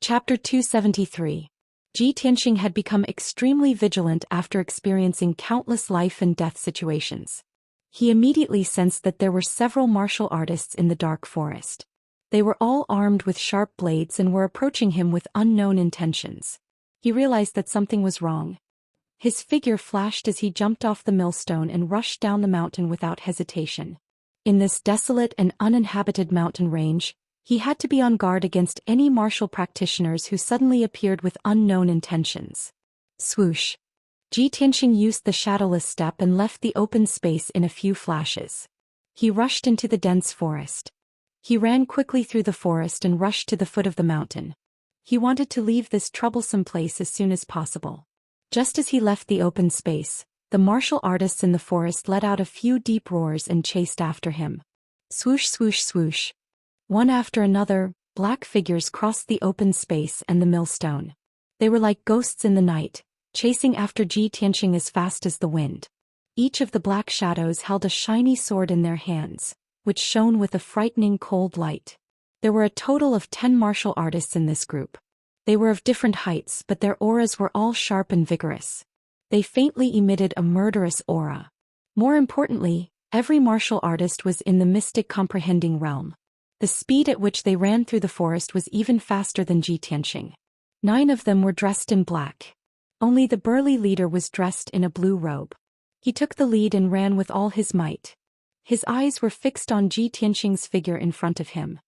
Chapter 273. Ji Tianxing had become extremely vigilant after experiencing countless life and death situations. He immediately sensed that there were several martial artists in the dark forest. They were all armed with sharp blades and were approaching him with unknown intentions. He realized that something was wrong. His figure flashed as he jumped off the millstone and rushed down the mountain without hesitation. In this desolate and uninhabited mountain range, he had to be on guard against any martial practitioners who suddenly appeared with unknown intentions. Swoosh! Ji Tianxing used the shadowless step and left the open space in a few flashes. He rushed into the dense forest. He ran quickly through the forest and rushed to the foot of the mountain. He wanted to leave this troublesome place as soon as possible. Just as he left the open space, the martial artists in the forest let out a few deep roars and chased after him. Swoosh, swoosh, swoosh. One after another, black figures crossed the open space and the millstone. They were like ghosts in the night, chasing after Ji Tianxing as fast as the wind. Each of the black shadows held a shiny sword in their hands, which shone with a frightening cold light. There were a total of 10 martial artists in this group. They were of different heights, but their auras were all sharp and vigorous. They faintly emitted a murderous aura. More importantly, every martial artist was in the mystic comprehending realm. The speed at which they ran through the forest was even faster than Ji Tianxing. 9 of them were dressed in black. Only the burly leader was dressed in a blue robe. He took the lead and ran with all his might. His eyes were fixed on Ji Tianxing's figure in front of him.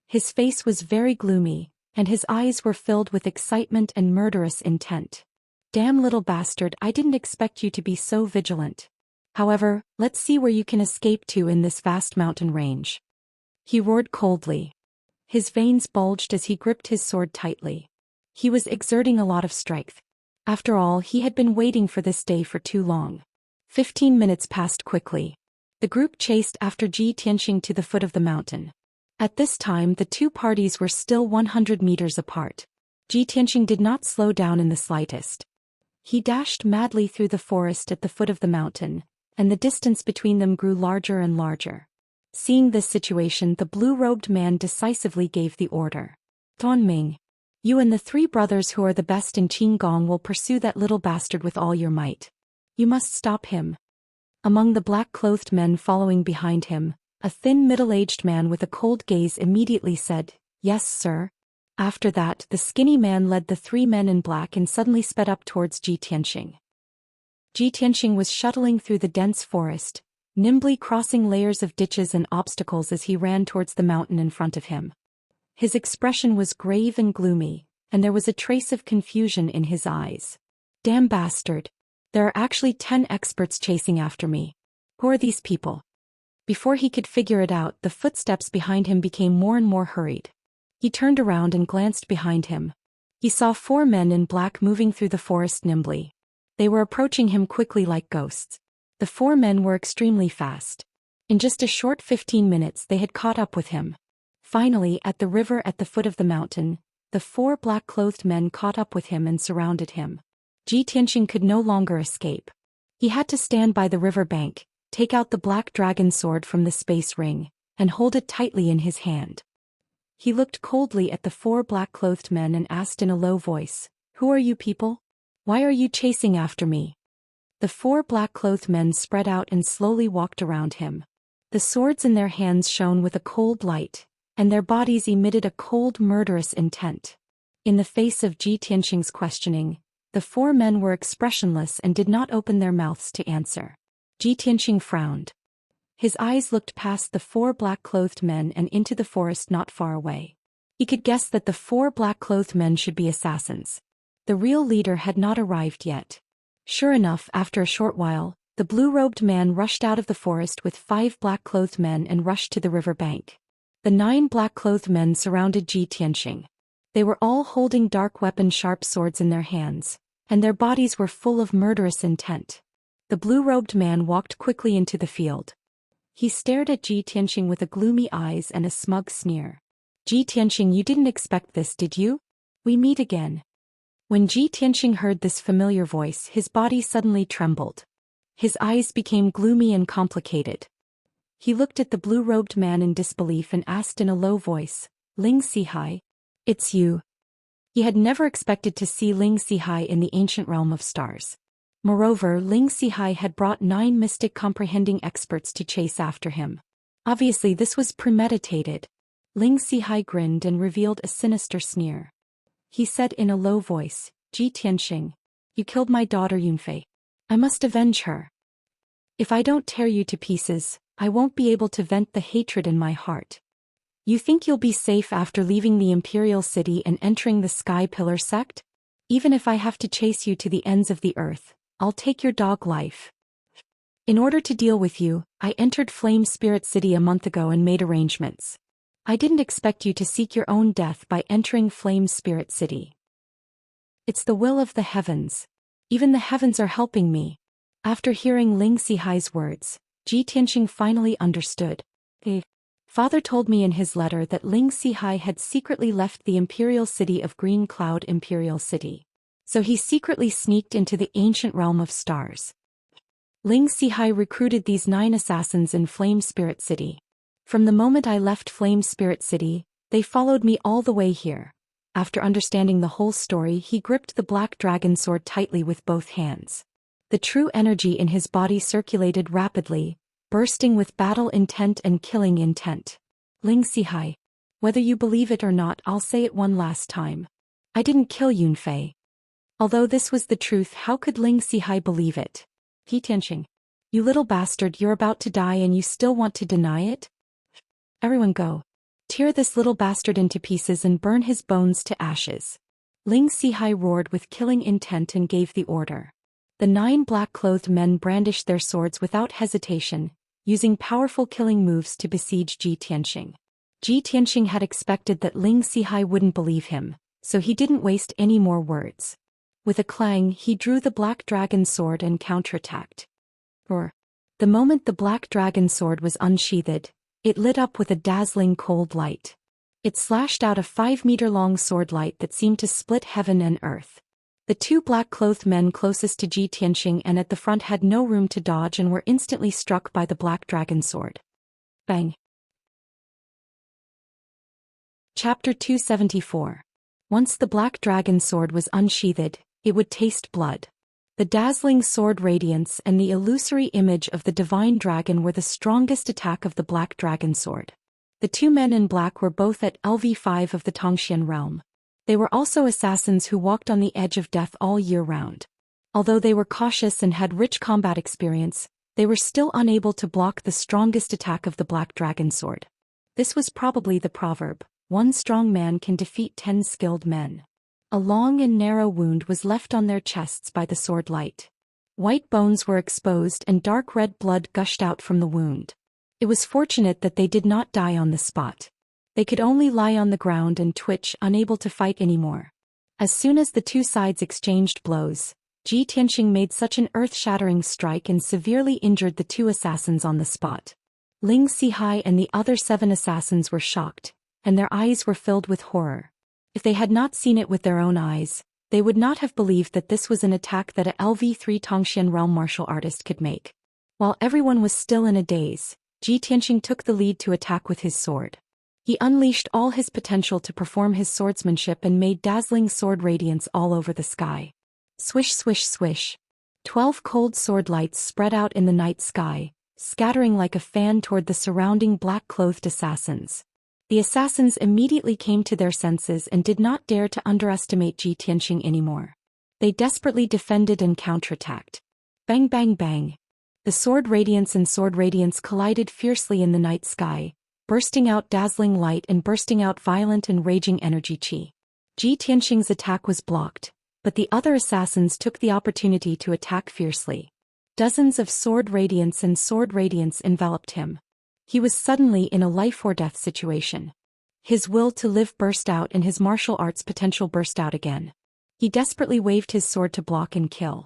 His face was very gloomy, and his eyes were filled with excitement and murderous intent. Damn little bastard, I didn't expect you to be so vigilant. However, let's see where you can escape to in this vast mountain range. He roared coldly. His veins bulged as he gripped his sword tightly. He was exerting a lot of strength. After all, he had been waiting for this day for too long. 15 minutes passed quickly. The group chased after Ji Tianxing to the foot of the mountain. At this time, the two parties were still 100 meters apart. Ji Tianxing did not slow down in the slightest. He dashed madly through the forest at the foot of the mountain, and the distance between them grew larger and larger. Seeing this situation, the blue-robed man decisively gave the order. Ming, you and the 3 brothers who are the best in Qinggong will pursue that little bastard with all your might. You must stop him. Among the black-clothed men following behind him, a thin middle-aged man with a cold gaze immediately said, "Yes, sir." After that, the skinny man led the 3 men in black and suddenly sped up towards Ji Tianxing. Ji Tianxing was shuttling through the dense forest, nimbly crossing layers of ditches and obstacles as he ran towards the mountain in front of him. His expression was grave and gloomy, and there was a trace of confusion in his eyes. Damn bastard. There are actually 10 experts chasing after me. Who are these people? Before he could figure it out, the footsteps behind him became more and more hurried. He turned around and glanced behind him. He saw 4 men in black moving through the forest nimbly. They were approaching him quickly like ghosts. The 4 men were extremely fast. In just a short 15 minutes they had caught up with him. Finally, at the river at the foot of the mountain, the 4 black-clothed men caught up with him and surrounded him. Ji Tianxing could no longer escape. He had to stand by the river bank, take out the black dragon sword from the space ring, and hold it tightly in his hand. He looked coldly at the 4 black-clothed men and asked in a low voice, "Who are you people? Why are you chasing after me?" The 4 black-clothed men spread out and slowly walked around him. The swords in their hands shone with a cold light, and their bodies emitted a cold, murderous intent. In the face of Ji Tianxing's questioning, the 4 men were expressionless and did not open their mouths to answer. Ji Tianxing frowned. His eyes looked past the 4 black-clothed men and into the forest not far away. He could guess that the 4 black-clothed men should be assassins. The real leader had not arrived yet. Sure enough, after a short while, the blue-robed man rushed out of the forest with 5 black-clothed men and rushed to the river bank. The 9 black-clothed men surrounded Ji Tianxing. They were all holding dark weapon-sharp swords in their hands, and their bodies were full of murderous intent. The blue-robed man walked quickly into the field. He stared at Ji Tianxing with a gloomy eyes and a smug sneer. "Ji Tianxing, you didn't expect this, did you? We meet again." When Ji Tianxing heard this familiar voice, his body suddenly trembled. His eyes became gloomy and complicated. He looked at the blue-robed man in disbelief and asked in a low voice, "Ling Sihai? It's you." He had never expected to see Ling Sihai in the ancient realm of stars. Moreover, Ling Sihai had brought 9 mystic comprehending experts to chase after him. Obviously this was premeditated. Ling Sihai grinned and revealed a sinister sneer. He said in a low voice, "Ji Tianxing, you killed my daughter Yunfei. I must avenge her. If I don't tear you to pieces, I won't be able to vent the hatred in my heart. You think you'll be safe after leaving the Imperial City and entering the Sky Pillar sect? Even if I have to chase you to the ends of the earth, I'll take your dog life. In order to deal with you, I entered Flame Spirit City a month ago and made arrangements. I didn't expect you to seek your own death by entering Flame Spirit City. It's the will of the heavens. Even the heavens are helping me." After hearing Ling Sihai's words, Ji Tianxing finally understood. Father told me in his letter that Ling Sihai had secretly left the Imperial City of Green Cloud Imperial City. So he secretly sneaked into the ancient realm of stars. Ling Sihai recruited these 9 assassins in Flame Spirit City. From the moment I left Flame Spirit City, they followed me all the way here. After understanding the whole story, he gripped the black dragon sword tightly with both hands. The true energy in his body circulated rapidly, bursting with battle intent and killing intent. Ling Sihai, whether you believe it or not, I'll say it one last time. I didn't kill Yunfei. Although this was the truth, how could Ling Sihai believe it? Ji Tianxing, you little bastard, you're about to die and you still want to deny it? Everyone go. Tear this little bastard into pieces and burn his bones to ashes. Ling Sihai roared with killing intent and gave the order. The 9 black-clothed men brandished their swords without hesitation, using powerful killing moves to besiege Ji Tianxing. Ji Tianxing had expected that Ling Sihai wouldn't believe him, so he didn't waste any more words. With a clang, he drew the black dragon sword and counterattacked. The moment the black dragon sword was unsheathed, it lit up with a dazzling cold light. It slashed out a 5-meter-long sword light that seemed to split heaven and earth. The 2 black-clothed men closest to Ji Tianxing and at the front had no room to dodge and were instantly struck by the black dragon sword. Bang! Chapter 274. Once the black dragon sword was unsheathed, it would taste blood. The dazzling sword radiance and the illusory image of the divine dragon were the strongest attack of the black dragon sword. The 2 men in black were both at LV5 of the Tongxian realm. They were also assassins who walked on the edge of death all year round. Although they were cautious and had rich combat experience, they were still unable to block the strongest attack of the black dragon sword. This was probably the proverb, "One strong man can defeat 10 skilled men." A long and narrow wound was left on their chests by the sword light. White bones were exposed and dark red blood gushed out from the wound. It was fortunate that they did not die on the spot. They could only lie on the ground and twitch, unable to fight anymore. As soon as the 2 sides exchanged blows, Ji Tianxing made such an earth-shattering strike and severely injured the 2 assassins on the spot. Ling Sihai and the other 7 assassins were shocked, and their eyes were filled with horror. If they had not seen it with their own eyes, they would not have believed that this was an attack that a LV3 Tongxian realm martial artist could make. While everyone was still in a daze, Ji Tianxing took the lead to attack with his sword. He unleashed all his potential to perform his swordsmanship and made dazzling sword radiance all over the sky. Swish swish swish. 12 cold sword lights spread out in the night sky, scattering like a fan toward the surrounding black-clothed assassins. The assassins immediately came to their senses and did not dare to underestimate Ji Tianxing anymore. They desperately defended and counterattacked. Bang bang bang. The sword radiance and sword radiance collided fiercely in the night sky, bursting out dazzling light and bursting out violent and raging energy chi. Ji Tianxing's attack was blocked, but the other assassins took the opportunity to attack fiercely. Dozens of sword radiance and sword radiance enveloped him. He was suddenly in a life-or-death situation. His will to live burst out and his martial arts potential burst out again. He desperately waved his sword to block and kill.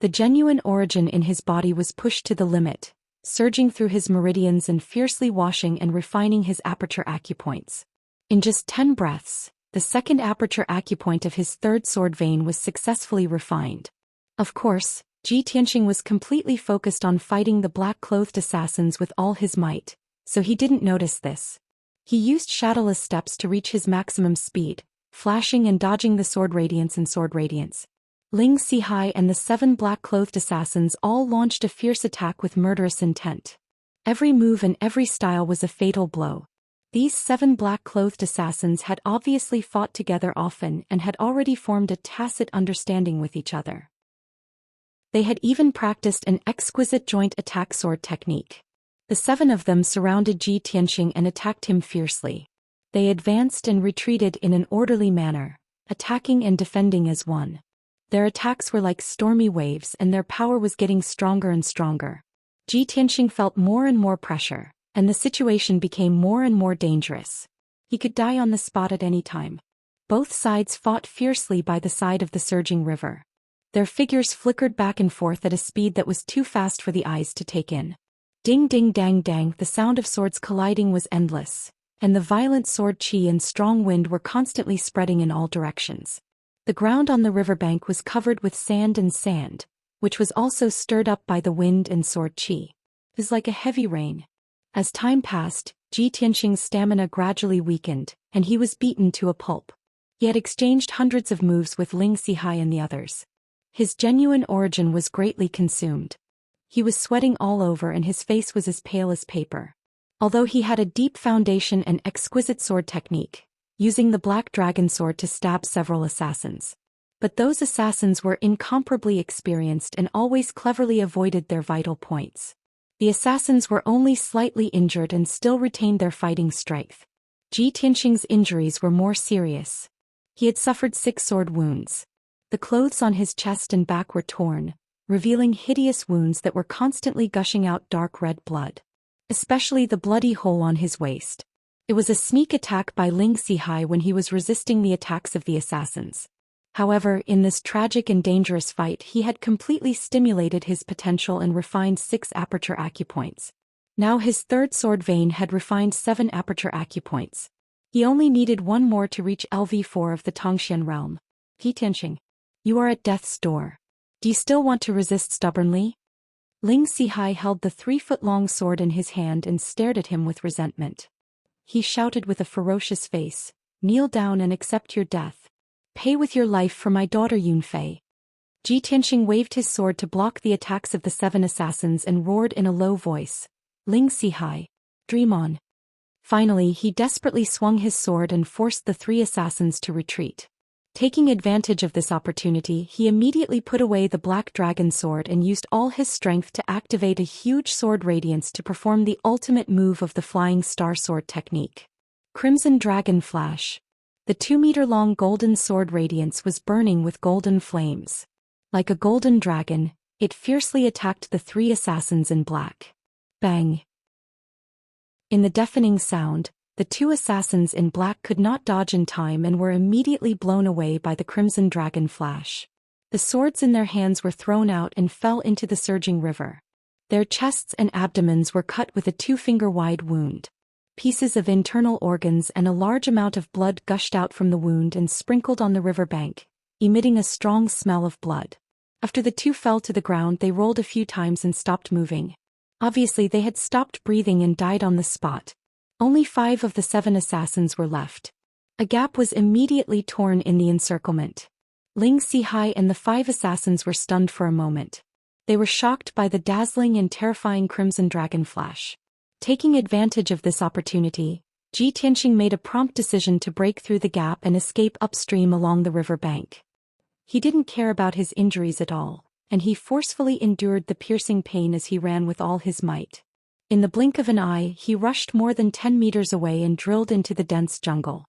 The genuine origin in his body was pushed to the limit, surging through his meridians and fiercely washing and refining his aperture acupoints. In just 10 breaths, the second aperture acupoint of his 3rd sword vein was successfully refined. Of course, Ji Tianxing was completely focused on fighting the black-clothed assassins with all his might, so he didn't notice this. He used shadowless steps to reach his maximum speed, flashing and dodging the sword radiance and sword radiance. Ling Xihai and the 7 black-clothed assassins all launched a fierce attack with murderous intent. Every move and every style was a fatal blow. These 7 black-clothed assassins had obviously fought together often and had already formed a tacit understanding with each other. They had even practiced an exquisite joint attack sword technique. The 7 of them surrounded Ji Tianxing and attacked him fiercely. They advanced and retreated in an orderly manner, attacking and defending as one. Their attacks were like stormy waves and their power was getting stronger and stronger. Ji Tianxing felt more and more pressure, and the situation became more and more dangerous. He could die on the spot at any time. Both sides fought fiercely by the side of the surging river. Their figures flickered back and forth at a speed that was too fast for the eyes to take in. Ding ding dang dang, the sound of swords colliding was endless, and the violent sword qi and strong wind were constantly spreading in all directions. The ground on the riverbank was covered with sand, which was also stirred up by the wind and sword qi. It was like a heavy rain. As time passed, Ji Tianxing's stamina gradually weakened, and he was beaten to a pulp. He had exchanged hundreds of moves with Ling Xihai and the others. His genuine origin was greatly consumed. He was sweating all over and his face was as pale as paper. Although he had a deep foundation and exquisite sword technique, using the black dragon sword to stab several assassins. But those assassins were incomparably experienced and always cleverly avoided their vital points. The assassins were only slightly injured and still retained their fighting strength. Ji Tianxing's injuries were more serious. He had suffered 6 sword wounds. The clothes on his chest and back were torn, revealing hideous wounds that were constantly gushing out dark red blood. Especially the bloody hole on his waist. It was a sneak attack by Ling Xihai when he was resisting the attacks of the assassins. However, in this tragic and dangerous fight he had completely stimulated his potential and refined 6 aperture acupoints. Now his 3rd sword vein had refined 7 aperture acupoints. He only needed 1 more to reach LV4 of the Tongxian realm. Ji Tianxing, you are at death's door. Do you still want to resist stubbornly? Ling Xihai held the 3-foot-long sword in his hand and stared at him with resentment. He shouted with a ferocious face, "Kneel down and accept your death. Pay with your life for my daughter Yunfei." Ji Tianxing waved his sword to block the attacks of the 7 assassins and roared in a low voice, "Ling Xihai, dream on." Finally he desperately swung his sword and forced the 3 assassins to retreat. Taking advantage of this opportunity, he immediately put away the black dragon sword and used all his strength to activate a huge sword radiance to perform the ultimate move of the flying star sword technique. Crimson Dragon Flash. The 2-meter-long golden sword radiance was burning with golden flames. Like a golden dragon, it fiercely attacked the 3 assassins in black. Bang! In the deafening sound, the 2 assassins in black could not dodge in time and were immediately blown away by the crimson dragon flash. The swords in their hands were thrown out and fell into the surging river. Their chests and abdomens were cut with a 2-finger-wide wound. Pieces of internal organs and a large amount of blood gushed out from the wound and sprinkled on the river bank, emitting a strong smell of blood. After the 2 fell to the ground, they rolled a few times and stopped moving. Obviously they had stopped breathing and died on the spot. Only 5 of the 7 assassins were left. A gap was immediately torn in the encirclement. Ling Xihai and the 5 assassins were stunned for a moment. They were shocked by the dazzling and terrifying crimson dragon flash. Taking advantage of this opportunity, Ji Tianxing made a prompt decision to break through the gap and escape upstream along the river bank. He didn't care about his injuries at all, and he forcefully endured the piercing pain as he ran with all his might. In the blink of an eye, he rushed more than 10 meters away and drilled into the dense jungle.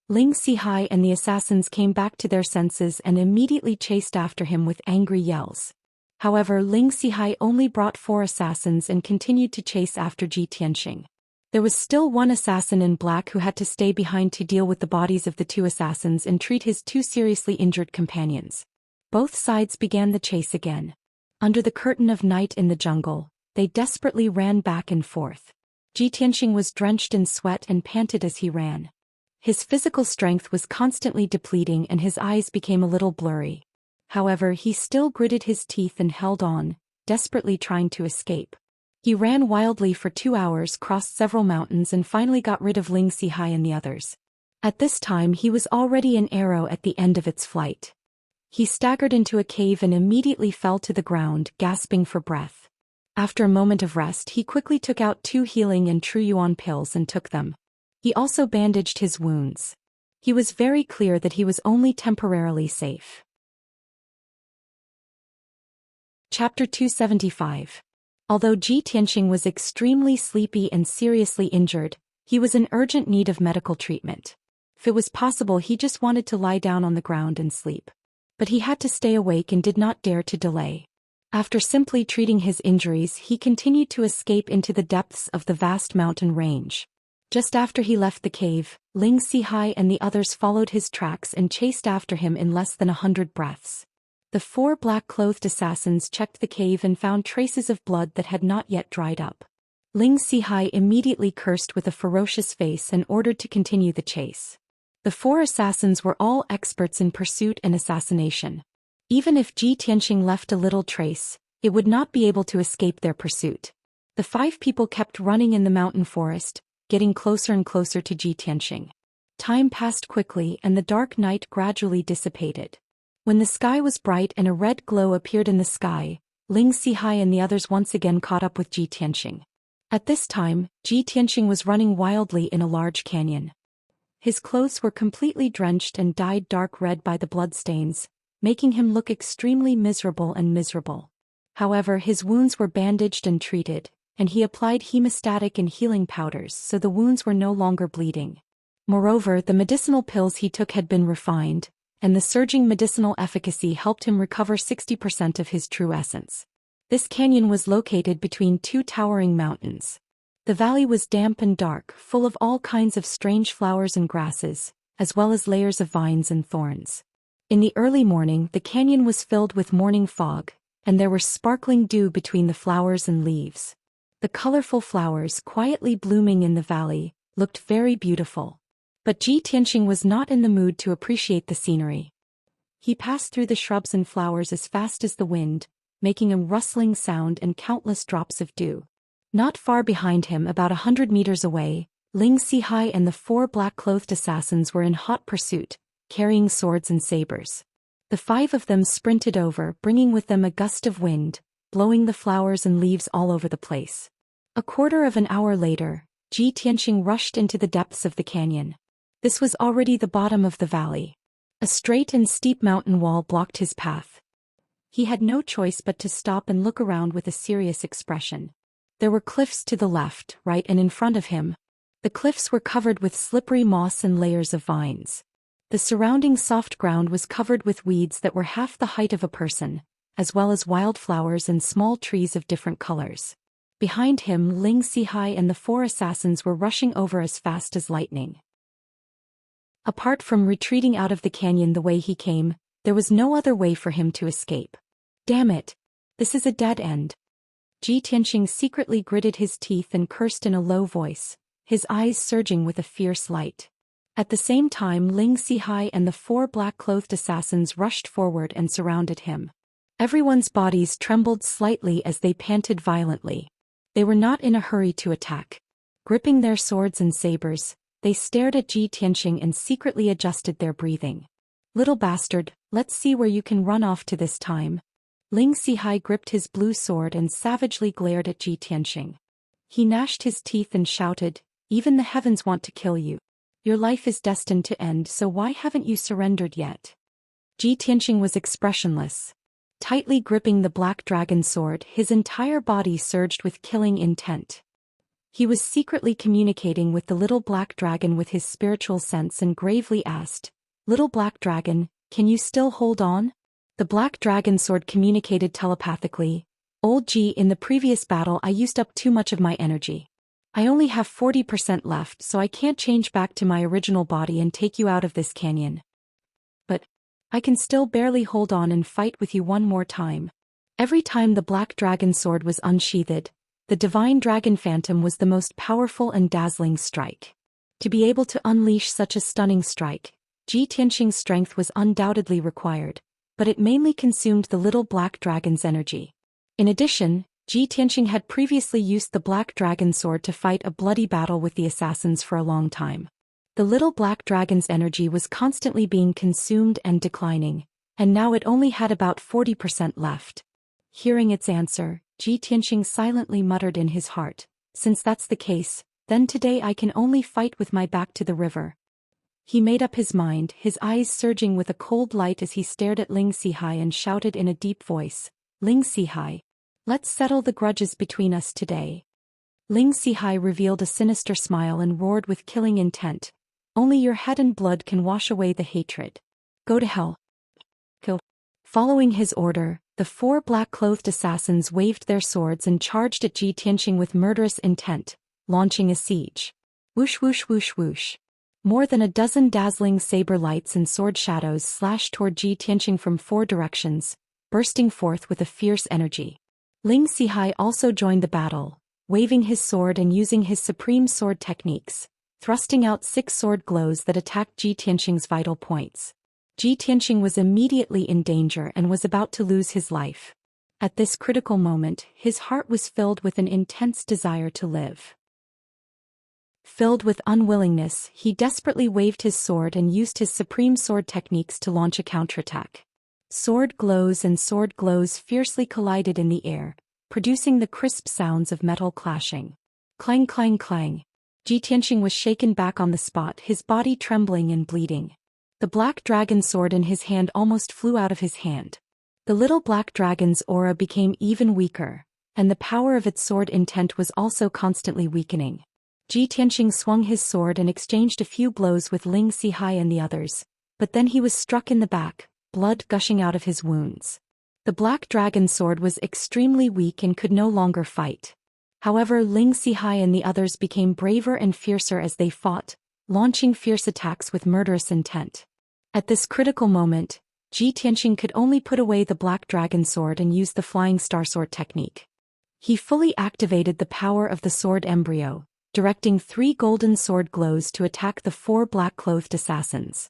Ling Xihai and the assassins came back to their senses and immediately chased after him with angry yells. However, Ling Xihai only brought 4 assassins and continued to chase after Ji Tianxing. There was still 1 assassin in black who had to stay behind to deal with the bodies of the 2 assassins and treat his 2 seriously injured companions. Both sides began the chase again. Under the curtain of night in the jungle, they desperately ran back and forth. Ji Tianxing was drenched in sweat and panted as he ran. His physical strength was constantly depleting and his eyes became a little blurry. However, he still gritted his teeth and held on, desperately trying to escape. He ran wildly for 2 hours, crossed several mountains and finally got rid of Ling Xihai and the others. At this time he was already an arrow at the end of its flight. He staggered into a cave and immediately fell to the ground, gasping for breath. After a moment of rest, he quickly took out 2 healing and true yuan pills and took them. He also bandaged his wounds. He was very clear that he was only temporarily safe. Chapter 275. Although Ji Tianxing was extremely sleepy and seriously injured, he was in urgent need of medical treatment. If it was possible, he just wanted to lie down on the ground and sleep. But he had to stay awake and did not dare to delay. After simply treating his injuries, he continued to escape into the depths of the vast mountain range. Just after he left the cave, Ling Sihai and the others followed his tracks and chased after him in less than 100 breaths. The 4 black-clothed assassins checked the cave and found traces of blood that had not yet dried up. Ling Sihai immediately cursed with a ferocious face and ordered to continue the chase. The 4 assassins were all experts in pursuit and assassination. Even if Ji Tianxing left a little trace, it would not be able to escape their pursuit. The 5 people kept running in the mountain forest, getting closer and closer to Ji Tianxing. Time passed quickly and the dark night gradually dissipated. When the sky was bright and a red glow appeared in the sky, Ling Sihai and the others once again caught up with Ji Tianxing. At this time, Ji Tianxing was running wildly in a large canyon. His clothes were completely drenched and dyed dark red by the bloodstains, making him look extremely miserable. However, his wounds were bandaged and treated, and he applied hemostatic and healing powders so the wounds were no longer bleeding. Moreover, the medicinal pills he took had been refined, and the surging medicinal efficacy helped him recover 60% of his true essence. This canyon was located between 2 towering mountains. The valley was damp and dark, full of all kinds of strange flowers and grasses, as well as layers of vines and thorns. In the early morning, the canyon was filled with morning fog, and there was sparkling dew between the flowers and leaves. The colorful flowers, quietly blooming in the valley, looked very beautiful. But Ji Tianxing was not in the mood to appreciate the scenery. He passed through the shrubs and flowers as fast as the wind, making a rustling sound and countless drops of dew. Not far behind him, about 100 meters away, Ling Sihai and the 4 black-clothed assassins were in hot pursuit, carrying swords and sabers. The 5 of them sprinted over, bringing with them a gust of wind, blowing the flowers and leaves all over the place. A quarter of an hour later, Ji Tianxing rushed into the depths of the canyon. This was already the bottom of the valley. A straight and steep mountain wall blocked his path. He had no choice but to stop and look around with a serious expression. There were cliffs to the left, right, and in front of him. The cliffs were covered with slippery moss and layers of vines. The surrounding soft ground was covered with weeds that were half the height of a person, as well as wildflowers and small trees of different colors. Behind him, Ling Sihai and the 4 assassins were rushing over as fast as lightning. Apart from retreating out of the canyon the way he came, there was no other way for him to escape. Damn it! This is a dead end. Ji Tianxing secretly gritted his teeth and cursed in a low voice, his eyes surging with a fierce light. At the same time, Ling Sihai and the 4 black-clothed assassins rushed forward and surrounded him. Everyone's bodies trembled slightly as they panted violently. They were not in a hurry to attack. Gripping their swords and sabers, they stared at Ji Tianxing and secretly adjusted their breathing. "Little bastard, let's see where you can run off to this time." Ling Sihai gripped his blue sword and savagely glared at Ji Tianxing. He gnashed his teeth and shouted, "Even the heavens want to kill you. Your life is destined to end, so why haven't you surrendered yet?" Ji Tianxing was expressionless. Tightly gripping the black dragon sword, his entire body surged with killing intent. He was secretly communicating with the little black dragon with his spiritual sense and gravely asked, "Little black dragon, can you still hold on?" The black dragon sword communicated telepathically, "Old Ji, in the previous battle I used up too much of my energy. I only have 40% left, so I can't change back to my original body and take you out of this canyon. But I can still barely hold on and fight with you one more time." Every time the black dragon sword was unsheathed, the divine dragon phantom was the most powerful and dazzling strike. To be able to unleash such a stunning strike, Ji Tianxing's strength was undoubtedly required, but it mainly consumed the little black dragon's energy. In addition, Ji Tianxing had previously used the black dragon sword to fight a bloody battle with the assassins for a long time. The little black dragon's energy was constantly being consumed and declining, and now it only had about 40% left. Hearing its answer, Ji Tianxing silently muttered in his heart, "Since that's the case, then today I can only fight with my back to the river." He made up his mind, his eyes surging with a cold light as he stared at Ling Xihai and shouted in a deep voice, "Ling Xihai, let's settle the grudges between us today." Ling Xihai revealed a sinister smile and roared with killing intent, "Only your head and blood can wash away the hatred. Go to hell." Go. Following his order, the 4 black-clothed assassins waved their swords and charged at Ji Tianxing with murderous intent, launching a siege. Whoosh whoosh whoosh whoosh. More than a dozen dazzling saber lights and sword shadows slashed toward Ji Tianxing from 4 directions, bursting forth with a fierce energy. Ling Xihai also joined the battle, waving his sword and using his supreme sword techniques, thrusting out 6 sword glows that attacked Ji Tianxing's vital points. Ji Tianxing was immediately in danger and was about to lose his life. At this critical moment, his heart was filled with an intense desire to live. Filled with unwillingness, he desperately waved his sword and used his supreme sword techniques to launch a counterattack. Sword glows and sword glows fiercely collided in the air, producing the crisp sounds of metal clashing. Clang clang clang. Ji Tianxing was shaken back on the spot, his body trembling and bleeding. The black dragon sword in his hand almost flew out of his hand. The little black dragon's aura became even weaker, and the power of its sword intent was also constantly weakening. Ji Tianxing swung his sword and exchanged a few blows with Ling Xihai and the others, but then he was struck in the back, blood gushing out of his wounds. The black dragon sword was extremely weak and could no longer fight. However, Ling Xihai and the others became braver and fiercer as they fought, launching fierce attacks with murderous intent. At this critical moment, Ji Tianxing could only put away the black dragon sword and use the flying star sword technique. He fully activated the power of the sword embryo, directing 3 golden sword glows to attack the 4 black-clothed assassins.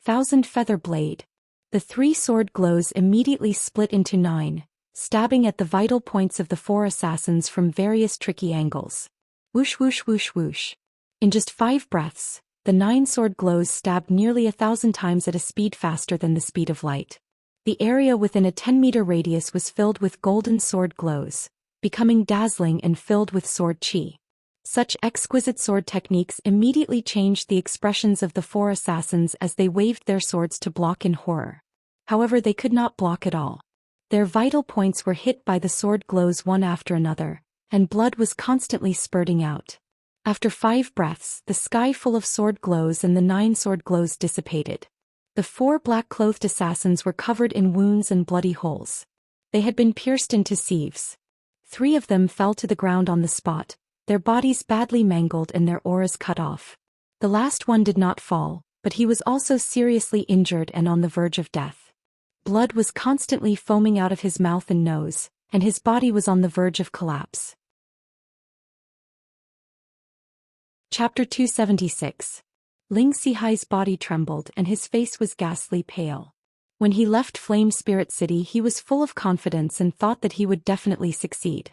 Thousand Feather Blade. The 3 sword glows immediately split into 9, stabbing at the vital points of the 4 assassins from various tricky angles. Whoosh whoosh whoosh whoosh. In just 5 breaths, the 9 sword glows stabbed nearly 1,000 times at a speed faster than the speed of light. The area within a 10-meter radius was filled with golden sword glows, becoming dazzling and filled with sword chi. Such exquisite sword techniques immediately changed the expressions of the 4 assassins as they waved their swords to block in horror. However, they could not block at all. Their vital points were hit by the sword glows one after another, and blood was constantly spurting out. After 5 breaths, the sky full of sword glows and the 9 sword glows dissipated. The 4 black-clothed assassins were covered in wounds and bloody holes. They had been pierced into sieves. 3 of them fell to the ground on the spot, their bodies badly mangled and their auras cut off. The last one did not fall, but he was also seriously injured and on the verge of death. Blood was constantly foaming out of his mouth and nose, and his body was on the verge of collapse. Chapter 276. Ling Xihai's body trembled and his face was ghastly pale. When he left Flame Spirit City, he was full of confidence and thought that he would definitely succeed.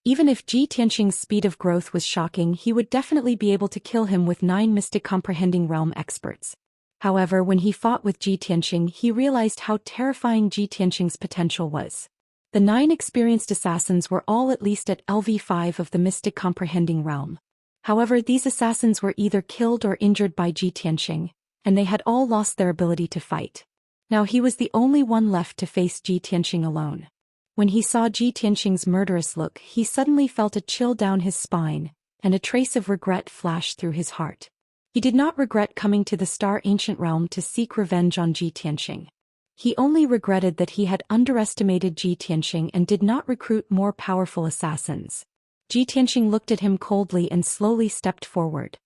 Even if Ji Tianxing's speed of growth was shocking, he would definitely be able to kill him with 9 mystic comprehending realm experts. However, when he fought with Ji Tianxing, he realized how terrifying Ji Tianxing's potential was. The 9 experienced assassins were all at least at LV5 of the mystic comprehending realm. However, these assassins were either killed or injured by Ji Tianxing, and they had all lost their ability to fight. Now he was the only one left to face Ji Tianxing alone. When he saw Ji Tianxing's murderous look, he suddenly felt a chill down his spine, and a trace of regret flashed through his heart. He did not regret coming to the Star Ancient Realm to seek revenge on Ji Tianxing. He only regretted that he had underestimated Ji Tianxing and did not recruit more powerful assassins. Ji Tianxing looked at him coldly and slowly stepped forward.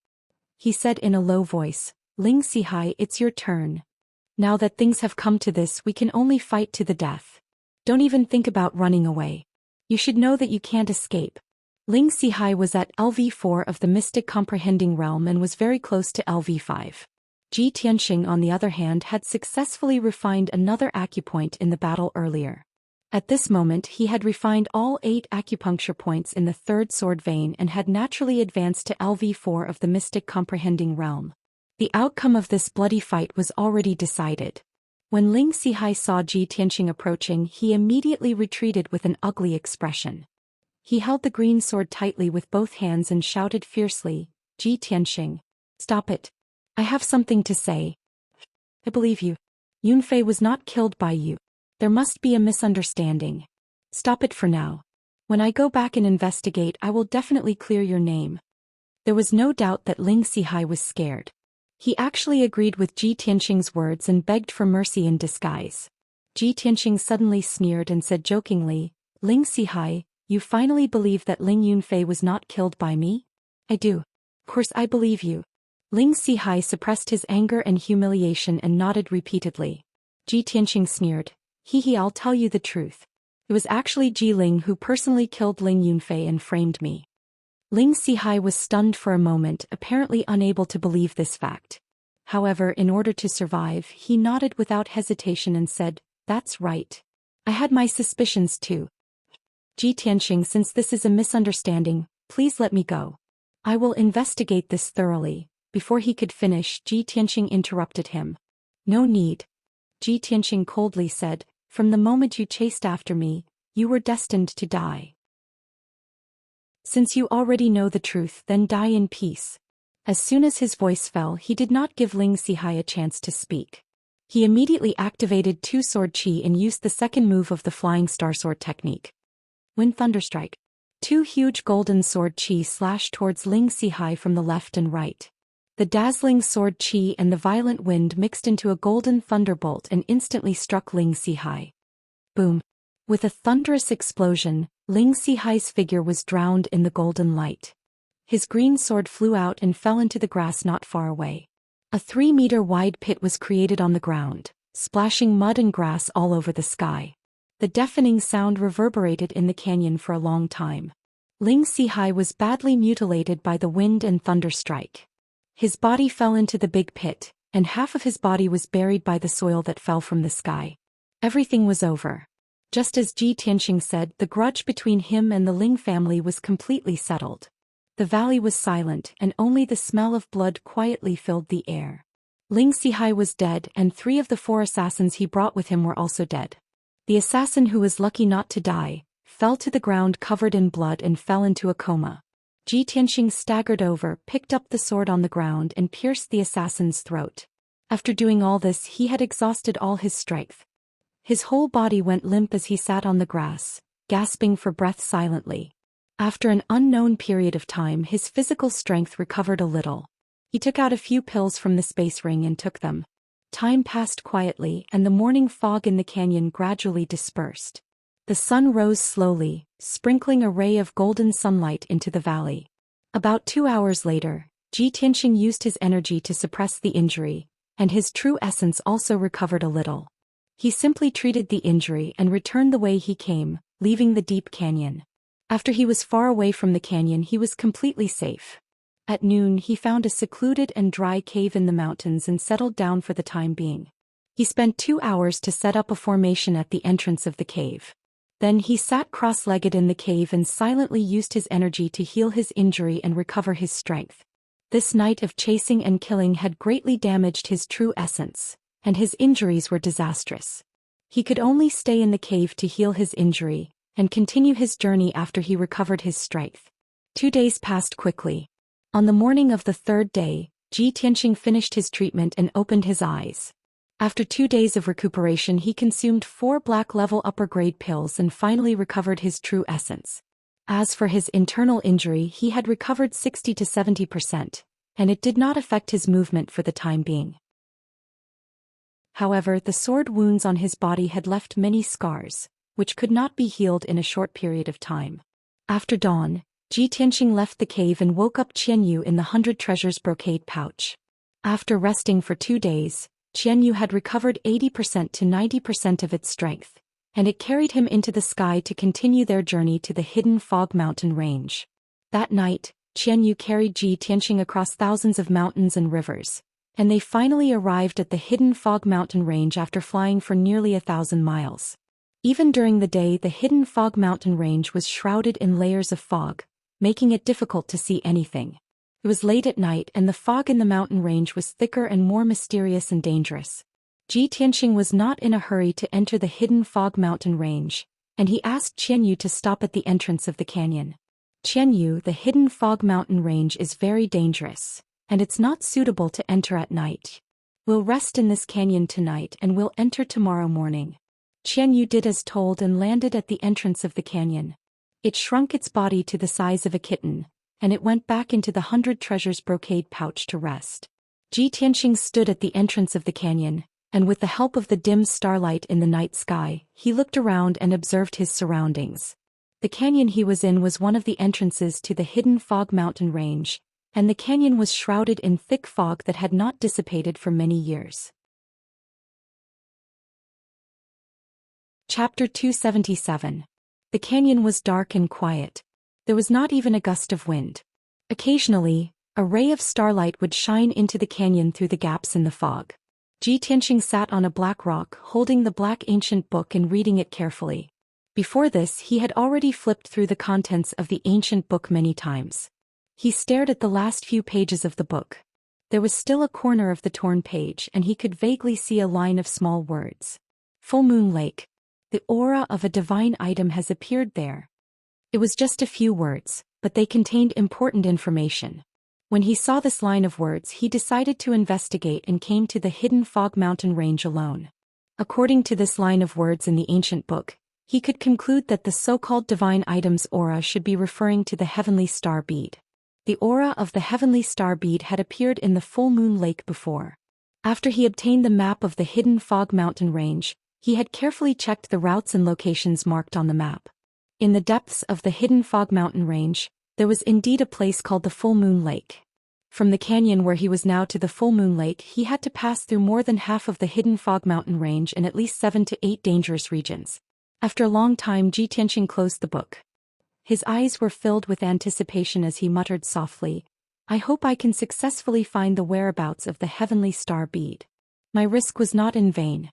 He said in a low voice, "Ling Xihai, it's your turn. Now that things have come to this, we can only fight to the death. Don't even think about running away. You should know that you can't escape." Ling Xihai was at LV4 of the Mystic Comprehending Realm and was very close to LV5. Ji Tianxing, on the other hand, had successfully refined another acupoint in the battle earlier. At this moment, he had refined all 8 acupuncture points in the 3rd sword vein and had naturally advanced to LV4 of the Mystic Comprehending Realm. The outcome of this bloody fight was already decided. When Ling Xihai saw Ji Tianqing approaching, he immediately retreated with an ugly expression. He held the green sword tightly with both hands and shouted fiercely, "Ji Tianqing, stop it. I have something to say. I believe you. Yunfei was not killed by you. There must be a misunderstanding. Stop it for now. When I go back and investigate, I will definitely clear your name." There was no doubt that Ling Xihai was scared. He actually agreed with Ji Tianqing's words and begged for mercy in disguise. Ji Tianqing suddenly sneered and said jokingly, "Ling Xihai, you finally believe that Ling Yunfei was not killed by me?" "I do. Of course I believe you." Ling Xihai suppressed his anger and humiliation and nodded repeatedly. Ji Tianqing sneered, "He, I'll tell you the truth. It was actually Ji Ling who personally killed Ling Yunfei and framed me." Ling Xihai was stunned for a moment, apparently unable to believe this fact. However, in order to survive, he nodded without hesitation and said, "That's right. I had my suspicions too. Ji Tianqing, since this is a misunderstanding, please let me go. I will investigate this thoroughly." Before he could finish, Ji Tianqing interrupted him. "No need." Ji Tianqing coldly said, "From the moment you chased after me, you were destined to die. Since you already know the truth, then die in peace." As soon as his voice fell, he did not give Ling Xihai a chance to speak. He immediately activated two sword qi and used the second move of the Flying Star Sword technique. Wind Thunderstrike. Two huge golden sword qi slashed towards Ling Xihai from the left and right. The dazzling sword qi and the violent wind mixed into a golden thunderbolt and instantly struck Ling Xihai. Boom! With a thunderous explosion, Ling Xihai's figure was drowned in the golden light. His green sword flew out and fell into the grass not far away. A 3-meter-wide pit was created on the ground, splashing mud and grass all over the sky. The deafening sound reverberated in the canyon for a long time. Ling Xihai was badly mutilated by the wind and thunder strike. His body fell into the big pit, and half of his body was buried by the soil that fell from the sky. Everything was over. Just as Ji Tianqing said, the grudge between him and the Ling family was completely settled. The valley was silent, and only the smell of blood quietly filled the air. Ling Xihai was dead, and 3 of the 4 assassins he brought with him were also dead. The assassin who was lucky not to die fell to the ground covered in blood and fell into a coma. Ji Tianqing staggered over, picked up the sword on the ground and pierced the assassin's throat. After doing all this, he had exhausted all his strength. His whole body went limp as he sat on the grass, gasping for breath silently. After an unknown period of time, his physical strength recovered a little. He took out a few pills from the space ring and took them. Time passed quietly, and the morning fog in the canyon gradually dispersed. The sun rose slowly, sprinkling a ray of golden sunlight into the valley. About 2 hours later, Ji Tianqing used his energy to suppress the injury, and his true essence also recovered a little. He simply treated the injury and returned the way he came, leaving the deep canyon. After he was far away from the canyon, he was completely safe. At noon, he found a secluded and dry cave in the mountains and settled down for the time being. He spent 2 hours to set up a formation at the entrance of the cave. Then he sat cross-legged in the cave and silently used his energy to heal his injury and recover his strength. This night of chasing and killing had greatly damaged his true essence, and his injuries were disastrous. He could only stay in the cave to heal his injury and continue his journey after he recovered his strength. 2 days passed quickly. On the morning of the 3rd day, Ji Tianqing finished his treatment and opened his eyes. After 2 days of recuperation, he consumed 4 black-level upper-grade pills and finally recovered his true essence. As for his internal injury, he had recovered 60 to 70%, and it did not affect his movement for the time being. However, the sword wounds on his body had left many scars, which could not be healed in a short period of time. After dawn, Ji Tianqing left the cave and woke up Qianyu in the 100 treasures brocade pouch. After resting for 2 days, Qianyu had recovered 80% to 90% of its strength, and it carried him into the sky to continue their journey to the hidden Fog Mountain range. That night, Qianyu carried Ji Tianqing across thousands of mountains and rivers, and they finally arrived at the hidden Fog Mountain range after flying for nearly 1,000 miles. Even during the day, the hidden Fog Mountain range was shrouded in layers of fog, making it difficult to see anything. It was late at night and the fog in the mountain range was thicker and more mysterious and dangerous. Tianxing was not in a hurry to enter the hidden fog mountain range, and he asked Qianyu to stop at the entrance of the canyon. Qianyu, the hidden fog mountain range is very dangerous, and it's not suitable to enter at night. We'll rest in this canyon tonight and we'll enter tomorrow morning. Qianyu did as told and landed at the entrance of the canyon. It shrunk its body to the size of a kitten, and it went back into the 100 treasures brocade pouch to rest. Tianxing stood at the entrance of the canyon, and with the help of the dim starlight in the night sky, he looked around and observed his surroundings. The canyon he was in was one of the entrances to the hidden fog mountain range, and the canyon was shrouded in thick fog that had not dissipated for many years. Chapter 277. The canyon was dark and quiet. There was not even a gust of wind. Occasionally, a ray of starlight would shine into the canyon through the gaps in the fog. Tianxing sat on a black rock holding the black ancient book and reading it carefully. Before this he had already flipped through the contents of the ancient book many times. He stared at the last few pages of the book. There was still a corner of the torn page and he could vaguely see a line of small words. Full Moon Lake. The aura of a divine item has appeared there. It was just a few words, but they contained important information. When he saw this line of words he decided to investigate and came to the hidden fog mountain range alone. According to this line of words in the ancient book, he could conclude that the so-called divine item's aura should be referring to the heavenly star bead. The aura of the heavenly star bead had appeared in the Full Moon Lake before. After he obtained the map of the hidden fog mountain range, he had carefully checked the routes and locations marked on the map. In the depths of the hidden fog mountain range, there was indeed a place called the Full Moon Lake. From the canyon where he was now to the Full Moon Lake he had to pass through more than half of the hidden fog mountain range and at least 7 to 8 dangerous regions. After a long time Tianxing closed the book. His eyes were filled with anticipation as he muttered softly, "I hope I can successfully find the whereabouts of the heavenly star bead. My risk was not in vain."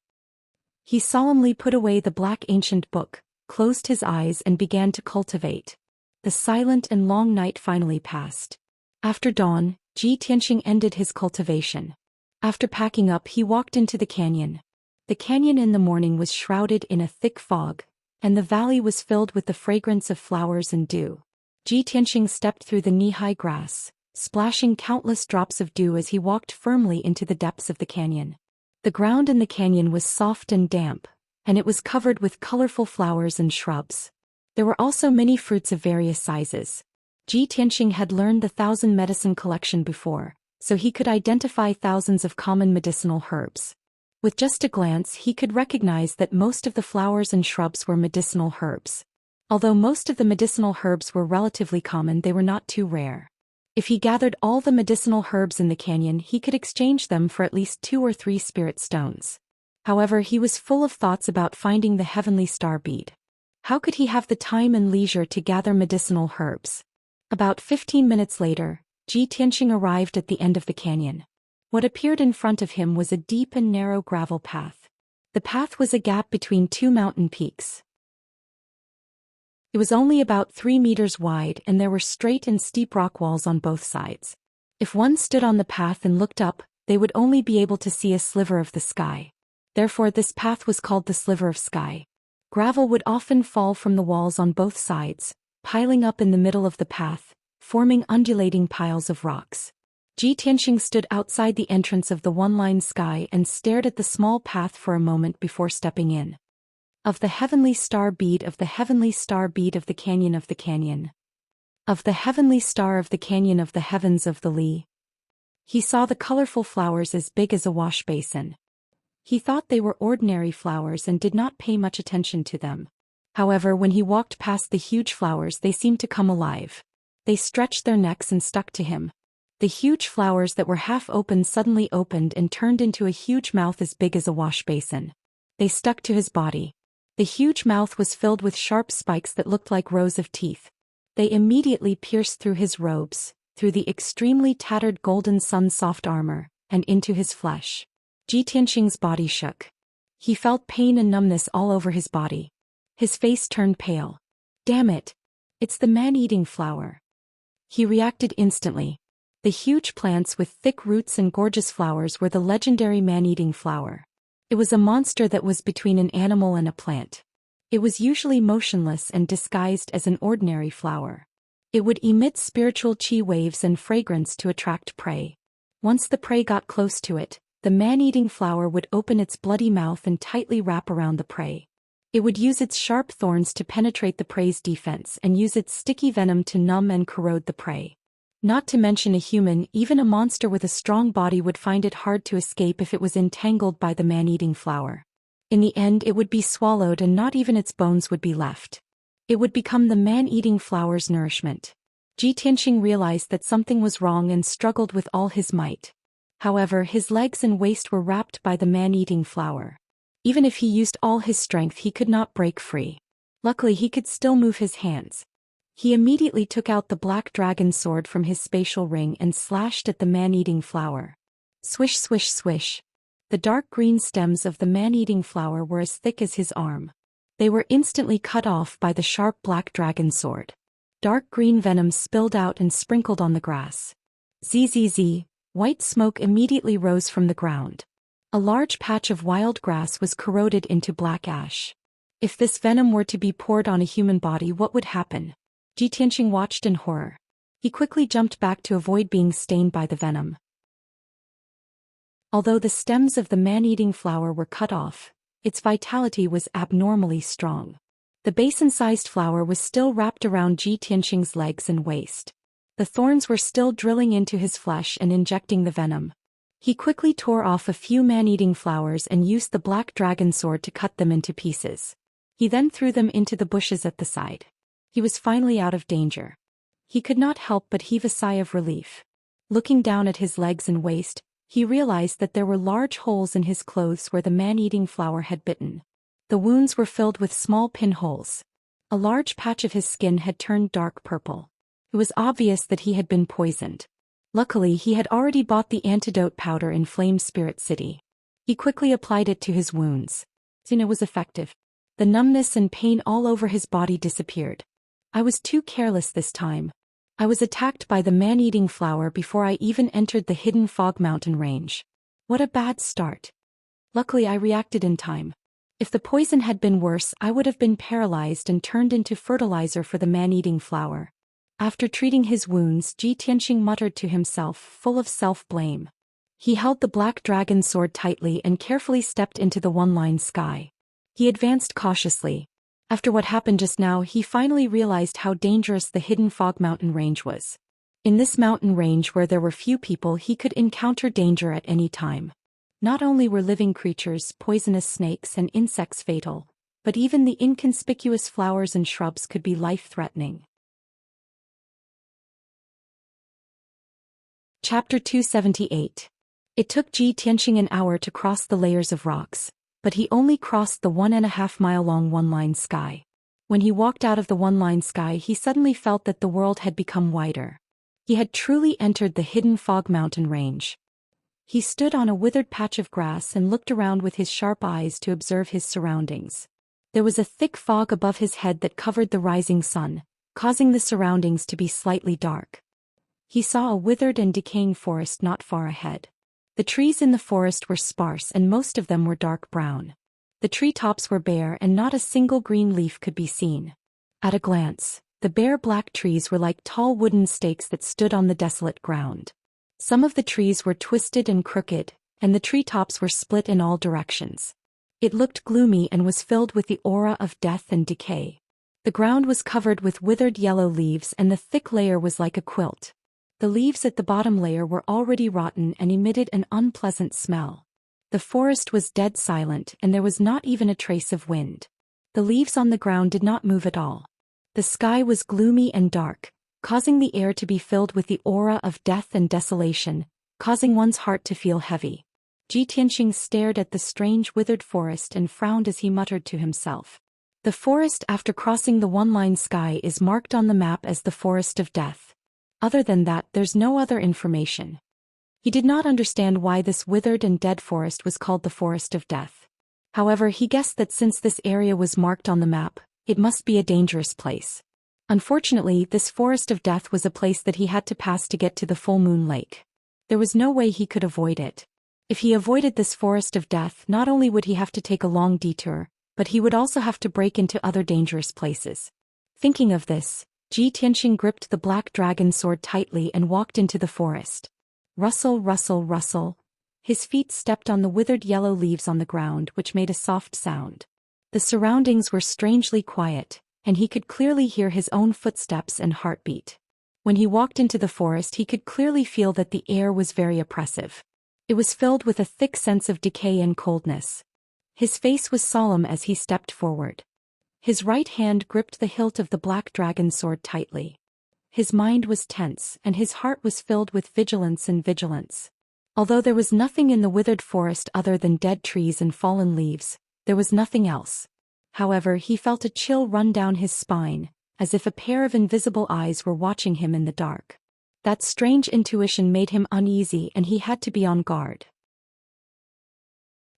He solemnly put away the black ancient book, closed his eyes and began to cultivate. The silent and long night finally passed. After dawn, Tianxing ended his cultivation. After packing up he walked into the canyon. The canyon in the morning was shrouded in a thick fog, and the valley was filled with the fragrance of flowers and dew. Tianxing stepped through the knee-high grass, splashing countless drops of dew as he walked firmly into the depths of the canyon. The ground in the canyon was soft and damp, and it was covered with colorful flowers and shrubs. There were also many fruits of various sizes. Tianxing had learned the 1,000 medicine collection before, so he could identify thousands of common medicinal herbs. With just a glance he could recognize that most of the flowers and shrubs were medicinal herbs. Although most of the medicinal herbs were relatively common, they were not too rare. If he gathered all the medicinal herbs in the canyon he could exchange them for at least 2 or 3 spirit stones. However, he was full of thoughts about finding the heavenly star bead. How could he have the time and leisure to gather medicinal herbs? About 15 minutes later, Tianxing arrived at the end of the canyon. What appeared in front of him was a deep and narrow gravel path. The path was a gap between 2 mountain peaks. It was only about 3 meters wide and there were straight and steep rock walls on both sides. If one stood on the path and looked up, they would only be able to see a sliver of the sky. Therefore this path was called the sliver of sky. Gravel would often fall from the walls on both sides, piling up in the middle of the path, forming undulating piles of rocks. Tianxing stood outside the entrance of the one-line sky and stared at the small path for a moment before stepping in. Of the heavenly star bead, of the heavenly star bead of the canyon of the canyon. Of the heavenly star of the canyon of the heavens of the Li. He saw the colorful flowers as big as a wash basin. He thought they were ordinary flowers and did not pay much attention to them. However, when he walked past the huge flowers they seemed to come alive. They stretched their necks and stuck to him. The huge flowers that were half open suddenly opened and turned into a huge mouth as big as a wash basin. They stuck to his body. The huge mouth was filled with sharp spikes that looked like rows of teeth. They immediately pierced through his robes, through the extremely tattered golden sun-soft armor, and into his flesh. Tianxing's body shook. He felt pain and numbness all over his body. His face turned pale. Damn it! It's the man-eating flower. He reacted instantly. The huge plants with thick roots and gorgeous flowers were the legendary man-eating flower. It was a monster that was between an animal and a plant. It was usually motionless and disguised as an ordinary flower. It would emit spiritual chi waves and fragrance to attract prey. Once the prey got close to it, the man-eating flower would open its bloody mouth and tightly wrap around the prey. It would use its sharp thorns to penetrate the prey's defense and use its sticky venom to numb and corrode the prey. Not to mention a human, even a monster with a strong body would find it hard to escape if it was entangled by the man-eating flower. In the end, it would be swallowed and not even its bones would be left. It would become the man-eating flower's nourishment. Ji Tianxing realized that something was wrong and struggled with all his might. However, his legs and waist were wrapped by the man-eating flower. Even if he used all his strength, he could not break free. Luckily, he could still move his hands. He immediately took out the black dragon sword from his spatial ring and slashed at the man-eating flower. Swish, swish, swish. The dark green stems of the man-eating flower were as thick as his arm. They were instantly cut off by the sharp black dragon sword. Dark green venom spilled out and sprinkled on the grass. Zzz, white smoke immediately rose from the ground. A large patch of wild grass was corroded into black ash. If this venom were to be poured on a human body, what would happen? Ji Tianxing watched in horror. He quickly jumped back to avoid being stained by the venom. Although the stems of the man-eating flower were cut off, its vitality was abnormally strong. The basin-sized flower was still wrapped around Ji Tianxing's legs and waist. The thorns were still drilling into his flesh and injecting the venom. He quickly tore off a few man-eating flowers and used the black dragon sword to cut them into pieces. He then threw them into the bushes at the side. He was finally out of danger. He could not help but heave a sigh of relief. Looking down at his legs and waist, he realized that there were large holes in his clothes where the man-eating flower had bitten. The wounds were filled with small pinholes. A large patch of his skin had turned dark purple. It was obvious that he had been poisoned. Luckily, he had already bought the antidote powder in Flame Spirit City. He quickly applied it to his wounds. Soon it was effective. The numbness and pain all over his body disappeared. I was too careless this time. I was attacked by the man-eating flower before I even entered the hidden fog mountain range. What a bad start. Luckily, I reacted in time. If the poison had been worse, I would have been paralyzed and turned into fertilizer for the man-eating flower. After treating his wounds, Ji Tianxing muttered to himself, full of self-blame. He held the black dragon sword tightly and carefully stepped into the one-line sky. He advanced cautiously. After what happened just now, he finally realized how dangerous the hidden fog mountain range was. In this mountain range where there were few people, he could encounter danger at any time. Not only were living creatures, poisonous snakes and insects fatal, but even the inconspicuous flowers and shrubs could be life-threatening. Chapter 278. It took Ji Tianxing an hour to cross the layers of rocks, but he only crossed the 1.5-mile-long one-line sky. When he walked out of the one-line sky, he suddenly felt that the world had become wider. He had truly entered the hidden fog mountain range. He stood on a withered patch of grass and looked around with his sharp eyes to observe his surroundings. There was a thick fog above his head that covered the rising sun, causing the surroundings to be slightly dark. He saw a withered and decaying forest not far ahead. The trees in the forest were sparse and most of them were dark brown. The treetops were bare and not a single green leaf could be seen. At a glance, the bare black trees were like tall wooden stakes that stood on the desolate ground. Some of the trees were twisted and crooked, and the treetops were split in all directions. It looked gloomy and was filled with the aura of death and decay. The ground was covered with withered yellow leaves and the thick layer was like a quilt. The leaves at the bottom layer were already rotten and emitted an unpleasant smell. The forest was dead silent and there was not even a trace of wind. The leaves on the ground did not move at all. The sky was gloomy and dark, causing the air to be filled with the aura of death and desolation, causing one's heart to feel heavy. Ji Tianxing stared at the strange withered forest and frowned as he muttered to himself. The forest after crossing the one-line sky is marked on the map as the Forest of Death. Other than that, there's no other information. He did not understand why this withered and dead forest was called the Forest of Death. However, he guessed that since this area was marked on the map, it must be a dangerous place. Unfortunately, this forest of death was a place that he had to pass to get to the full moon lake. There was no way he could avoid it. If he avoided this forest of death, not only would he have to take a long detour, but he would also have to break into other dangerous places. Thinking of this, Ji Tianxing gripped the black dragon sword tightly and walked into the forest. Rustle, rustle, rustle. His feet stepped on the withered yellow leaves on the ground, which made a soft sound. The surroundings were strangely quiet, and he could clearly hear his own footsteps and heartbeat. When he walked into the forest, he could clearly feel that the air was very oppressive. It was filled with a thick sense of decay and coldness. His face was solemn as he stepped forward. His right hand gripped the hilt of the black dragon sword tightly. His mind was tense, and his heart was filled with vigilance. Although there was nothing in the withered forest other than dead trees and fallen leaves, there was nothing else. However, he felt a chill run down his spine, as if a pair of invisible eyes were watching him in the dark. That strange intuition made him uneasy, and he had to be on guard.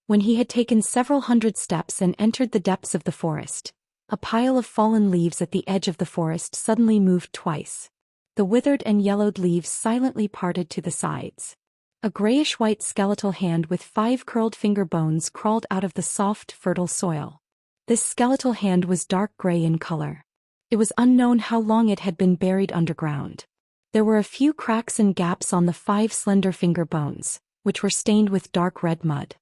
When he had taken several hundred steps and entered the depths of the forest, a pile of fallen leaves at the edge of the forest suddenly moved twice. The withered and yellowed leaves silently parted to the sides. A grayish-white skeletal hand with 5 curled finger bones crawled out of the soft, fertile soil. This skeletal hand was dark gray in color. It was unknown how long it had been buried underground. There were a few cracks and gaps on the 5 slender finger bones, which were stained with dark red mud.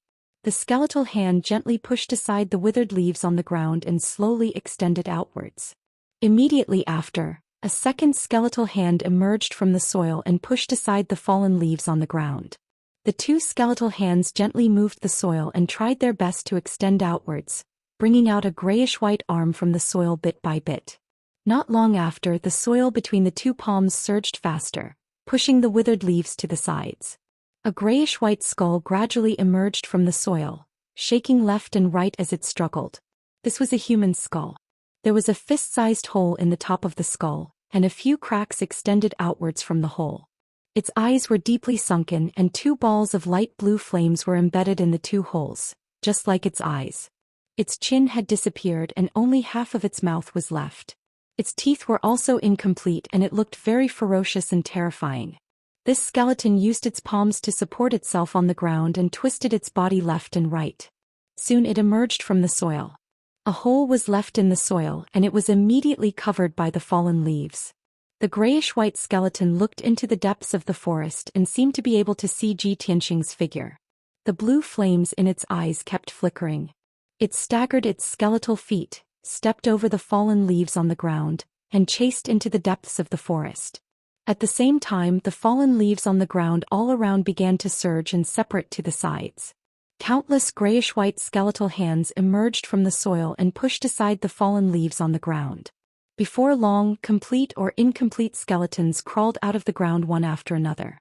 The skeletal hand gently pushed aside the withered leaves on the ground and slowly extended outwards. Immediately after, a second skeletal hand emerged from the soil and pushed aside the fallen leaves on the ground. The 2 skeletal hands gently moved the soil and tried their best to extend outwards, bringing out a grayish-white arm from the soil bit by bit. Not long after, the soil between the 2 palms surged faster, pushing the withered leaves to the sides. A grayish-white skull gradually emerged from the soil, shaking left and right as it struggled. This was a human skull. There was a fist-sized hole in the top of the skull, and a few cracks extended outwards from the hole. Its eyes were deeply sunken, and 2 balls of light blue flames were embedded in the 2 holes, just like its eyes. Its chin had disappeared and only half of its mouth was left. Its teeth were also incomplete, and it looked very ferocious and terrifying. This skeleton used its palms to support itself on the ground and twisted its body left and right. Soon it emerged from the soil. A hole was left in the soil, and it was immediately covered by the fallen leaves. The grayish-white skeleton looked into the depths of the forest and seemed to be able to see Ji Tianxing's figure. The blue flames in its eyes kept flickering. It staggered its skeletal feet, stepped over the fallen leaves on the ground, and chased into the depths of the forest. At the same time, the fallen leaves on the ground all around began to surge and separate to the sides. Countless grayish-white skeletal hands emerged from the soil and pushed aside the fallen leaves on the ground. Before long, complete or incomplete skeletons crawled out of the ground one after another.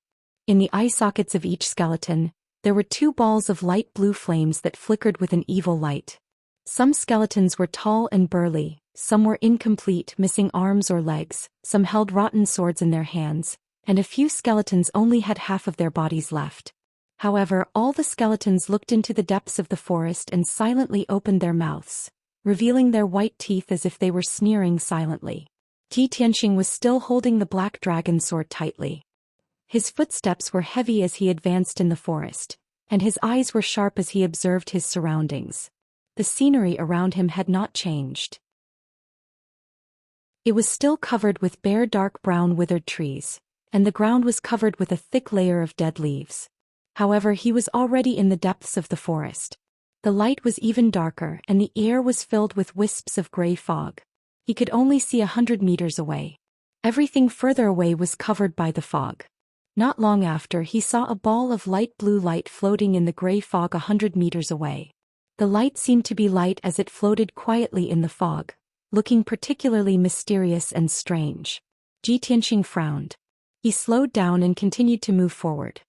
In the eye sockets of each skeleton, there were 2 balls of light blue flames that flickered with an evil light. Some skeletons were tall and burly, some were incomplete, missing arms or legs, some held rotten swords in their hands, and a few skeletons only had half of their bodies left. However, all the skeletons looked into the depths of the forest and silently opened their mouths, revealing their white teeth as if they were sneering silently. Ji Tianxing was still holding the black dragon sword tightly. His footsteps were heavy as he advanced in the forest, and his eyes were sharp as he observed his surroundings. The scenery around him had not changed. It was still covered with bare dark brown withered trees, and the ground was covered with a thick layer of dead leaves. However, he was already in the depths of the forest. The light was even darker, and the air was filled with wisps of gray fog. He could only see 100 meters away. Everything further away was covered by the fog. Not long after, he saw a ball of light blue light floating in the gray fog 100 meters away. The light seemed to be light as it floated quietly in the fog, looking particularly mysterious and strange. Ji Tianxing frowned. He slowed down and continued to move forward.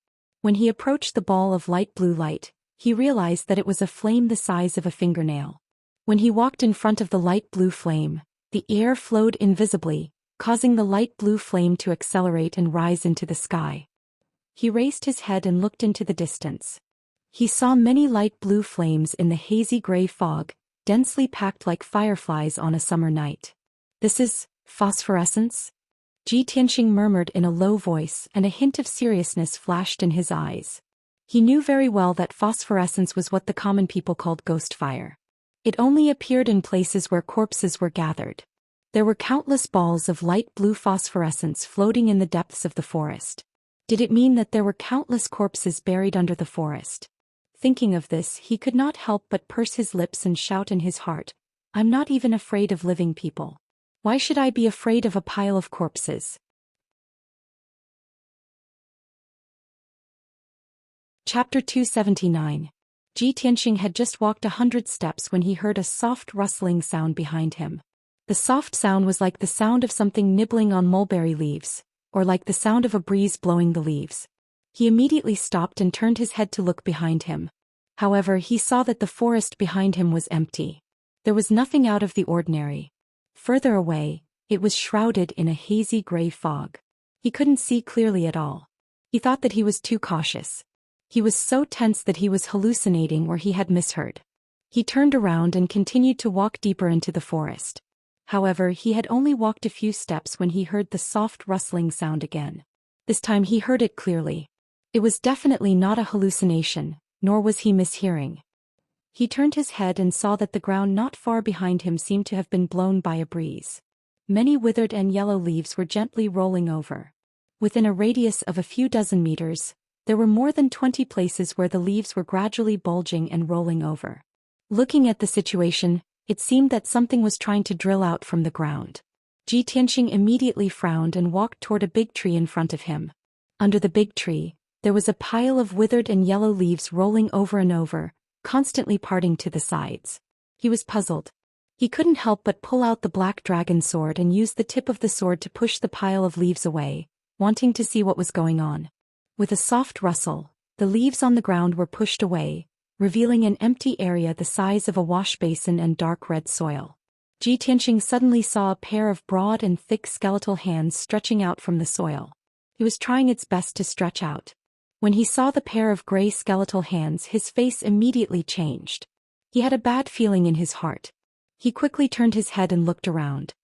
When he approached the ball of light blue light, he realized that it was a flame the size of a fingernail. When he walked in front of the light blue flame, the air flowed invisibly, causing the light blue flame to accelerate and rise into the sky. He raised his head and looked into the distance. He saw many light blue flames in the hazy gray fog, densely packed like fireflies on a summer night. This is Phosphorescence? Ji Tianxing murmured in a low voice, and a hint of seriousness flashed in his eyes. He knew very well that phosphorescence was what the common people called ghost fire. It only appeared in places where corpses were gathered. There were countless balls of light blue phosphorescence floating in the depths of the forest. Did it mean that there were countless corpses buried under the forest? Thinking of this, he could not help but purse his lips and shout in his heart, "I'm not even afraid of living people. Why should I be afraid of a pile of corpses?" Chapter 279. Ji Tianxing had just walked 100 steps when he heard a soft rustling sound behind him. The soft sound was like the sound of something nibbling on mulberry leaves, or like the sound of a breeze blowing the leaves. He immediately stopped and turned his head to look behind him. However, he saw that the forest behind him was empty. There was nothing out of the ordinary. Further away, it was shrouded in a hazy gray fog. He couldn't see clearly at all. He thought that he was too cautious. He was so tense that he was hallucinating or he had misheard. He turned around and continued to walk deeper into the forest. However, he had only walked a few steps when he heard the soft rustling sound again. This time he heard it clearly. It was definitely not a hallucination, nor was he mishearing. He turned his head and saw that the ground not far behind him seemed to have been blown by a breeze. Many withered and yellow leaves were gently rolling over. Within a radius of a few dozen meters, there were more than 20 places where the leaves were gradually bulging and rolling over. Looking at the situation, it seemed that something was trying to drill out from the ground. Ji Tianxing immediately frowned and walked toward a big tree in front of him. Under the big tree, there was a pile of withered and yellow leaves rolling over and over, constantly parting to the sides. He was puzzled. He couldn't help but pull out the black dragon sword and use the tip of the sword to push the pile of leaves away, wanting to see what was going on. With a soft rustle, the leaves on the ground were pushed away, revealing an empty area the size of a wash basin and dark red soil. Ji Tianxing suddenly saw a pair of broad and thick skeletal hands stretching out from the soil. He was trying its best to stretch out. When he saw the pair of gray skeletal hands, his face immediately changed. He had a bad feeling in his heart. He quickly turned his head and looked around.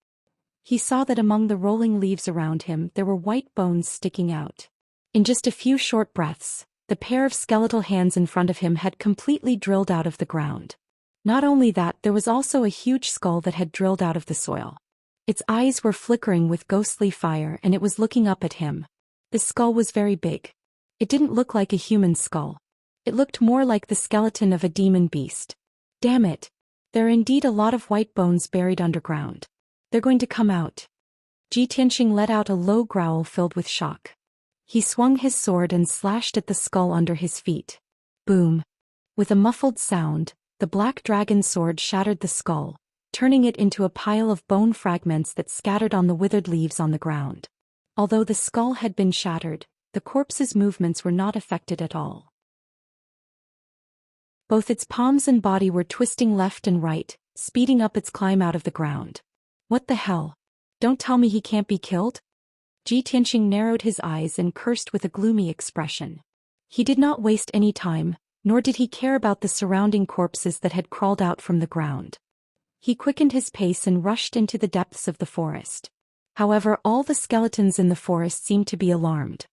He saw that among the rolling leaves around him there were white bones sticking out. In just a few short breaths, the pair of skeletal hands in front of him had completely drilled out of the ground. Not only that, there was also a huge skull that had drilled out of the soil. Its eyes were flickering with ghostly fire and it was looking up at him. The skull was very big. It didn't look like a human skull. It looked more like the skeleton of a demon beast. Damn it! There are indeed a lot of white bones buried underground. They're going to come out. Ji Tianxing let out a low growl filled with shock. He swung his sword and slashed at the skull under his feet. Boom! With a muffled sound, the black dragon sword shattered the skull, turning it into a pile of bone fragments that scattered on the withered leaves on the ground. Although the skull had been shattered, the corpse's movements were not affected at all. Both its palms and body were twisting left and right, speeding up its climb out of the ground. What the hell? Don't tell me he can't be killed? Ji Tianxing narrowed his eyes and cursed with a gloomy expression. He did not waste any time, nor did he care about the surrounding corpses that had crawled out from the ground. He quickened his pace and rushed into the depths of the forest. However, all the skeletons in the forest seemed to be alarmed.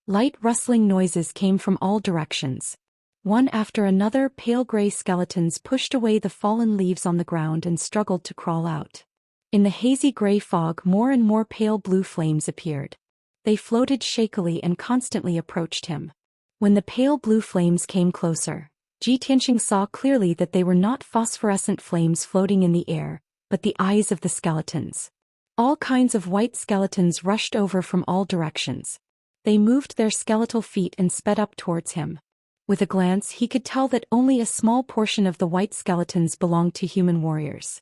Light rustling noises came from all directions. One after another, pale gray skeletons pushed away the fallen leaves on the ground and struggled to crawl out. In the hazy gray fog, more and more pale blue flames appeared. They floated shakily and constantly approached him. When the pale blue flames came closer, Ji Tianxing saw clearly that they were not phosphorescent flames floating in the air, but the eyes of the skeletons. All kinds of white skeletons rushed over from all directions. They moved their skeletal feet and sped up towards him. With a glance, he could tell that only a small portion of the white skeletons belonged to human warriors.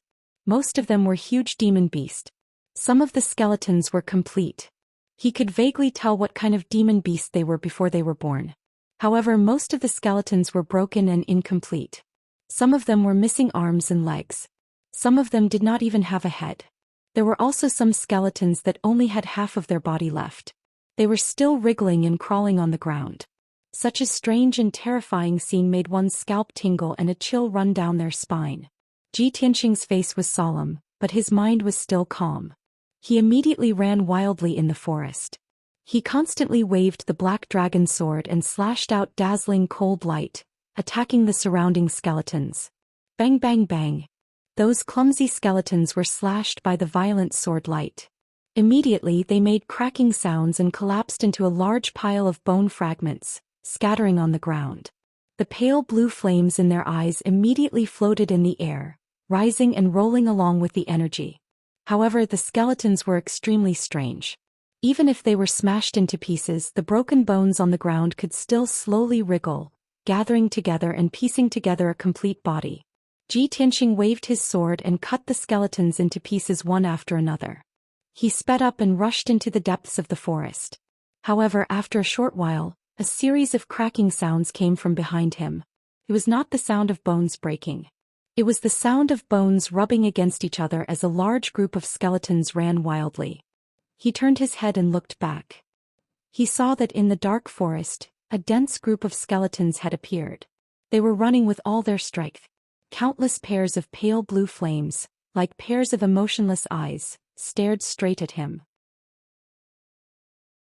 Most of them were huge demon beasts. Some of the skeletons were complete. He could vaguely tell what kind of demon beast they were before they were born. However, most of the skeletons were broken and incomplete. Some of them were missing arms and legs. Some of them did not even have a head. There were also some skeletons that only had half of their body left. They were still wriggling and crawling on the ground. Such a strange and terrifying scene made one's scalp tingle and a chill run down their spine. Ji Tianxing's face was solemn, but his mind was still calm. He immediately ran wildly in the forest. He constantly waved the black dragon sword and slashed out dazzling cold light, attacking the surrounding skeletons. Bang bang bang. Those clumsy skeletons were slashed by the violent sword light. Immediately they made cracking sounds and collapsed into a large pile of bone fragments, scattering on the ground. The pale blue flames in their eyes immediately floated in the air, rising and rolling along with the energy. However, the skeletons were extremely strange. Even if they were smashed into pieces, the broken bones on the ground could still slowly wriggle, gathering together and piecing together a complete body. Ji Tianxing waved his sword and cut the skeletons into pieces one after another. He sped up and rushed into the depths of the forest. However, after a short while, a series of cracking sounds came from behind him. It was not the sound of bones breaking. It was the sound of bones rubbing against each other as a large group of skeletons ran wildly. He turned his head and looked back. He saw that in the dark forest, a dense group of skeletons had appeared. They were running with all their strength. Countless pairs of pale blue flames, like pairs of emotionless eyes, stared straight at him.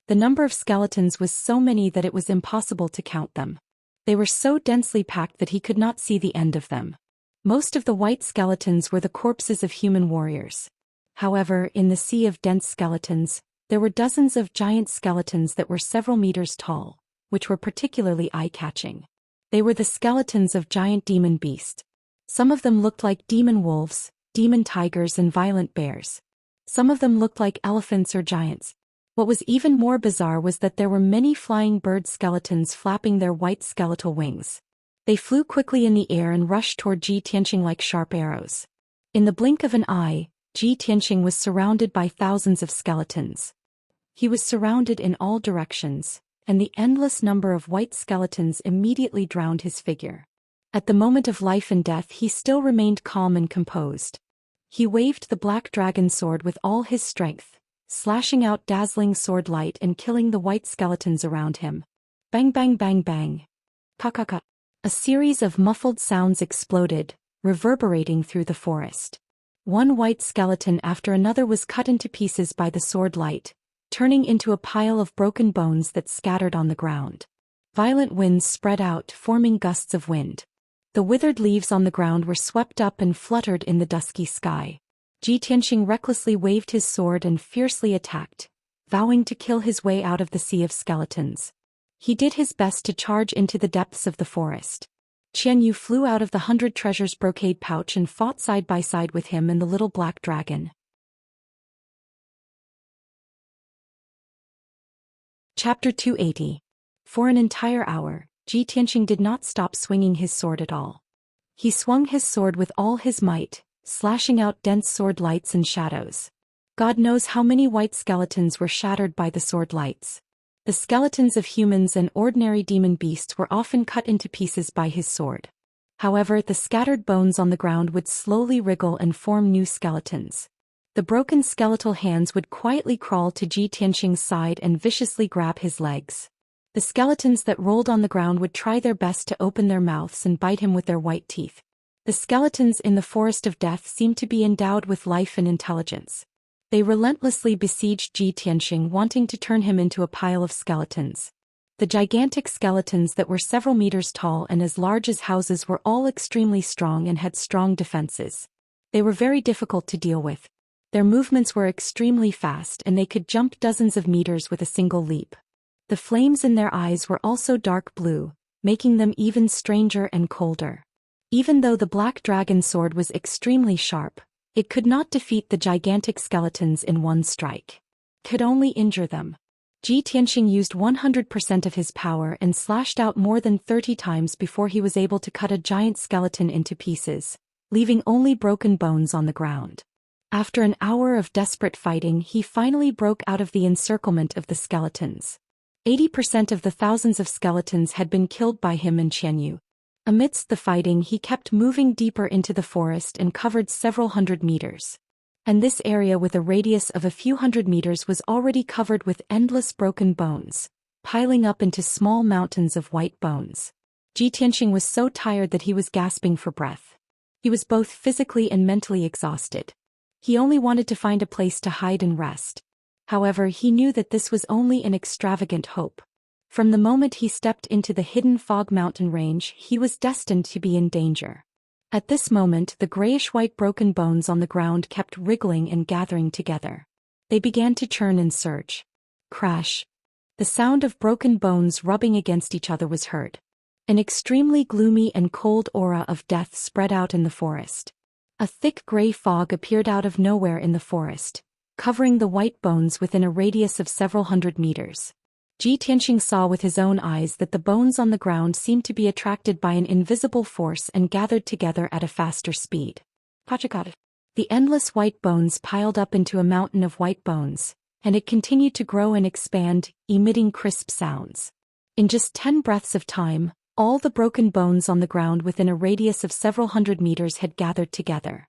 The number of skeletons was so many that it was impossible to count them. They were so densely packed that he could not see the end of them. Most of the white skeletons were the corpses of human warriors. However, in the sea of dense skeletons, there were dozens of giant skeletons that were several meters tall, which were particularly eye-catching. They were the skeletons of giant demon beasts. Some of them looked like demon wolves, demon tigers and violent bears. Some of them looked like elephants or giants. What was even more bizarre was that there were many flying bird skeletons flapping their white skeletal wings. They flew quickly in the air and rushed toward Ji Tianxing like sharp arrows. In the blink of an eye, Ji Tianxing was surrounded by thousands of skeletons. He was surrounded in all directions, and the endless number of white skeletons immediately drowned his figure. At the moment of life and death he still remained calm and composed. He waved the black dragon sword with all his strength, slashing out dazzling sword light and killing the white skeletons around him. Bang bang bang bang. Ka-ka-ka. A series of muffled sounds exploded, reverberating through the forest. One white skeleton after another was cut into pieces by the sword light, turning into a pile of broken bones that scattered on the ground. Violent winds spread out, forming gusts of wind. The withered leaves on the ground were swept up and fluttered in the dusky sky. Ji Tianxing recklessly waved his sword and fiercely attacked, vowing to kill his way out of the sea of skeletons. He did his best to charge into the depths of the forest. Qianyu flew out of the 100 treasures brocade pouch and fought side by side with him and the little black dragon. Chapter 280. For an entire hour, Ji Tianxing did not stop swinging his sword at all. He swung his sword with all his might, slashing out dense sword lights and shadows. God knows how many white skeletons were shattered by the sword lights. The skeletons of humans and ordinary demon beasts were often cut into pieces by his sword. However, the scattered bones on the ground would slowly wriggle and form new skeletons. The broken skeletal hands would quietly crawl to Ji Tianxing's side and viciously grab his legs. The skeletons that rolled on the ground would try their best to open their mouths and bite him with their white teeth. The skeletons in the forest of death seemed to be endowed with life and intelligence. They relentlessly besieged Ji Tianxing, wanting to turn him into a pile of skeletons. The gigantic skeletons that were several meters tall and as large as houses were all extremely strong and had strong defenses. They were very difficult to deal with. Their movements were extremely fast and they could jump dozens of meters with a single leap. The flames in their eyes were also dark blue, making them even stranger and colder. Even though the black dragon sword was extremely sharp, it could not defeat the gigantic skeletons in one strike. Could only injure them. Ji Tianxing used 100% of his power and slashed out more than 30 times before he was able to cut a giant skeleton into pieces, leaving only broken bones on the ground. After an hour of desperate fighting, he finally broke out of the encirclement of the skeletons. 80% of the thousands of skeletons had been killed by him and Qianyu. Amidst the fighting, he kept moving deeper into the forest and covered several hundred meters. And this area with a radius of a few hundred meters was already covered with endless broken bones, piling up into small mountains of white bones. Ji Tianxing was so tired that he was gasping for breath. He was both physically and mentally exhausted. He only wanted to find a place to hide and rest. However, he knew that this was only an extravagant hope. From the moment he stepped into the hidden fog mountain range, he was destined to be in danger. At this moment, the grayish-white broken bones on the ground kept wriggling and gathering together. They began to churn and surge. Crash. The sound of broken bones rubbing against each other was heard. An extremely gloomy and cold aura of death spread out in the forest. A thick gray fog appeared out of nowhere in the forest, covering the white bones within a radius of several hundred meters. Xianxia saw with his own eyes that the bones on the ground seemed to be attracted by an invisible force and gathered together at a faster speed. The endless white bones piled up into a mountain of white bones, and it continued to grow and expand, emitting crisp sounds. In just 10 breaths of time, all the broken bones on the ground within a radius of several hundred meters had gathered together.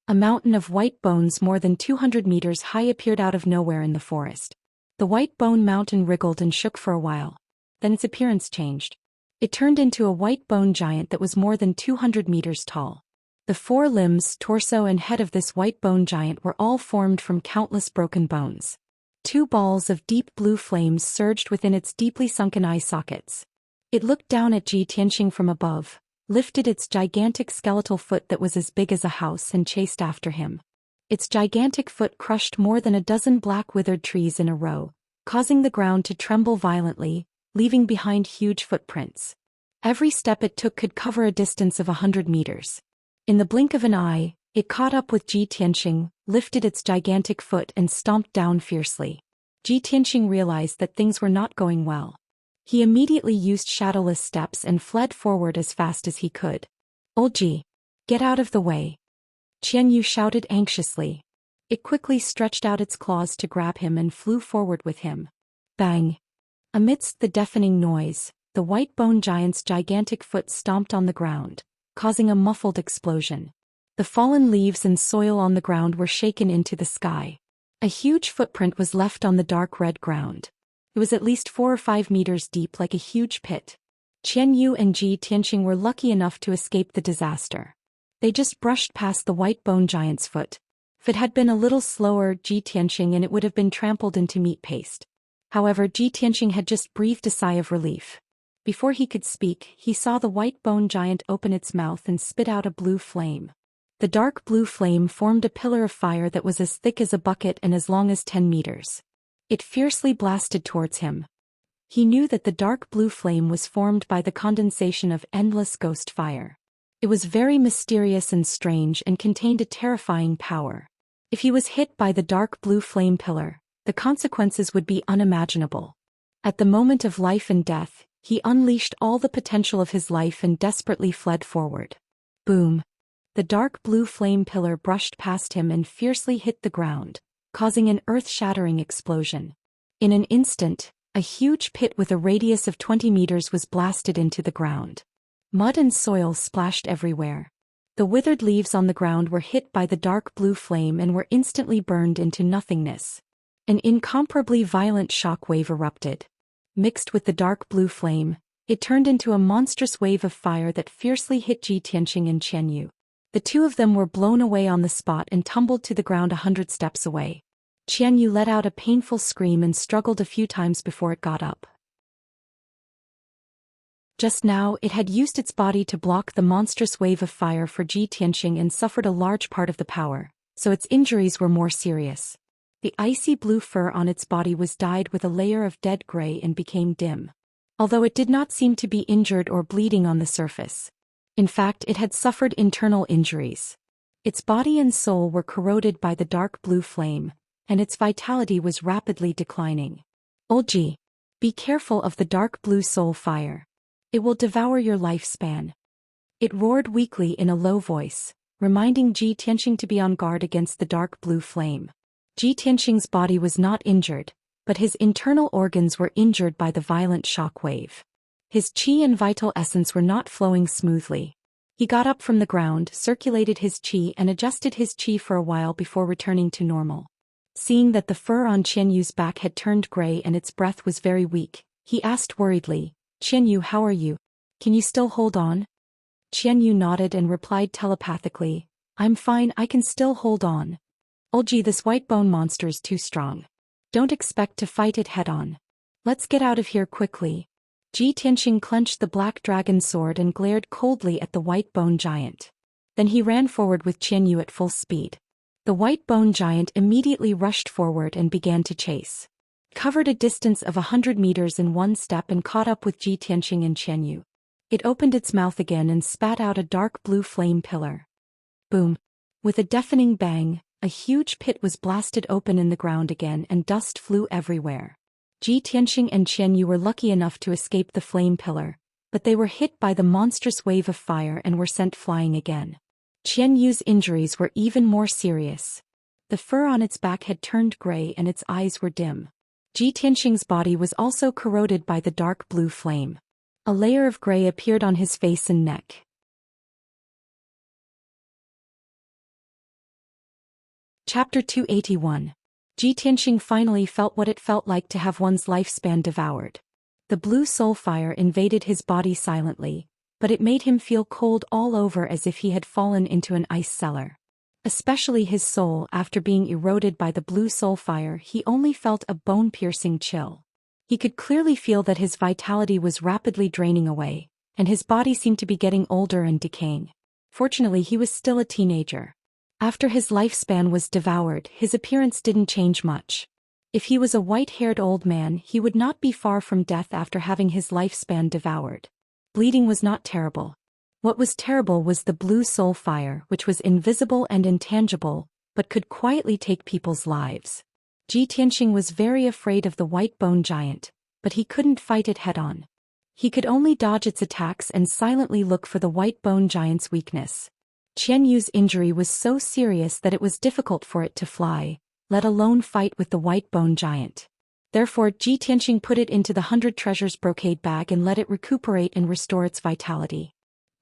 A mountain of white bones more than 200 meters high appeared out of nowhere in the forest. The white bone mountain wriggled and shook for a while. Then its appearance changed. It turned into a white bone giant that was more than 200 meters tall. The 4 limbs, torso and head of this white bone giant were all formed from countless broken bones. 2 balls of deep blue flames surged within its deeply sunken eye sockets. It looked down at Xianxia from above, lifted its gigantic skeletal foot that was as big as a house and chased after him. Its gigantic foot crushed more than a dozen black withered trees in a row, causing the ground to tremble violently, leaving behind huge footprints. Every step it took could cover a distance of 100 meters. In the blink of an eye, it caught up with Xianxia, lifted its gigantic foot and stomped down fiercely. Xianxia realized that things were not going well. He immediately used shadowless steps and fled forward as fast as he could. "Old Ji, get out of the way!" Xianyu shouted anxiously. It quickly stretched out its claws to grab him and flew forward with him. Bang! Amidst the deafening noise, the white bone giant's gigantic foot stomped on the ground, causing a muffled explosion. The fallen leaves and soil on the ground were shaken into the sky. A huge footprint was left on the dark red ground. It was at least 4 or 5 meters deep, like a huge pit. Xianyu and Xianxia were lucky enough to escape the disaster. They just brushed past the white bone giant's foot. If it had been a little slower, Xianxia and it would have been trampled into meat paste. However, Xianxia had just breathed a sigh of relief. Before he could speak, he saw the white bone giant open its mouth and spit out a blue flame. The dark blue flame formed a pillar of fire that was as thick as a bucket and as long as 10 meters. It fiercely blasted towards him. He knew that the dark blue flame was formed by the condensation of endless ghost fire. It was very mysterious and strange and contained a terrifying power. If he was hit by the dark blue flame pillar, the consequences would be unimaginable. At the moment of life and death, he unleashed all the potential of his life and desperately fled forward. Boom! The dark blue flame pillar brushed past him and fiercely hit the ground, causing an earth-shattering explosion. In an instant, a huge pit with a radius of 20 meters was blasted into the ground. Mud and soil splashed everywhere. The withered leaves on the ground were hit by the dark blue flame and were instantly burned into nothingness. An incomparably violent shock wave erupted. Mixed with the dark blue flame, it turned into a monstrous wave of fire that fiercely hit Xianxia and Xianyu. The 2 of them were blown away on the spot and tumbled to the ground 100 steps away. Xianyu let out a painful scream and struggled a few times before it got up. Just now, it had used its body to block the monstrous wave of fire for Xianxia and suffered a large part of the power, so its injuries were more serious. The icy blue fur on its body was dyed with a layer of dead gray and became dim. Although it did not seem to be injured or bleeding on the surface. In fact, it had suffered internal injuries. Its body and soul were corroded by the dark blue flame, and its vitality was rapidly declining. "Old Ji, be careful of the dark blue soul fire. It will devour your lifespan." It roared weakly in a low voice, reminding Xianxia to be on guard against the dark blue flame. Xianxia's body was not injured, but his internal organs were injured by the violent shock wave. His qi and vital essence were not flowing smoothly. He got up from the ground, circulated his qi and adjusted his qi for a while before returning to normal. Seeing that the fur on Qianyu's back had turned gray and its breath was very weak, he asked worriedly, "Qianyu, how are you? Can you still hold on?" Qianyu nodded and replied telepathically, I'm fine, I can still hold on. Olji, this white bone monster is too strong. Don't expect to fight it head-on. Let's get out of here quickly. Ji Tianxing clenched the black dragon sword and glared coldly at the white bone giant. Then he ran forward with Qianyu at full speed. The white bone giant immediately rushed forward and began to chase. Covered a distance of 100 meters in one step and caught up with Ji Tianxing and Qianyu. It opened its mouth again and spat out a dark blue flame pillar. Boom! With a deafening bang, a huge pit was blasted open in the ground again and dust flew everywhere. Ji Tianxing and Qianyu were lucky enough to escape the flame pillar, but they were hit by the monstrous wave of fire and were sent flying again. Qianyu's injuries were even more serious. The fur on its back had turned gray and its eyes were dim. Ji Tianxing's body was also corroded by the dark blue flame. A layer of gray appeared on his face and neck. Chapter 281. Ji Tianxing finally felt what it felt like to have one's lifespan devoured. The blue soul fire invaded his body silently, but it made him feel cold all over as if he had fallen into an ice cellar. Especially his soul, after being eroded by the blue soul fire, he only felt a bone-piercing chill. He could clearly feel that his vitality was rapidly draining away, and his body seemed to be getting older and decaying. Fortunately, he was still a teenager. After his lifespan was devoured, his appearance didn't change much. If he was a white-haired old man, he would not be far from death after having his lifespan devoured. Bleeding was not terrible. What was terrible was the blue soul fire, which was invisible and intangible, but could quietly take people's lives. Ji Tianxing was very afraid of the white bone giant, but he couldn't fight it head-on. He could only dodge its attacks and silently look for the white bone giant's weakness. Qianyu's injury was so serious that it was difficult for it to fly, let alone fight with the white bone giant. Therefore, Ji Tianxing put it into the 100 treasures brocade bag and let it recuperate and restore its vitality.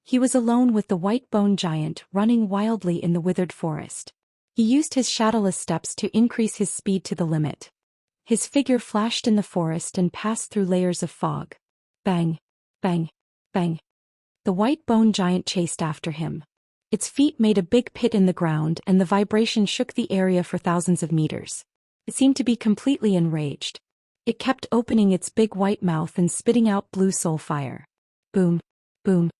He was alone with the white bone giant, running wildly in the withered forest. He used his shadowless steps to increase his speed to the limit. His figure flashed in the forest and passed through layers of fog. Bang! Bang! Bang! The white bone giant chased after him. Its feet made a big pit in the ground and the vibration shook the area for thousands of meters. It seemed to be completely enraged. It kept opening its big white mouth and spitting out blue soul fire. Boom! Boom!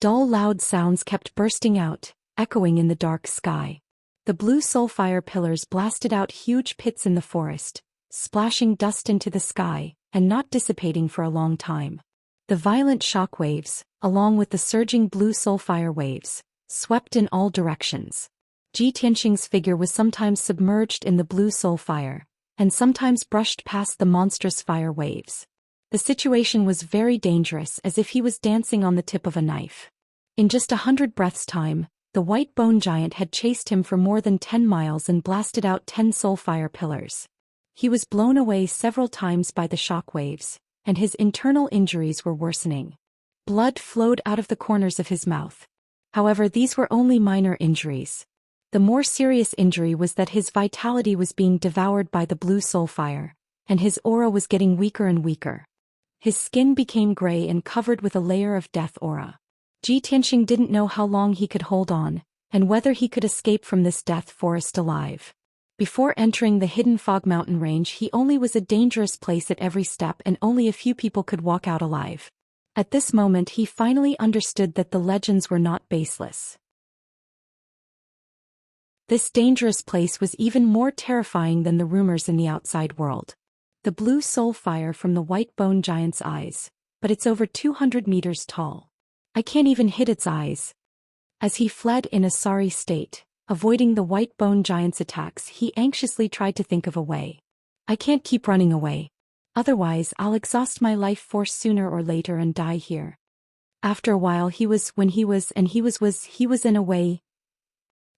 Dull loud sounds kept bursting out, echoing in the dark sky. The blue soul fire pillars blasted out huge pits in the forest, splashing dust into the sky, and not dissipating for a long time. The violent shock waves, along with the surging blue soul fire waves, swept in all directions. Ji Tianxing's figure was sometimes submerged in the blue soul fire, and sometimes brushed past the monstrous fire waves. The situation was very dangerous, as if he was dancing on the tip of a knife. In just 100 breaths' time, the white bone giant had chased him for more than 10 miles and blasted out 10 soul fire pillars. He was blown away several times by the shock waves, and his internal injuries were worsening. Blood flowed out of the corners of his mouth. However, these were only minor injuries. The more serious injury was that his vitality was being devoured by the blue soul fire, and his aura was getting weaker and weaker. His skin became gray and covered with a layer of death aura. Ji Tianxing didn't know how long he could hold on, and whether he could escape from this death forest alive. Before entering the hidden fog mountain range, he only was a dangerous place at every step and only a few people could walk out alive. At this moment he finally understood that the legends were not baseless. This dangerous place was even more terrifying than the rumors in the outside world. The blue soul fire from the white bone giant's eyes, but it's over 200 meters tall. I can't even hit its eyes. As he fled in a sorry state, avoiding the white bone giant's attacks, he anxiously tried to think of a way. I can't keep running away. Otherwise, I'll exhaust my life force sooner or later and die here. After a while he was in a way.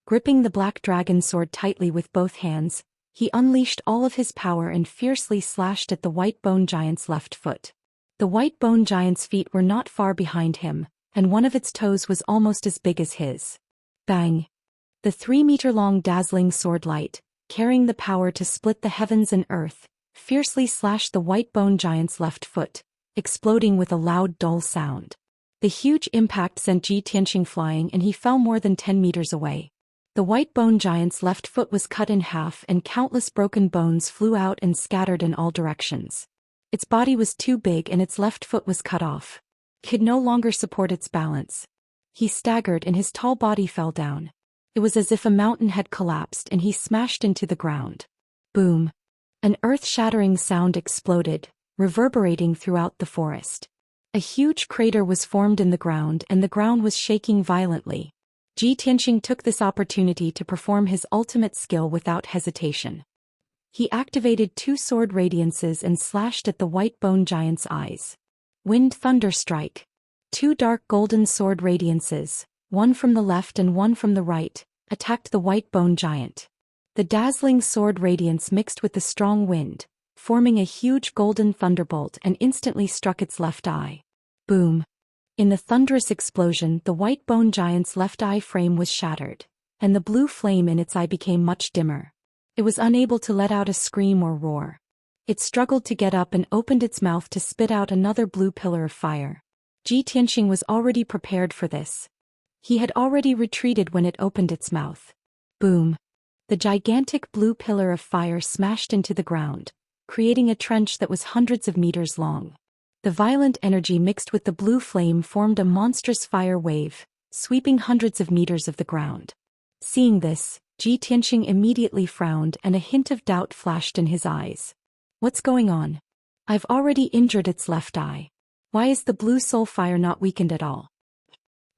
Gripping the black dragon sword tightly with both hands, he unleashed all of his power and fiercely slashed at the white bone giant's left foot. The white bone giant's feet were not far behind him, and one of its toes was almost as big as his. Bang! The 3-meter-long dazzling sword light, carrying the power to split the heavens and earth, fiercely slashed the white bone giant's left foot, exploding with a loud dull sound. The huge impact sent Ji Tianxing flying and he fell more than 10 meters away. The white bone giant's left foot was cut in half and countless broken bones flew out and scattered in all directions. Its body was too big and its left foot was cut off. It could no longer support its balance. He staggered and his tall body fell down. It was as if a mountain had collapsed and he smashed into the ground. Boom! An earth-shattering sound exploded, reverberating throughout the forest. A huge crater was formed in the ground and the ground was shaking violently. Tianxing took this opportunity to perform his ultimate skill without hesitation. He activated 2 sword radiances and slashed at the white bone giant's eyes. Wind Thunder Strike. 2 dark golden sword radiances, one from the left and one from the right, attacked the white bone giant. The dazzling sword radiance mixed with the strong wind, forming a huge golden thunderbolt and instantly struck its left eye. Boom! In the thunderous explosion, the white bone giant's left eye frame was shattered, and the blue flame in its eye became much dimmer. It was unable to let out a scream or roar. It struggled to get up and opened its mouth to spit out another blue pillar of fire. Tianxing was already prepared for this. He had already retreated when it opened its mouth. Boom! The gigantic blue pillar of fire smashed into the ground, creating a trench that was hundreds of meters long. The violent energy mixed with the blue flame formed a monstrous fire wave, sweeping hundreds of meters of the ground. Seeing this, Tianxing immediately frowned and a hint of doubt flashed in his eyes. What's going on? I've already injured its left eye. Why is the blue soul fire not weakened at all?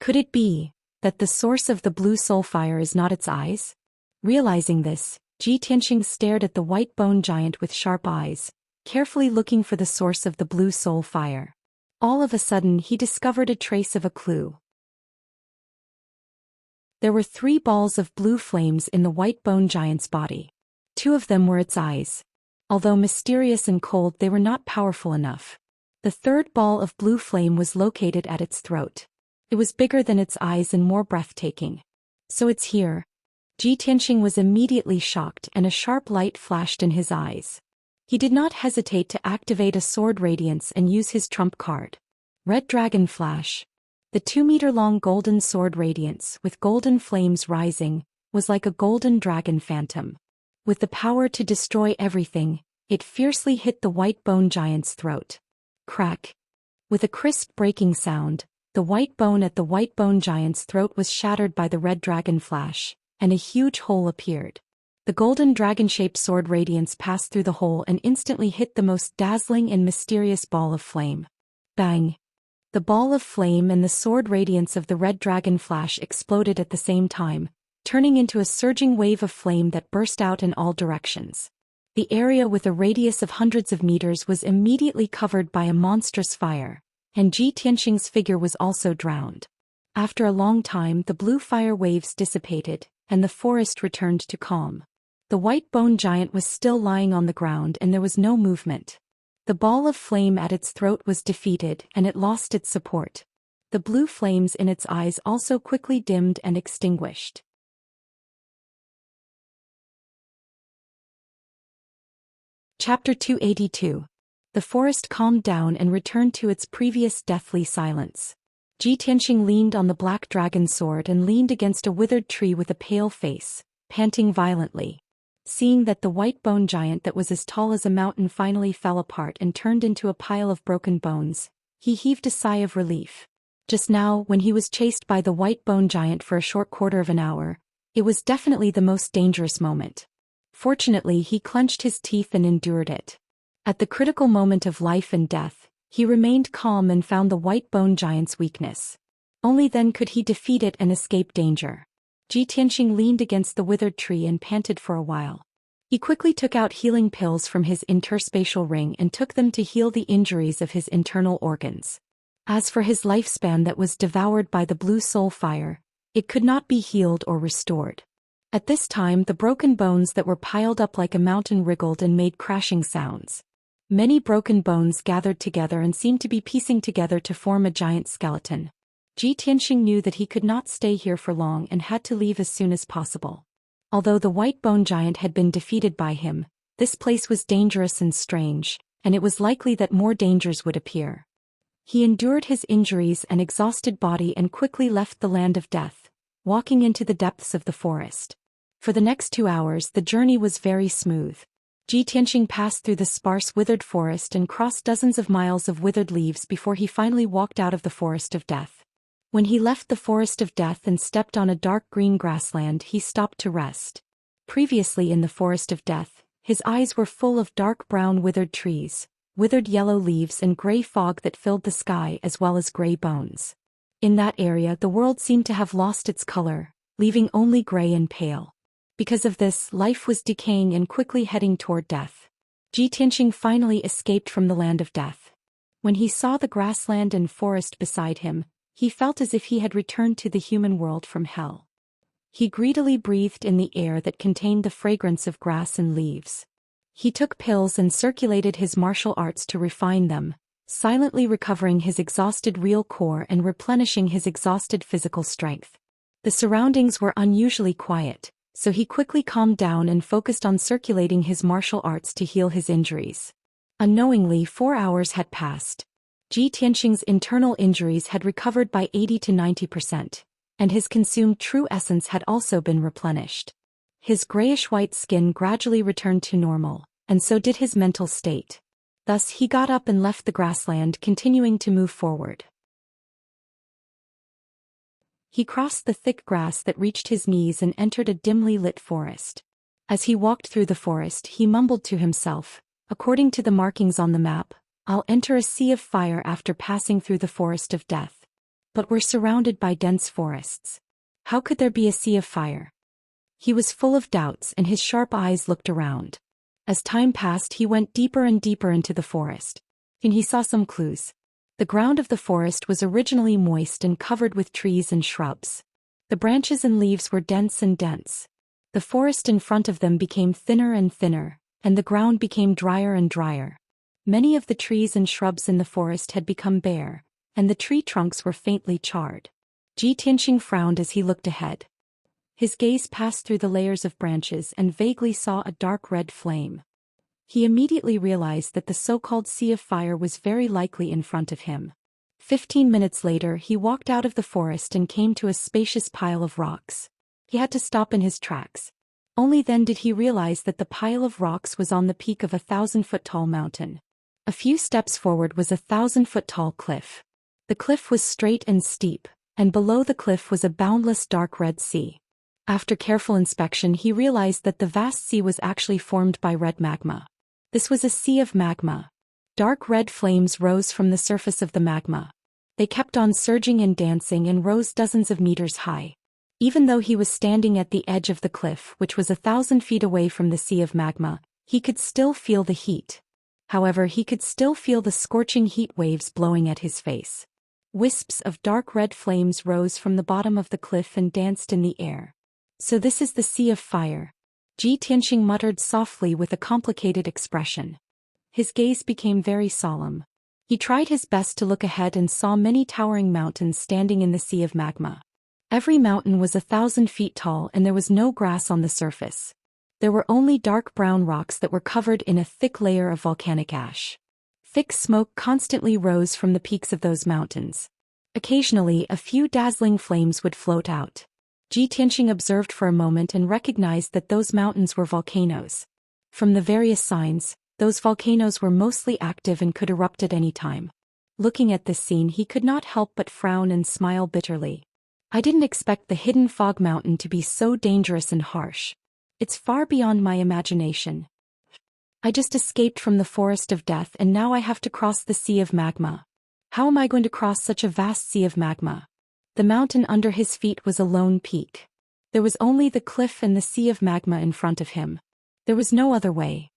Could it be that the source of the blue soul fire is not its eyes? Realizing this, Tianxing stared at the white bone giant with sharp eyes, carefully looking for the source of the blue soul fire. All of a sudden he discovered a trace of a clue. There were 3 balls of blue flames in the white bone giant's body. 2 of them were its eyes. Although mysterious and cold, they were not powerful enough. The 3rd ball of blue flame was located at its throat. It was bigger than its eyes and more breathtaking. So it's here. Tianxing was immediately shocked and a sharp light flashed in his eyes. He did not hesitate to activate a sword radiance and use his trump card. Red Dragon Flash. The 2-meter-long golden sword radiance, with golden flames rising, was like a golden dragon phantom. With the power to destroy everything, it fiercely hit the white bone giant's throat. Crack! With a crisp breaking sound, the white bone at the white bone giant's throat was shattered by the red dragon flash, and a huge hole appeared. The golden dragon-shaped sword radiance passed through the hole and instantly hit the most dazzling and mysterious ball of flame. Bang! The ball of flame and the sword radiance of the red dragon flash exploded at the same time, turning into a surging wave of flame that burst out in all directions. The area with a radius of hundreds of meters was immediately covered by a monstrous fire, and Tianxing's figure was also drowned. After a long time, the blue fire waves dissipated, and the forest returned to calm. The white bone giant was still lying on the ground and there was no movement. The ball of flame at its throat was defeated and it lost its support. The blue flames in its eyes also quickly dimmed and extinguished. Chapter 282. The forest calmed down and returned to its previous deathly silence. Tianxing leaned on the black dragon sword and leaned against a withered tree with a pale face, panting violently. Seeing that the white bone giant that was as tall as a mountain finally fell apart and turned into a pile of broken bones, he heaved a sigh of relief. Just now, when he was chased by the white bone giant for a short quarter of an hour, it was definitely the most dangerous moment. Fortunately, he clenched his teeth and endured it. At the critical moment of life and death, he remained calm and found the white bone giant's weakness. Only then could he defeat it and escape danger. Tianxing leaned against the withered tree and panted for a while. He quickly took out healing pills from his interspatial ring and took them to heal the injuries of his internal organs. As for his lifespan that was devoured by the blue soul fire, it could not be healed or restored. At this time, the broken bones that were piled up like a mountain wriggled and made crashing sounds. Many broken bones gathered together and seemed to be piecing together to form a giant skeleton. Tianxing knew that he could not stay here for long and had to leave as soon as possible. Although the white bone giant had been defeated by him, this place was dangerous and strange, and it was likely that more dangers would appear. He endured his injuries and exhausted body and quickly left the land of death, walking into the depths of the forest. For the next 2 hours the journey was very smooth. Tianxing passed through the sparse withered forest and crossed dozens of miles of withered leaves before he finally walked out of the forest of death. When he left the forest of death and stepped on a dark green grassland, he stopped to rest. Previously in the forest of death, his eyes were full of dark brown withered trees, withered yellow leaves and gray fog that filled the sky as well as gray bones. In that area the world seemed to have lost its color, leaving only gray and pale. Because of this, life was decaying and quickly heading toward death. Tianxing finally escaped from the land of death. When he saw the grassland and forest beside him, he felt as if he had returned to the human world from hell. He greedily breathed in the air that contained the fragrance of grass and leaves. He took pills and circulated his martial arts to refine them, silently recovering his exhausted real core and replenishing his exhausted physical strength. The surroundings were unusually quiet, so he quickly calmed down and focused on circulating his martial arts to heal his injuries. Unknowingly, 4 hours had passed. Tianxing's internal injuries had recovered by 80 to 90%. And his consumed true essence had also been replenished. His grayish-white skin gradually returned to normal, and so did his mental state. Thus he got up and left the grassland, continuing to move forward. He crossed the thick grass that reached his knees and entered a dimly lit forest. As he walked through the forest, he mumbled to himself, "According to the markings on the map, I'll enter a sea of fire after passing through the forest of death. But we're surrounded by dense forests. How could there be a sea of fire?" He was full of doubts and his sharp eyes looked around. As time passed he went deeper and deeper into the forest. And he saw some clues. The ground of the forest was originally moist and covered with trees and shrubs. The branches and leaves were dense and dense. The forest in front of them became thinner and thinner, and the ground became drier and drier. Many of the trees and shrubs in the forest had become bare, and the tree trunks were faintly charred. Tianxing frowned as he looked ahead. His gaze passed through the layers of branches and vaguely saw a dark red flame. He immediately realized that the so-called sea of fire was very likely in front of him. 15 minutes later he walked out of the forest and came to a spacious pile of rocks. He had to stop in his tracks. Only then did he realize that the pile of rocks was on the peak of a 1,000-foot-tall mountain. A few steps forward was a 1,000-foot-tall cliff. The cliff was straight and steep, and below the cliff was a boundless dark red sea. After careful inspection he realized that the vast sea was actually formed by red magma. This was a sea of magma. Dark red flames rose from the surface of the magma. They kept on surging and dancing and rose dozens of meters high. Even though he was standing at the edge of the cliff, which was 1,000 feet away from the sea of magma, he could still feel the heat. However, he could still feel the scorching heat waves blowing at his face. Wisps of dark red flames rose from the bottom of the cliff and danced in the air. "So this is the sea of fire," Tianxing muttered softly with a complicated expression. His gaze became very solemn. He tried his best to look ahead and saw many towering mountains standing in the sea of magma. Every mountain was 1,000 feet tall and there was no grass on the surface. There were only dark brown rocks that were covered in a thick layer of volcanic ash. Thick smoke constantly rose from the peaks of those mountains. Occasionally, a few dazzling flames would float out. Tianxing observed for a moment and recognized that those mountains were volcanoes. From the various signs, those volcanoes were mostly active and could erupt at any time. Looking at this scene he could not help but frown and smile bitterly. "I didn't expect the hidden fog mountain to be so dangerous and harsh. It's far beyond my imagination. I just escaped from the forest of death and now I have to cross the sea of magma. How am I going to cross such a vast sea of magma?" The mountain under his feet was a lone peak. There was only the cliff and the sea of magma in front of him. There was no other way.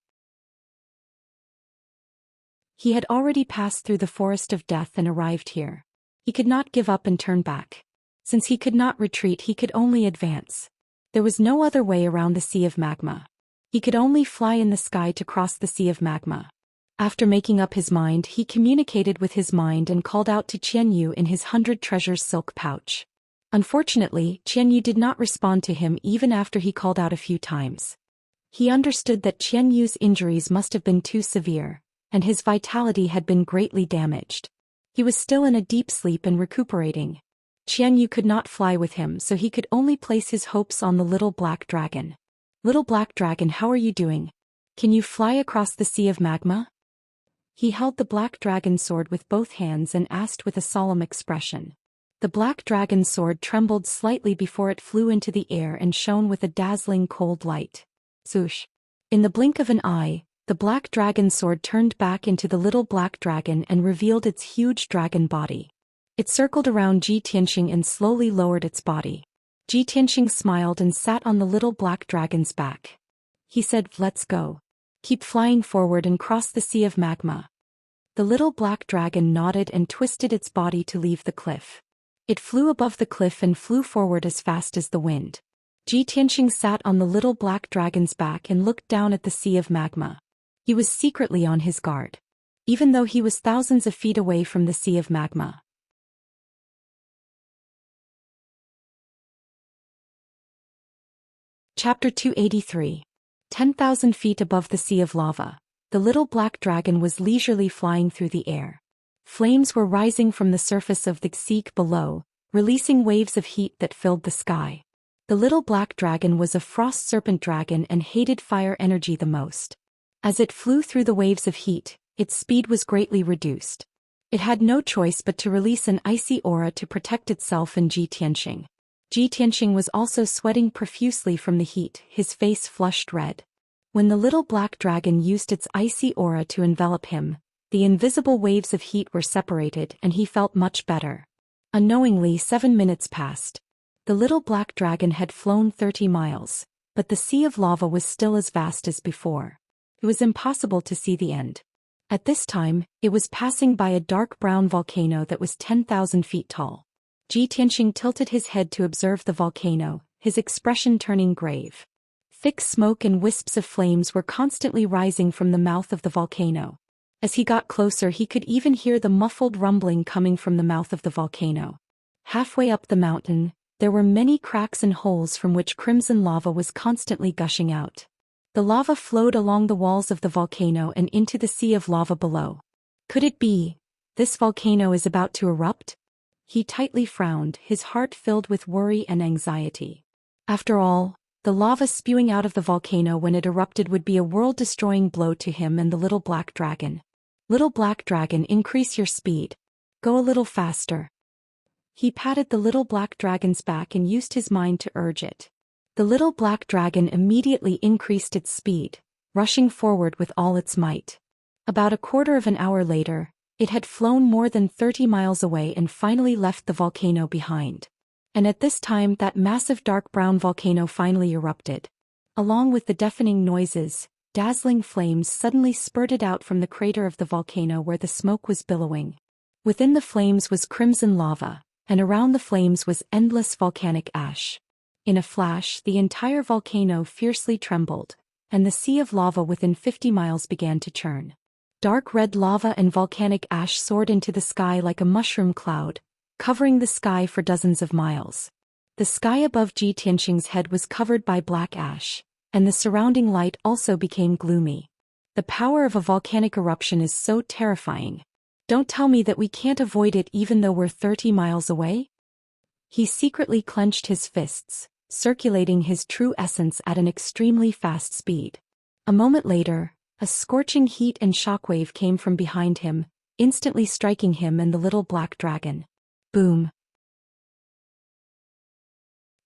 He had already passed through the forest of death and arrived here. He could not give up and turn back. Since he could not retreat, he could only advance. There was no other way around the sea of magma. He could only fly in the sky to cross the sea of magma. After making up his mind, he communicated with his mind and called out to Qianyu in his 100 treasures silk pouch. Unfortunately, Qianyu did not respond to him even after he called out a few times. He understood that Qianyu's injuries must have been too severe, and his vitality had been greatly damaged. He was still in a deep sleep and recuperating. Qianyu could not fly with him, so he could only place his hopes on the little black dragon. Little black dragon, how are you doing? Can you fly across the sea of magma? He held the black dragon sword with both hands and asked with a solemn expression. The black dragon sword trembled slightly before it flew into the air and shone with a dazzling cold light. Swoosh! In the blink of an eye, the black dragon sword turned back into the little black dragon and revealed its huge dragon body. It circled around Ji Tianxing and slowly lowered its body. Ji Tianxing smiled and sat on the little black dragon's back. He said, "Let's go. Keep flying forward and cross the sea of magma." The little black dragon nodded and twisted its body to leave the cliff. It flew above the cliff and flew forward as fast as the wind. Ji Tianxing sat on the little black dragon's back and looked down at the sea of magma. He was secretly on his guard, even though he was thousands of feet away from the sea of magma. Chapter 283. 10,000 feet above the sea of lava, the little black dragon was leisurely flying through the air. Flames were rising from the surface of the sea below, releasing waves of heat that filled the sky. The little black dragon was a frost serpent dragon and hated fire energy the most. As it flew through the waves of heat, its speed was greatly reduced. It had no choice but to release an icy aura to protect itself and Ji Tianxing. Ji Tianxing was also sweating profusely from the heat, his face flushed red. When the little black dragon used its icy aura to envelop him, the invisible waves of heat were separated and he felt much better. Unknowingly, 7 minutes passed. The little black dragon had flown 30 miles, but the sea of lava was still as vast as before. It was impossible to see the end. At this time, it was passing by a dark brown volcano that was 10,000 feet tall. Ji Tianxing tilted his head to observe the volcano, his expression turning grave. Thick smoke and wisps of flames were constantly rising from the mouth of the volcano. As he got closer, he could even hear the muffled rumbling coming from the mouth of the volcano. Halfway up the mountain, there were many cracks and holes from which crimson lava was constantly gushing out. The lava flowed along the walls of the volcano and into the sea of lava below. Could it be? This volcano is about to erupt? He tightly frowned, his heart filled with worry and anxiety. After all, the lava spewing out of the volcano when it erupted would be a world-destroying blow to him and the little black dragon. Little black dragon, increase your speed. Go a little faster. He patted the little black dragon's back and used his mind to urge it. The little black dragon immediately increased its speed, rushing forward with all its might. About a quarter of an hour later, it had flown more than 30 miles away and finally left the volcano behind. And at this time, that massive dark brown volcano finally erupted. Along with the deafening noises, dazzling flames suddenly spurted out from the crater of the volcano where the smoke was billowing. Within the flames was crimson lava, and around the flames was endless volcanic ash. In a flash, the entire volcano fiercely trembled, and the sea of lava within 50 miles began to churn. Dark red lava and volcanic ash soared into the sky like a mushroom cloud, covering the sky for dozens of miles. The sky above Ji Tianxing's head was covered by black ash, and the surrounding light also became gloomy. The power of a volcanic eruption is so terrifying. Don't tell me that we can't avoid it even though we're 30 miles away? He secretly clenched his fists, circulating his true essence at an extremely fast speed. A moment later, a scorching heat and shockwave came from behind him, instantly striking him and the little black dragon. Boom!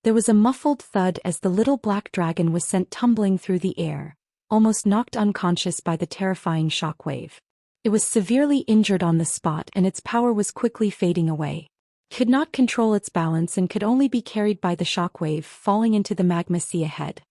There was a muffled thud as the little black dragon was sent tumbling through the air, almost knocked unconscious by the terrifying shockwave. It was severely injured on the spot and its power was quickly fading away. It could not control its balance and could only be carried by the shockwave, falling into the magma sea ahead.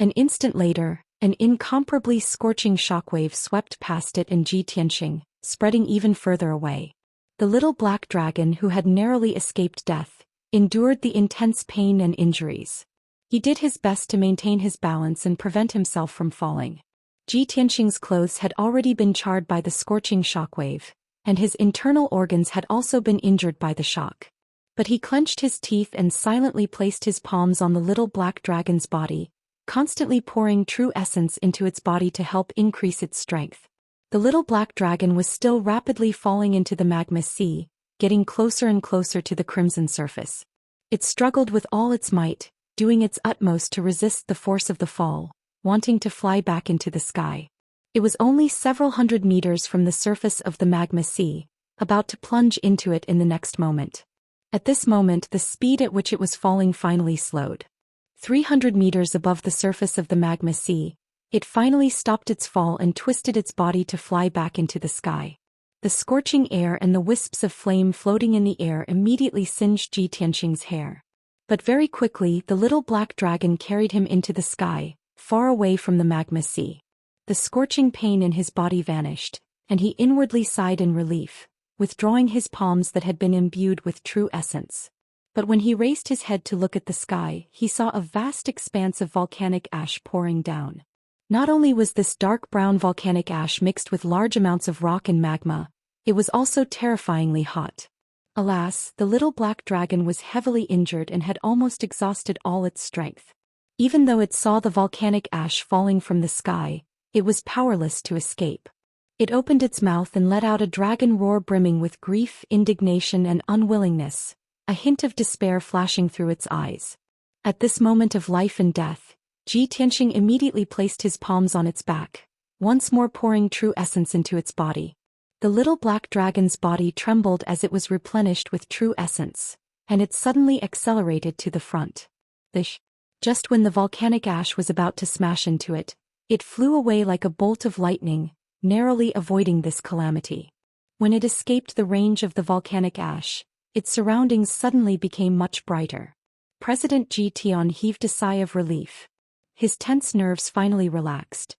An instant later, an incomparably scorching shockwave swept past it and Ji Tianxing, spreading even further away. The little black dragon, who had narrowly escaped death, endured the intense pain and injuries. He did his best to maintain his balance and prevent himself from falling. Ji Tianxing's clothes had already been charred by the scorching shockwave, and his internal organs had also been injured by the shock. But he clenched his teeth and silently placed his palms on the little black dragon's body, constantly pouring true essence into its body to help increase its strength. The little black dragon was still rapidly falling into the magma sea, getting closer and closer to the crimson surface. It struggled with all its might, doing its utmost to resist the force of the fall, wanting to fly back into the sky. It was only several hundred meters from the surface of the magma sea, about to plunge into it in the next moment. At this moment, the speed at which it was falling finally slowed. 300 meters above the surface of the magma sea, it finally stopped its fall and twisted its body to fly back into the sky. The scorching air and the wisps of flame floating in the air immediately singed Ji Tianxing's hair. But very quickly, the little black dragon carried him into the sky, far away from the magma sea. The scorching pain in his body vanished, and he inwardly sighed in relief, withdrawing his palms that had been imbued with true essence. But when he raised his head to look at the sky, he saw a vast expanse of volcanic ash pouring down. Not only was this dark brown volcanic ash mixed with large amounts of rock and magma, it was also terrifyingly hot. Alas, the little black dragon was heavily injured and had almost exhausted all its strength. Even though it saw the volcanic ash falling from the sky, it was powerless to escape. It opened its mouth and let out a dragon roar brimming with grief, indignation, and unwillingness, a hint of despair flashing through its eyes. At this moment of life and death, Ji Tianxing immediately placed his palms on its back, once more pouring true essence into its body. The little black dragon's body trembled as it was replenished with true essence, and it suddenly accelerated to the front. Just when the volcanic ash was about to smash into it, it flew away like a bolt of lightning, narrowly avoiding this calamity. When it escaped the range of the volcanic ash, its surroundings suddenly became much brighter. President Ji Tian heaved a sigh of relief. His tense nerves finally relaxed.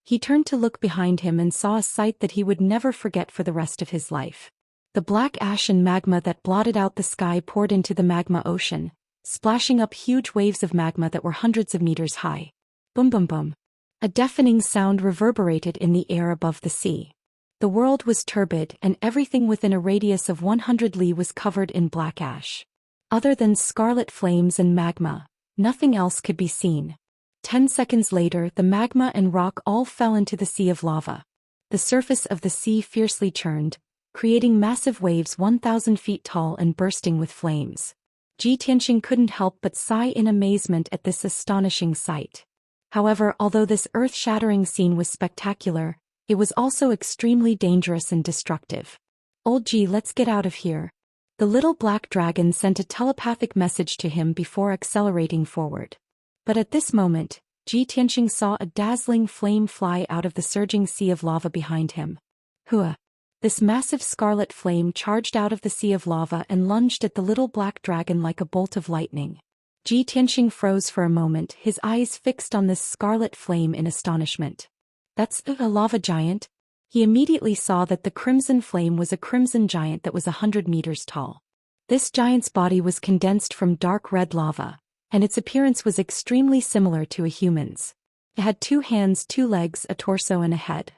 He turned to look behind him and saw a sight that he would never forget for the rest of his life. The black ash and magma that blotted out the sky poured into the magma ocean, splashing up huge waves of magma that were hundreds of meters high. Boom boom boom. A deafening sound reverberated in the air above the sea. The world was turbid and everything within a radius of 100 li was covered in black ash. Other than scarlet flames and magma, nothing else could be seen. 10 seconds later, the magma and rock all fell into the sea of lava. The surface of the sea fiercely churned, creating massive waves 1,000 feet tall and bursting with flames. Ji Tianxing couldn't help but sigh in amazement at this astonishing sight. However, although this earth-shattering scene was spectacular, it was also extremely dangerous and destructive. "Old Ji, let's get out of here." The little black dragon sent a telepathic message to him before accelerating forward. But at this moment, Ji Tianxing saw a dazzling flame fly out of the surging sea of lava behind him. Hua! This massive scarlet flame charged out of the sea of lava and lunged at the little black dragon like a bolt of lightning. Ji Tianxing froze for a moment, his eyes fixed on this scarlet flame in astonishment. "That's a lava giant?" He immediately saw that the crimson flame was a crimson giant that was 100 meters tall. This giant's body was condensed from dark red lava, and its appearance was extremely similar to a human's. It had 2 hands, 2 legs, a torso and a head.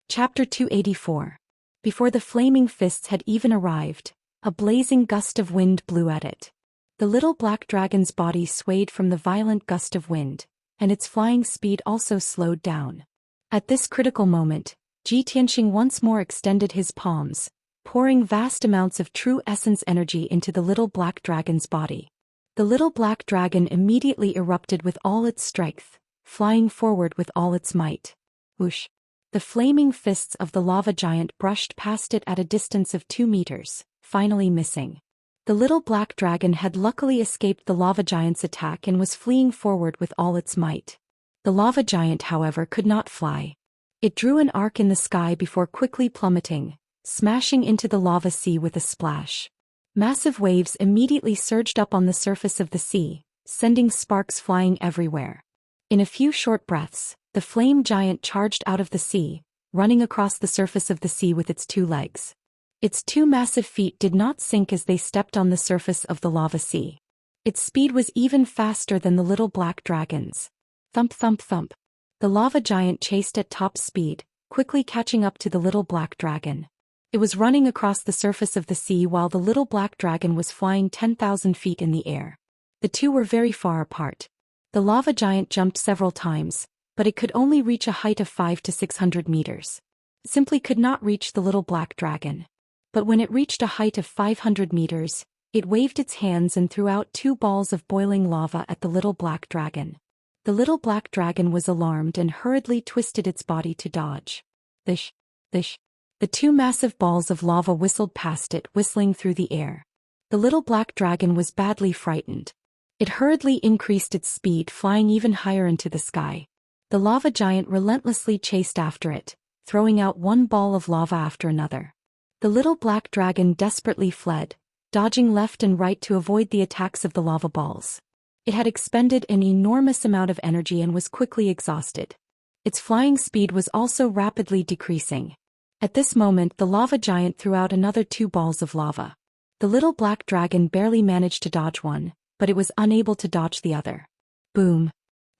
Chapter 284. Before the flaming fists had even arrived, a blazing gust of wind blew at it. The little black dragon's body swayed from the violent gust of wind, and its flying speed also slowed down. At this critical moment, Ji Tianxing once more extended his palms, pouring vast amounts of true essence energy into the little black dragon's body. The little black dragon immediately erupted with all its strength, flying forward with all its might. Whoosh! The flaming fists of the lava giant brushed past it at a distance of 2 meters, finally missing. The little black dragon had luckily escaped the lava giant's attack and was fleeing forward with all its might. The lava giant, however, could not fly. It drew an arc in the sky before quickly plummeting, smashing into the lava sea with a splash. Massive waves immediately surged up on the surface of the sea, sending sparks flying everywhere. In a few short breaths, the flame giant charged out of the sea, running across the surface of the sea with its 2 legs. Its 2 massive feet did not sink as they stepped on the surface of the lava sea. Its speed was even faster than the little black dragon's. Thump thump thump. The lava giant chased at top speed, quickly catching up to the little black dragon. It was running across the surface of the sea while the little black dragon was flying 10,000 feet in the air. The two were very far apart. The lava giant jumped several times, but it could only reach a height of 500 to 600 meters. It simply could not reach the little black dragon. But when it reached a height of 500 meters, it waved its hands and threw out 2 balls of boiling lava at the little black dragon. The little black dragon was alarmed and hurriedly twisted its body to dodge. Thish, thish. The 2 massive balls of lava whistled past it, whistling through the air. The little black dragon was badly frightened. It hurriedly increased its speed, flying even higher into the sky. The lava giant relentlessly chased after it, throwing out 1 ball of lava after another. The little black dragon desperately fled, dodging left and right to avoid the attacks of the lava balls. It had expended an enormous amount of energy and was quickly exhausted. Its flying speed was also rapidly decreasing. At this moment, the lava giant threw out another 2 balls of lava. The little black dragon barely managed to dodge one, but it was unable to dodge the other. Boom!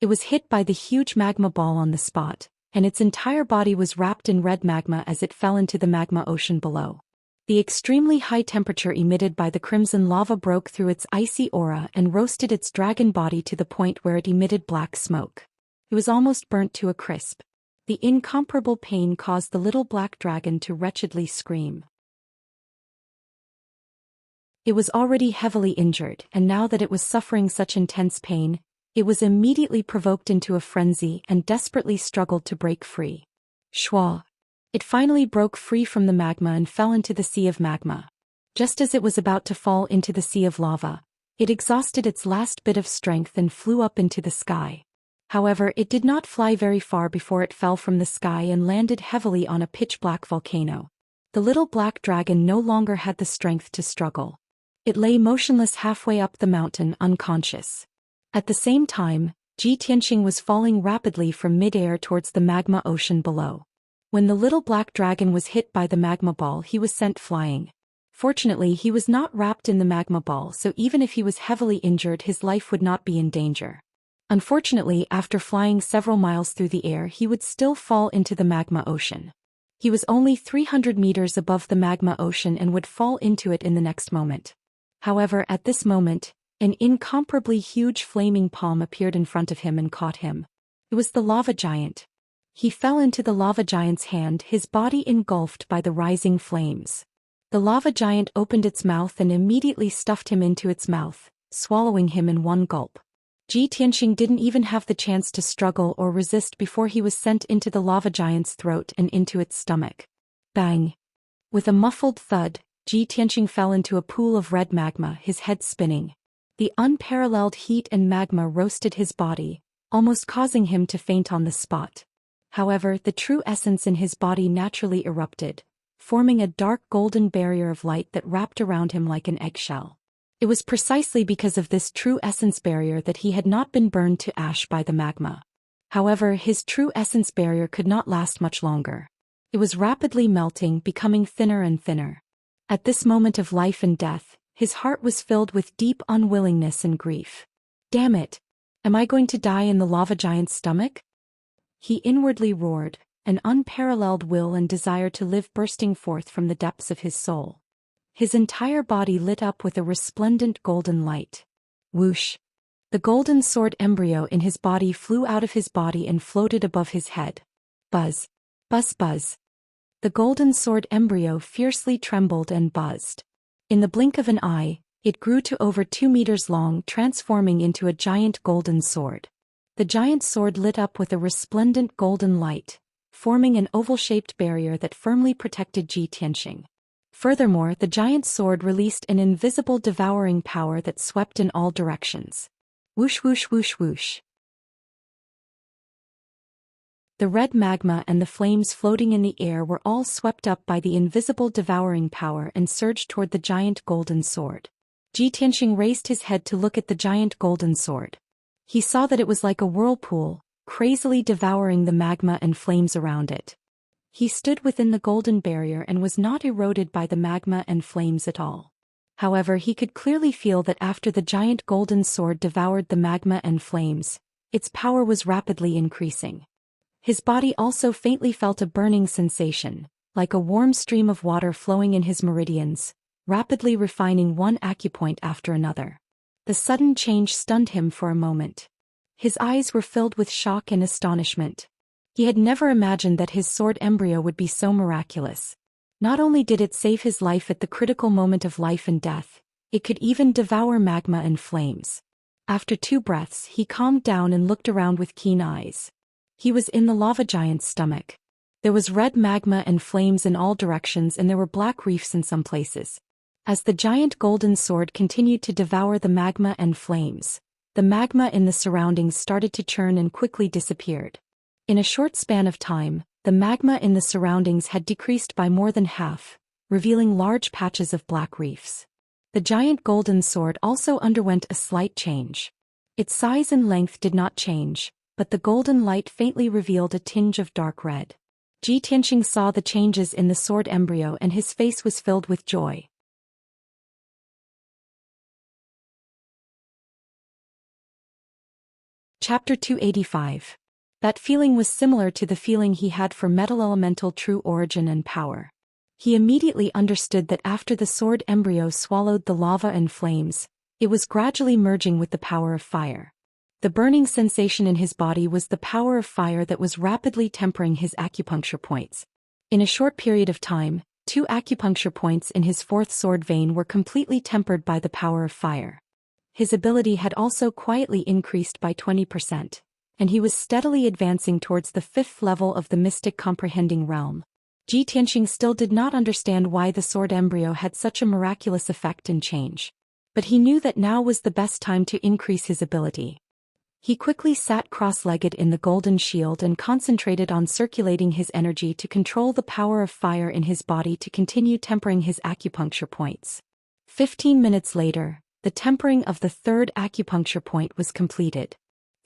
It was hit by the huge magma ball on the spot, and its entire body was wrapped in red magma as it fell into the magma ocean below. The extremely high temperature emitted by the crimson lava broke through its icy aura and roasted its dragon body to the point where it emitted black smoke. It was almost burnt to a crisp. The incomparable pain caused the little black dragon to wretchedly scream. It was already heavily injured, and now that it was suffering such intense pain, it was immediately provoked into a frenzy and desperately struggled to break free. Schwa! It finally broke free from the magma and fell into the sea of magma. Just as it was about to fall into the sea of lava, it exhausted its last bit of strength and flew up into the sky. However, it did not fly very far before it fell from the sky and landed heavily on a pitch-black volcano. The little black dragon no longer had the strength to struggle. It lay motionless halfway up the mountain, unconscious. At the same time, Xianxia was falling rapidly from mid-air towards the magma ocean below. When the little black dragon was hit by the magma ball, he was sent flying. Fortunately, he was not wrapped in the magma ball, so even if he was heavily injured, his life would not be in danger. Unfortunately, after flying several miles through the air, he would still fall into the magma ocean. He was only 300 meters above the magma ocean and would fall into it in the next moment. However, at this moment, an incomparably huge flaming palm appeared in front of him and caught him. It was the lava giant. He fell into the lava giant's hand, his body engulfed by the rising flames. The lava giant opened its mouth and immediately stuffed him into its mouth, swallowing him in one gulp. Xianxia didn't even have the chance to struggle or resist before he was sent into the lava giant's throat and into its stomach. Bang! With a muffled thud, Xianxia fell into a pool of red magma, his head spinning. The unparalleled heat and magma roasted his body, almost causing him to faint on the spot. However, the true essence in his body naturally erupted, forming a dark golden barrier of light that wrapped around him like an eggshell. It was precisely because of this true essence barrier that he had not been burned to ash by the magma. However, his true essence barrier could not last much longer. It was rapidly melting, becoming thinner and thinner. At this moment of life and death, his heart was filled with deep unwillingness and grief. Damn it! Am I going to die in the lava giant's stomach? He inwardly roared, an unparalleled will and desire to live bursting forth from the depths of his soul. His entire body lit up with a resplendent golden light. Whoosh! The golden sword embryo in his body flew out of his body and floated above his head. Buzz! Buzz buzz! The golden sword embryo fiercely trembled and buzzed. In the blink of an eye, it grew to over 2 meters long, transforming into a giant golden sword. The giant sword lit up with a resplendent golden light, forming an oval-shaped barrier that firmly protected Xianxia. Furthermore, the giant sword released an invisible devouring power that swept in all directions. Whoosh whoosh whoosh whoosh. The red magma and the flames floating in the air were all swept up by the invisible devouring power and surged toward the giant golden sword. Xianxia raised his head to look at the giant golden sword. He saw that it was like a whirlpool, crazily devouring the magma and flames around it. He stood within the golden barrier and was not eroded by the magma and flames at all. However, he could clearly feel that after the giant golden sword devoured the magma and flames, its power was rapidly increasing. His body also faintly felt a burning sensation, like a warm stream of water flowing in his meridians, rapidly refining one acupoint after another. The sudden change stunned him for a moment. His eyes were filled with shock and astonishment. He had never imagined that his sword embryo would be so miraculous. Not only did it save his life at the critical moment of life and death, it could even devour magma and flames. After 2 breaths, he calmed down and looked around with keen eyes. He was in the lava giant's stomach. There was red magma and flames in all directions, and there were black reefs in some places. As the giant golden sword continued to devour the magma and flames, the magma in the surroundings started to churn and quickly disappeared. In a short span of time, the magma in the surroundings had decreased by more than half, revealing large patches of black reefs. The giant golden sword also underwent a slight change. Its size and length did not change, but the golden light faintly revealed a tinge of dark red. Xianxia saw the changes in the sword embryo and his face was filled with joy. Chapter 285. That feeling was similar to the feeling he had for metal elemental true origin and power. He immediately understood that after the sword embryo swallowed the lava and flames, it was gradually merging with the power of fire. The burning sensation in his body was the power of fire that was rapidly tempering his acupuncture points. In a short period of time, 2 acupuncture points in his 4th sword vein were completely tempered by the power of fire. His ability had also quietly increased by 20%. And he was steadily advancing towards the 5th level of the mystic comprehending realm. Xianxia still did not understand why the sword embryo had such a miraculous effect and change. But he knew that now was the best time to increase his ability. He quickly sat cross-legged in the golden shield and concentrated on circulating his energy to control the power of fire in his body to continue tempering his acupuncture points. 15 minutes later, the tempering of the 3rd acupuncture point was completed.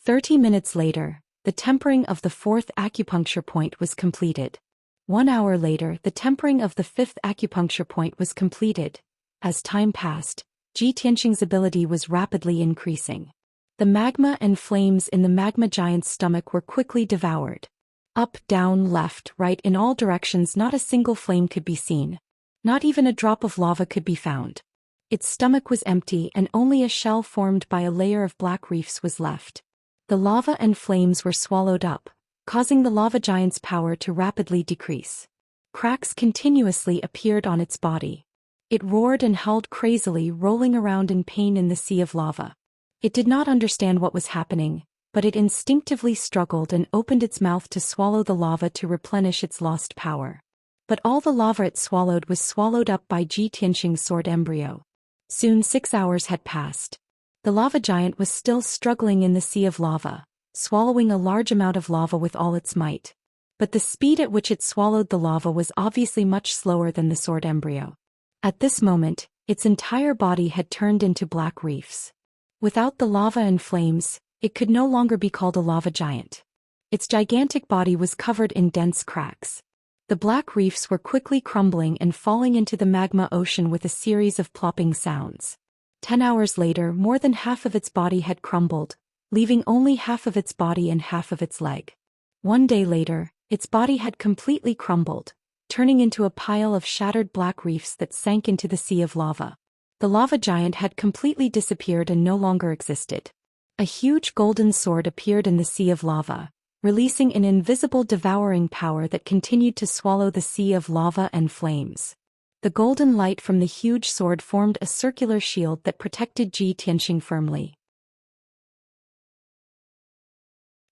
30 minutes later, the tempering of the 4th acupuncture point was completed. 1 hour later, the tempering of the 5th acupuncture point was completed. As time passed, Xianxia's ability was rapidly increasing. The magma and flames in the magma giant's stomach were quickly devoured. Up, down, left, right, in all directions, not a single flame could be seen. Not even a drop of lava could be found. Its stomach was empty and only a shell formed by a layer of black reefs was left. The lava and flames were swallowed up, causing the lava giant's power to rapidly decrease. Cracks continuously appeared on its body. It roared and howled crazily, rolling around in pain in the sea of lava. It did not understand what was happening, but it instinctively struggled and opened its mouth to swallow the lava to replenish its lost power. But all the lava it swallowed was swallowed up by Xianxia's sword embryo. Soon 6 hours had passed. The lava giant was still struggling in the sea of lava, swallowing a large amount of lava with all its might. But the speed at which it swallowed the lava was obviously much slower than the sword embryo. At this moment, its entire body had turned into black reefs. Without the lava and flames, it could no longer be called a lava giant. Its gigantic body was covered in dense cracks. The black reefs were quickly crumbling and falling into the magma ocean with a series of plopping sounds. 10 hours later, more than half of its body had crumbled, leaving only half of its body and half of its leg. 1 day later, its body had completely crumbled, turning into a pile of shattered black reefs that sank into the sea of lava. The lava giant had completely disappeared and no longer existed. A huge golden sword appeared in the sea of lava, releasing an invisible devouring power that continued to swallow the sea of lava and flames. The golden light from the huge sword formed a circular shield that protected Xianxia firmly.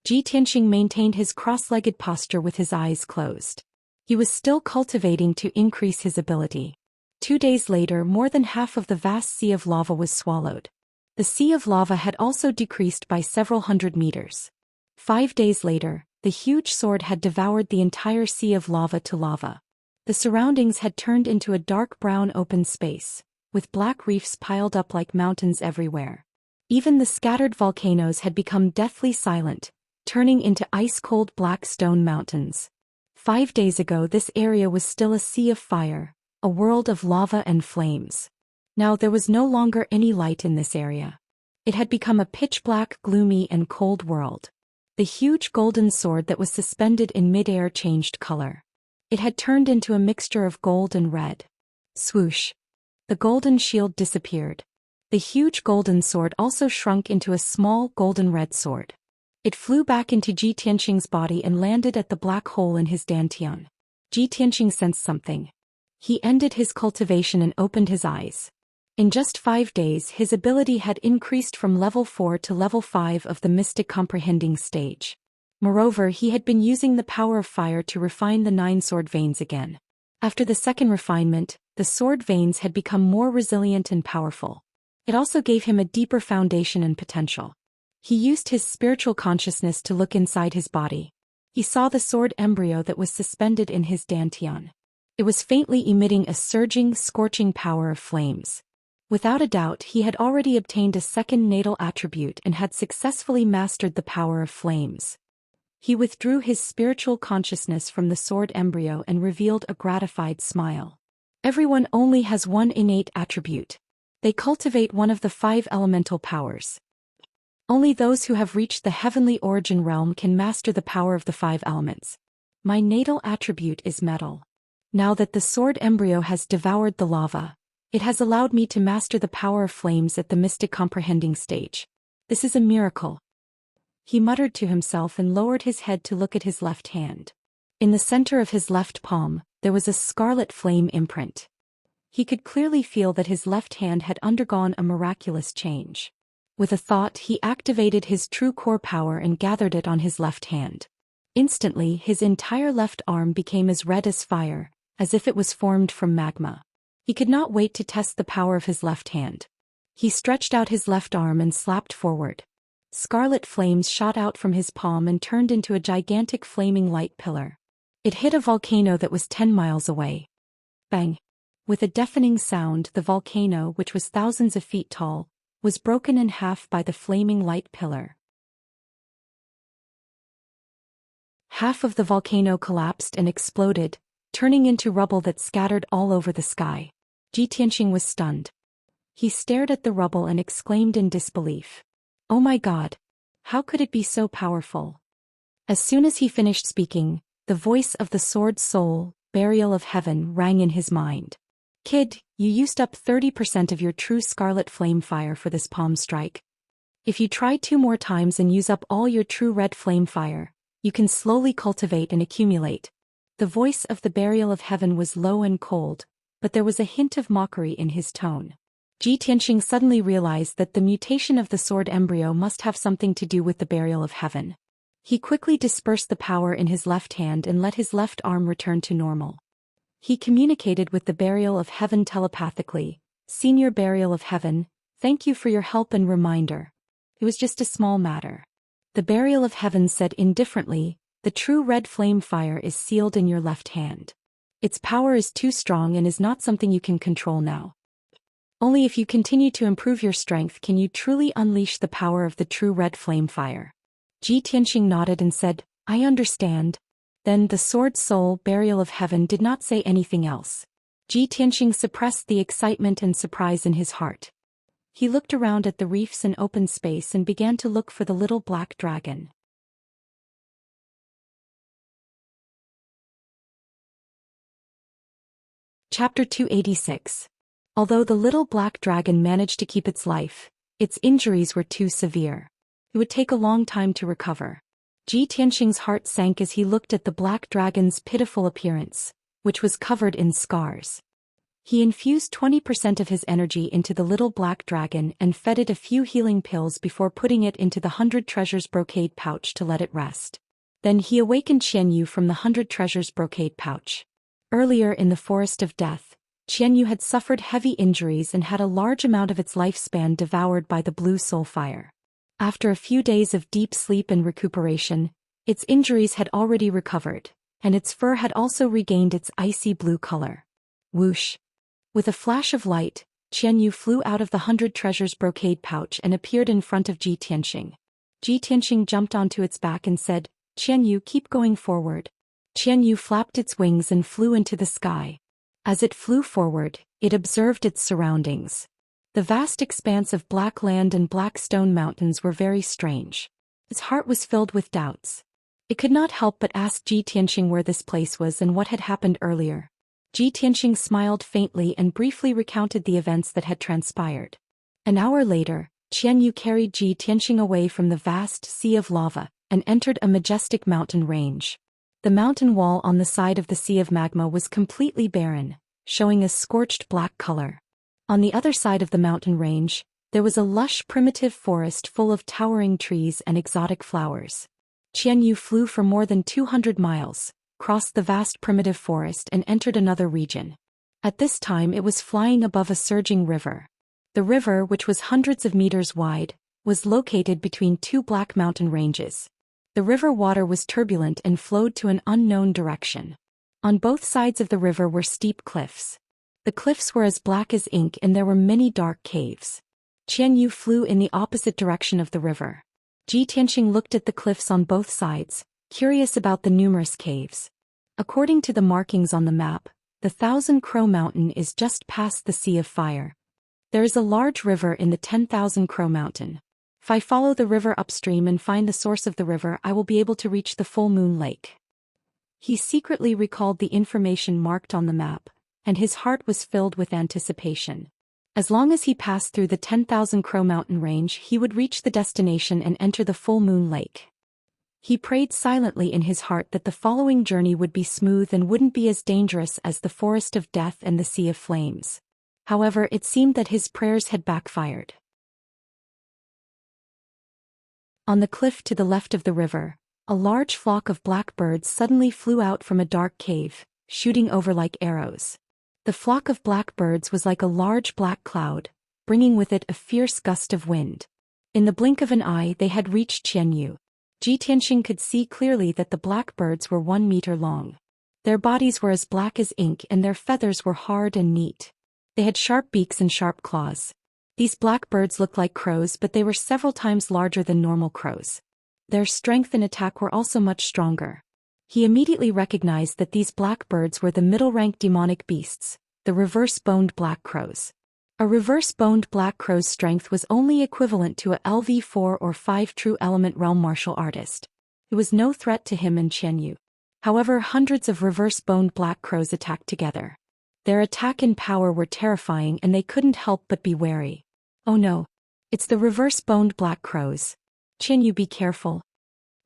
Xianxia maintained his cross-legged posture with his eyes closed. He was still cultivating to increase his ability. 2 days later, more than half of the vast sea of lava was swallowed. The sea of lava had also decreased by several hundred meters. 5 days later, the huge sword had devoured the entire sea of lava to lava. The surroundings had turned into a dark brown open space, with black reefs piled up like mountains everywhere. Even the scattered volcanoes had become deathly silent, turning into ice-cold black stone mountains. 5 days ago, this area was still a sea of fire, a world of lava and flames. Now there was no longer any light in this area. It had become a pitch-black, gloomy, and cold world. The huge golden sword that was suspended in mid-air changed color. It had turned into a mixture of gold and red. Swoosh! The golden shield disappeared. The huge golden sword also shrunk into a small golden red sword. It flew back into Ji Tianqing's body and landed at the black hole in his dantian. Ji Tianqing sensed something. He ended his cultivation and opened his eyes. In just 5 days his ability had increased from level 4 to level 5 of the mystic comprehending stage. Moreover, he had been using the power of fire to refine the 9 sword veins again. After the second refinement, the sword veins had become more resilient and powerful. It also gave him a deeper foundation and potential. He used his spiritual consciousness to look inside his body. He saw the sword embryo that was suspended in his dantian. It was faintly emitting a surging, scorching power of flames. Without a doubt, he had already obtained a second natal attribute and had successfully mastered the power of flames. He withdrew his spiritual consciousness from the sword embryo and revealed a gratified smile. Everyone only has one innate attribute. They cultivate one of the 5 elemental powers. Only those who have reached the heavenly origin realm can master the power of the 5 elements. My natal attribute is metal. Now that the sword embryo has devoured the lava, it has allowed me to master the power of flames at the mystic comprehending stage. This is a miracle. He muttered to himself and lowered his head to look at his left hand. In the center of his left palm, there was a scarlet flame imprint. He could clearly feel that his left hand had undergone a miraculous change. With a thought, he activated his true core power and gathered it on his left hand. Instantly, his entire left arm became as red as fire, as if it was formed from magma. He could not wait to test the power of his left hand. He stretched out his left arm and slapped forward. Scarlet flames shot out from his palm and turned into a gigantic flaming light pillar. It hit a volcano that was 10 miles away. Bang! With a deafening sound, the volcano, which was thousands of feet tall, was broken in half by the flaming light pillar. Half of the volcano collapsed and exploded, turning into rubble that scattered all over the sky. Ji Tianqing was stunned. He stared at the rubble and exclaimed in disbelief. Oh my God! How could it be so powerful? As soon as he finished speaking, the voice of the sword soul, burial of heaven, rang in his mind. Kid, you used up 30% of your true scarlet flame fire for this palm strike. If you try 2 more times and use up all your true red flame fire, you can slowly cultivate and accumulate. The voice of the burial of heaven was low and cold, but there was a hint of mockery in his tone. Ji Tianqing suddenly realized that the mutation of the sword embryo must have something to do with the burial of heaven. He quickly dispersed the power in his left hand and let his left arm return to normal. He communicated with the burial of heaven telepathically. Senior burial of heaven, thank you for your help and reminder. It was just a small matter. The burial of heaven said indifferently, the true red flame fire is sealed in your left hand. Its power is too strong and is not something you can control now. Only if you continue to improve your strength can you truly unleash the power of the true red flame fire. Ji Tianqing nodded and said, I understand. Then the sword soul, burial of heaven, did not say anything else. Ji Tianqing suppressed the excitement and surprise in his heart. He looked around at the reefs and open space and began to look for the little black dragon. Chapter 286. Although the little black dragon managed to keep its life, its injuries were too severe. It would take a long time to recover. Ji Tianqing's heart sank as he looked at the black dragon's pitiful appearance, which was covered in scars. He infused 20% of his energy into the little black dragon and fed it a few healing pills before putting it into the 100 treasures brocade pouch to let it rest. Then he awakened Xianyu from the 100 treasures brocade pouch. Earlier in the forest of death, Xianyu had suffered heavy injuries and had a large amount of its lifespan devoured by the blue soul fire. After a few days of deep sleep and recuperation, its injuries had already recovered, and its fur had also regained its icy blue color. Whoosh! With a flash of light, Xianyu flew out of the 100 treasures brocade pouch and appeared in front of Ji Tianqing. Ji Tianqing jumped onto its back and said, Xianyu, keep going forward. Xianyu flapped its wings and flew into the sky. As it flew forward, it observed its surroundings. The vast expanse of black land and black stone mountains were very strange. Its heart was filled with doubts. It could not help but ask Ji Tianqing where this place was and what had happened earlier. Ji Tianqing smiled faintly and briefly recounted the events that had transpired. An hour later, Xianyu carried Ji Tianqing away from the vast sea of lava, and entered a majestic mountain range. The mountain wall on the side of the Sea of Magma was completely barren, showing a scorched black color. On the other side of the mountain range, there was a lush primitive forest full of towering trees and exotic flowers. Qianyu flew for more than 200 miles, crossed the vast primitive forest and entered another region. At this time it was flying above a surging river. The river, which was hundreds of meters wide, was located between two black mountain ranges. The river water was turbulent and flowed to an unknown direction. On both sides of the river were steep cliffs. The cliffs were as black as ink and there were many dark caves. Qianyu flew in the opposite direction of the river. Ji Tianxing looked at the cliffs on both sides, curious about the numerous caves. According to the markings on the map, the Thousand Crow Mountain is just past the Sea of Fire. There is a large river in the 10,000 Crow Mountain. If I follow the river upstream and find the source of the river, I will be able to reach the Full Moon Lake. He secretly recalled the information marked on the map, and his heart was filled with anticipation. As long as he passed through the 10,000 Crow Mountain range, he would reach the destination and enter the Full Moon Lake. He prayed silently in his heart that the following journey would be smooth and wouldn't be as dangerous as the Forest of Death and the Sea of Flames. However, it seemed that his prayers had backfired. On the cliff to the left of the river, a large flock of black birds suddenly flew out from a dark cave, shooting over like arrows. The flock of black birds was like a large black cloud, bringing with it a fierce gust of wind. In the blink of an eye they had reached Qianyu. Ji Tianxing could see clearly that the black birds were 1 meter long. Their bodies were as black as ink and their feathers were hard and neat. They had sharp beaks and sharp claws. These black birds looked like crows, but they were several times larger than normal crows. Their strength and attack were also much stronger. He immediately recognized that these black birds were the middle-rank demonic beasts, the reverse-boned black crows. A reverse-boned black crow's strength was only equivalent to a LV4 or 5 true element realm martial artist. It was no threat to him and Qianyu. However, hundreds of reverse-boned black crows attacked together. Their attack and power were terrifying and they couldn't help but be wary. Oh no! It's the reverse-boned black crows. Qianyu, be careful.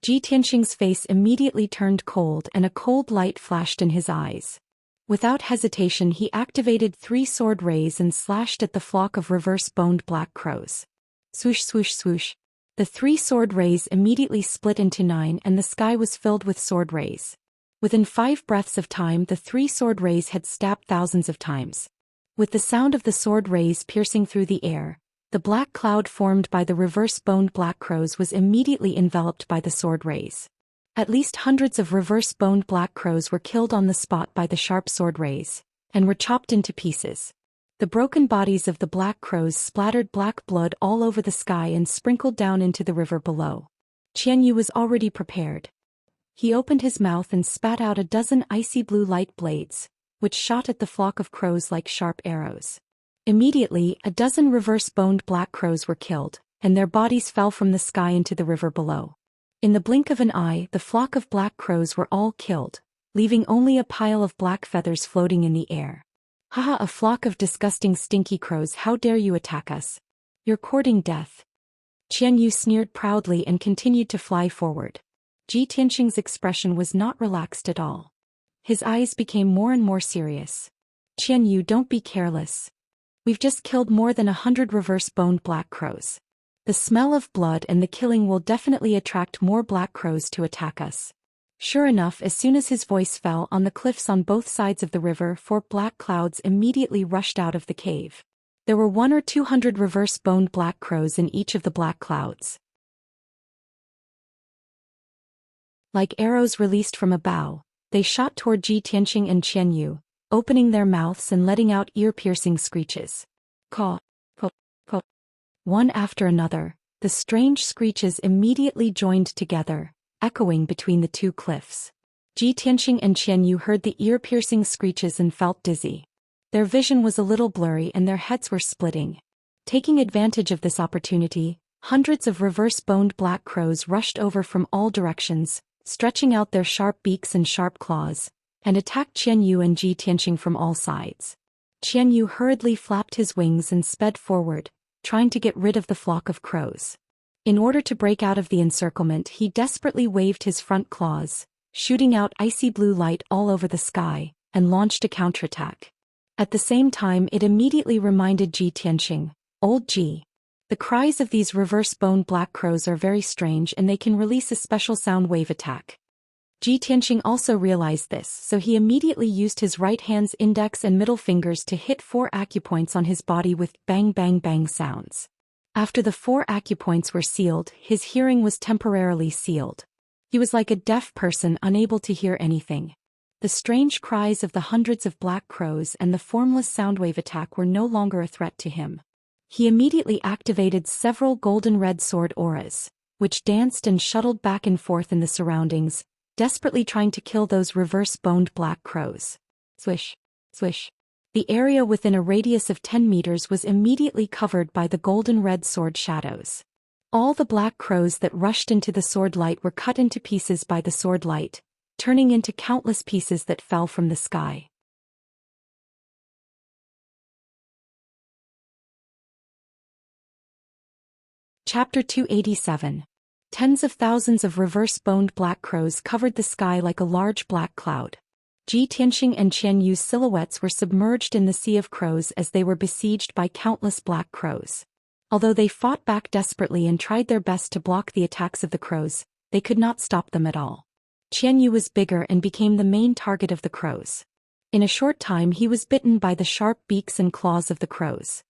Ji Tianxing's face immediately turned cold and a cold light flashed in his eyes. Without hesitation he activated 3 sword rays and slashed at the flock of reverse-boned black crows. Swoosh swoosh swoosh. The 3 sword rays immediately split into 9 and the sky was filled with sword rays. Within 5 breaths of time the 3 sword rays had stabbed thousands of times. With the sound of the sword rays piercing through the air, the black cloud formed by the reverse-boned black crows was immediately enveloped by the sword rays. At least hundreds of reverse-boned black crows were killed on the spot by the sharp sword rays, and were chopped into pieces. The broken bodies of the black crows splattered black blood all over the sky and sprinkled down into the river below. Qianyu was already prepared. He opened his mouth and spat out a dozen icy blue light blades, which shot at the flock of crows like sharp arrows. Immediately, a dozen reverse-boned black crows were killed, and their bodies fell from the sky into the river below. In the blink of an eye, the flock of black crows were all killed, leaving only a pile of black feathers floating in the air. Haha, a flock of disgusting stinky crows, how dare you attack us? You're courting death. Qianyu sneered proudly and continued to fly forward. Ji Tianxing's expression was not relaxed at all. His eyes became more and more serious. Qianyu, don't be careless. We've just killed more than 100 reverse-boned black crows. The smell of blood and the killing will definitely attract more black crows to attack us. Sure enough, as soon as his voice fell on the cliffs on both sides of the river, 4 black clouds immediately rushed out of the cave. There were 100 or 200 reverse-boned black crows in each of the black clouds. Like arrows released from a bow, they shot toward Ji Tianxing and Qianyu, opening their mouths and letting out ear-piercing screeches. Caw, caw, caw. One after another, the strange screeches immediately joined together, echoing between the 2 cliffs. Ji Tianxing and Qianyu heard the ear-piercing screeches and felt dizzy. Their vision was a little blurry and their heads were splitting. Taking advantage of this opportunity, hundreds of reverse-boned black crows rushed over from all directions, stretching out their sharp beaks and sharp claws, and attacked Qianyu and Ji Tianxing from all sides. Qianyu hurriedly flapped his wings and sped forward, trying to get rid of the flock of crows. In order to break out of the encirclement, he desperately waved his front claws, shooting out icy blue light all over the sky, and launched a counterattack. At the same time, it immediately reminded Ji Tianxing, "Old Ji." The cries of these reverse-boned black crows are very strange and they can release a special sound wave attack. Ji Tianxing also realized this, so he immediately used his right hand's index and middle fingers to hit 4 acupoints on his body with bang bang bang sounds. After the 4 acupoints were sealed, his hearing was temporarily sealed. He was like a deaf person unable to hear anything. The strange cries of the hundreds of black crows and the formless soundwave attack were no longer a threat to him. He immediately activated several golden red sword auras, which danced and shuttled back and forth in the surroundings, desperately trying to kill those reverse-boned black crows. Swish, swish. The area within a radius of 10 meters was immediately covered by the golden red sword shadows. All the black crows that rushed into the sword light were cut into pieces by the sword light, turning into countless pieces that fell from the sky. Chapter 287. Tens of thousands of reverse-boned black crows covered the sky like a large black cloud. Ji Tianxing and Qian Yu's silhouettes were submerged in the sea of crows as they were besieged by countless black crows. Although they fought back desperately and tried their best to block the attacks of the crows, they could not stop them at all. Qian Yu was bigger and became the main target of the crows. In a short time he was bitten by the sharp beaks and claws of the crows.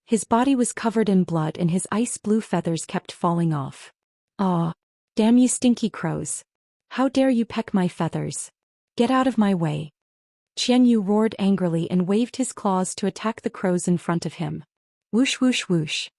His body was covered in blood and his ice-blue feathers kept falling off. "Ah! Damn you stinky crows! How dare you peck my feathers! Get out of my way!" Qian Yu roared angrily and waved his claws to attack the crows in front of him. Whoosh whoosh whoosh.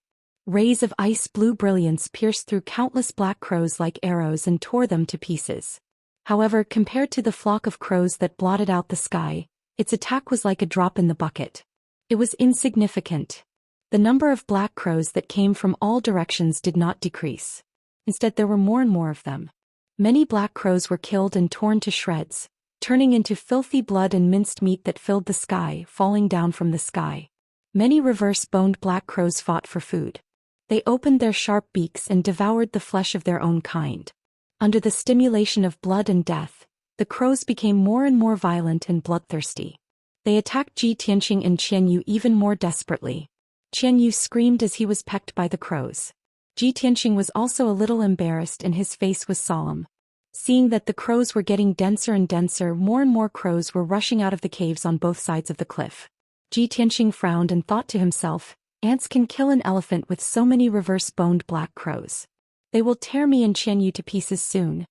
Rays of ice-blue brilliance pierced through countless black crows like arrows and tore them to pieces. However, compared to the flock of crows that blotted out the sky, its attack was like a drop in the bucket. It was insignificant. The number of black crows that came from all directions did not decrease. Instead, there were more and more of them. Many black crows were killed and torn to shreds, turning into filthy blood and minced meat that filled the sky, falling down from the sky. Many reverse-boned black crows fought for food. They opened their sharp beaks and devoured the flesh of their own kind. Under the stimulation of blood and death, the crows became more and more violent and bloodthirsty. They attacked Ji Tianxing and Qian Yu even more desperately. Qian Yu screamed as he was pecked by the crows. Ji Tianxing was also a little embarrassed and his face was solemn. Seeing that the crows were getting denser and denser, more and more crows were rushing out of the caves on both sides of the cliff. Ji Tianxing frowned and thought to himself, "Ants can kill an elephant with so many reverse-boned black crows. They will tear me and Qian Yu to pieces soon.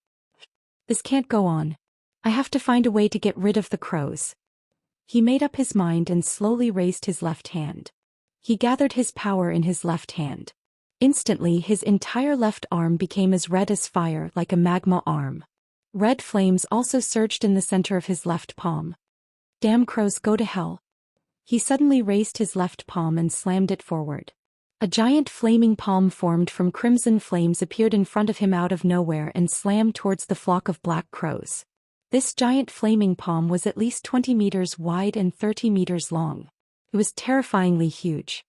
This can't go on. I have to find a way to get rid of the crows." He made up his mind and slowly raised his left hand. He gathered his power in his left hand. Instantly his entire left arm became as red as fire, like a magma arm. Red flames also surged in the center of his left palm. "Damn crows, go to hell." He suddenly raised his left palm and slammed it forward. A giant flaming palm formed from crimson flames appeared in front of him out of nowhere and slammed towards the flock of black crows. This giant flaming palm was at least 20 meters wide and 30 meters long. It was terrifyingly huge.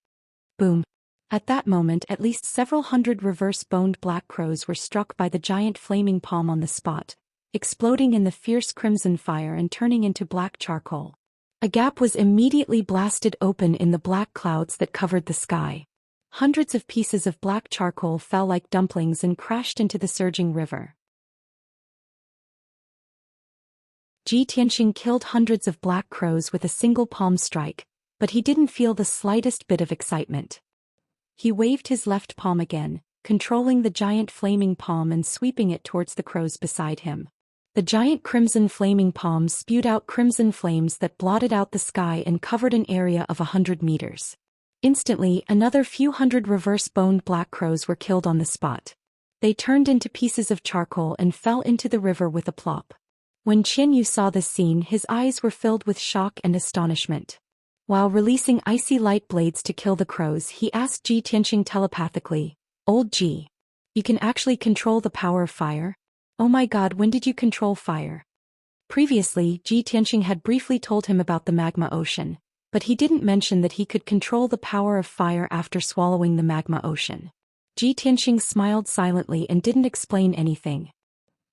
Boom. At that moment, at least several hundred reverse-boned black crows were struck by the giant flaming palm on the spot, exploding in the fierce crimson fire and turning into black charcoal. A gap was immediately blasted open in the black clouds that covered the sky. Hundreds of pieces of black charcoal fell like dumplings and crashed into the surging river. Ji Tianxing killed hundreds of black crows with a single palm strike, but he didn't feel the slightest bit of excitement. He waved his left palm again, controlling the giant flaming palm and sweeping it towards the crows beside him. The giant crimson flaming palm spewed out crimson flames that blotted out the sky and covered an area of 100 meters. Instantly, another few hundred reverse-boned black crows were killed on the spot. They turned into pieces of charcoal and fell into the river with a plop. When Qian Yu saw this scene, his eyes were filled with shock and astonishment. While releasing icy light blades to kill the crows, he asked Ji Tianxing telepathically, "Old Ji, you can actually control the power of fire? Oh my god, when did you control fire?" Previously, Ji Tianxing had briefly told him about the magma ocean, but he didn't mention that he could control the power of fire after swallowing the magma ocean. Ji Tianxing smiled silently and didn't explain anything.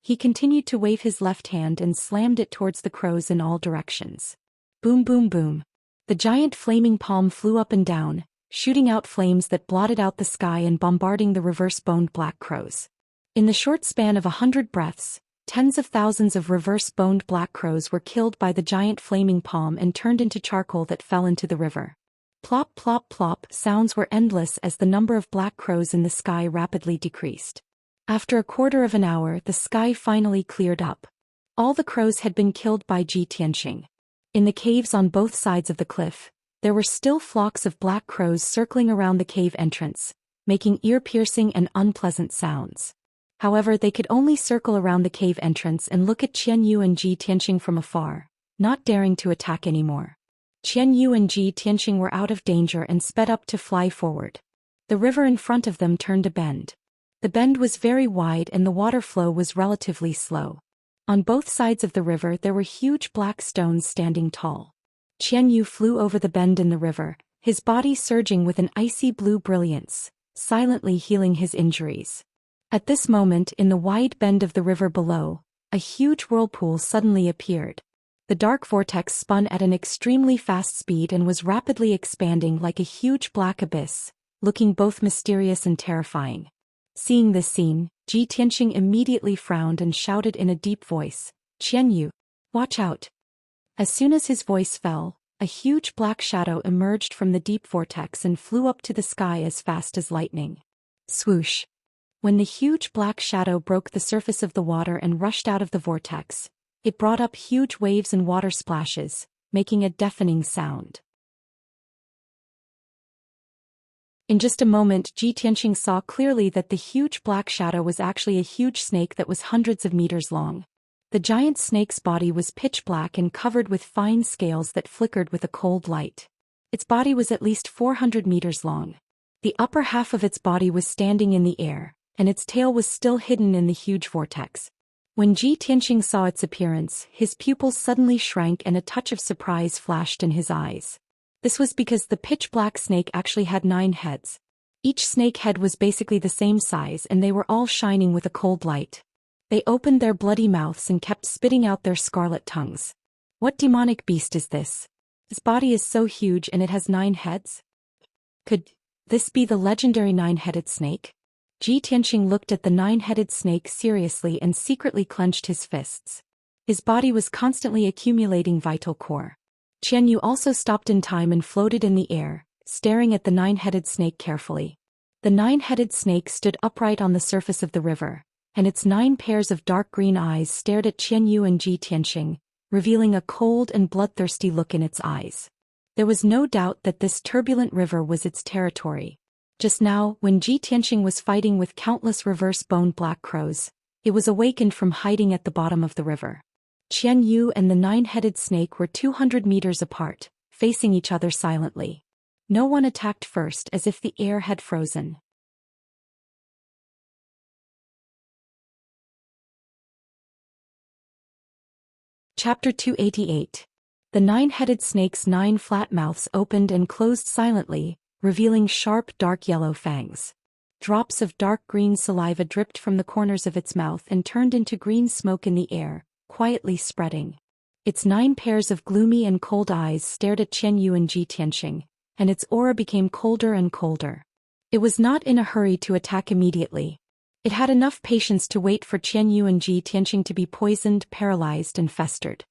He continued to wave his left hand and slammed it towards the crows in all directions. Boom boom boom. The giant flaming palm flew up and down, shooting out flames that blotted out the sky and bombarding the reverse-boned black crows. In the short span of 100 breaths, tens of thousands of reverse-boned black crows were killed by the giant flaming palm and turned into charcoal that fell into the river. Plop plop plop sounds were endless as the number of black crows in the sky rapidly decreased. After a quarter of an hour, the sky finally cleared up. All the crows had been killed by Ji Tianxing. In the caves on both sides of the cliff, there were still flocks of black crows circling around the cave entrance, making ear-piercing and unpleasant sounds. However, they could only circle around the cave entrance and look at Qian Yu and Ji Tianxing from afar, not daring to attack anymore. Qian Yu and Ji Tianxing were out of danger and sped up to fly forward. The river in front of them turned a bend. The bend was very wide and the water flow was relatively slow. On both sides of the river there were huge black stones standing tall. Qian Yu flew over the bend in the river, his body surging with an icy blue brilliance, silently healing his injuries. At this moment, in the wide bend of the river below, a huge whirlpool suddenly appeared. The dark vortex spun at an extremely fast speed and was rapidly expanding like a huge black abyss, looking both mysterious and terrifying. Seeing this scene, Ji Tianxing immediately frowned and shouted in a deep voice, "Qian Yu, watch out!" As soon as his voice fell, a huge black shadow emerged from the deep vortex and flew up to the sky as fast as lightning. Swoosh! When the huge black shadow broke the surface of the water and rushed out of the vortex, it brought up huge waves and water splashes, making a deafening sound. In just a moment, Ji Tianxing saw clearly that the huge black shadow was actually a huge snake that was hundreds of meters long. The giant snake's body was pitch black and covered with fine scales that flickered with a cold light. Its body was at least 400 meters long. The upper half of its body was standing in the air, and its tail was still hidden in the huge vortex. When Ji Tianxing saw its appearance, his pupils suddenly shrank and a touch of surprise flashed in his eyes. This was because the pitch-black snake actually had 9 heads. Each snake head was basically the same size and they were all shining with a cold light. They opened their bloody mouths and kept spitting out their scarlet tongues. What demonic beast is this? Its body is so huge and it has 9 heads? Could this be the legendary 9-headed snake? Ji Tianxing looked at the 9-headed snake seriously and secretly clenched his fists. His body was constantly accumulating vital core. Qian Yu also stopped in time and floated in the air, staring at the 9-headed snake carefully. The 9-headed snake stood upright on the surface of the river, and its 9 pairs of dark green eyes stared at Qian Yu and Ji Tianxing, revealing a cold and bloodthirsty look in its eyes. There was no doubt that this turbulent river was its territory. Just now, when Ji Tianxing was fighting with countless reverse-boned black crows, it was awakened from hiding at the bottom of the river. Qian Yu and the 9-headed snake were 200 meters apart, facing each other silently. No one attacked first, as if the air had frozen. Chapter 288. The 9-headed snake's 9 flat mouths opened and closed silently, revealing sharp dark yellow fangs. Drops of dark green saliva dripped from the corners of its mouth and turned into green smoke in the air, quietly spreading. Its 9 pairs of gloomy and cold eyes stared at Qian Yu and Ji Tianxing, and its aura became colder and colder. It was not in a hurry to attack immediately. It had enough patience to wait for Qian Yu and Ji Tianxing to be poisoned, paralyzed, and festered.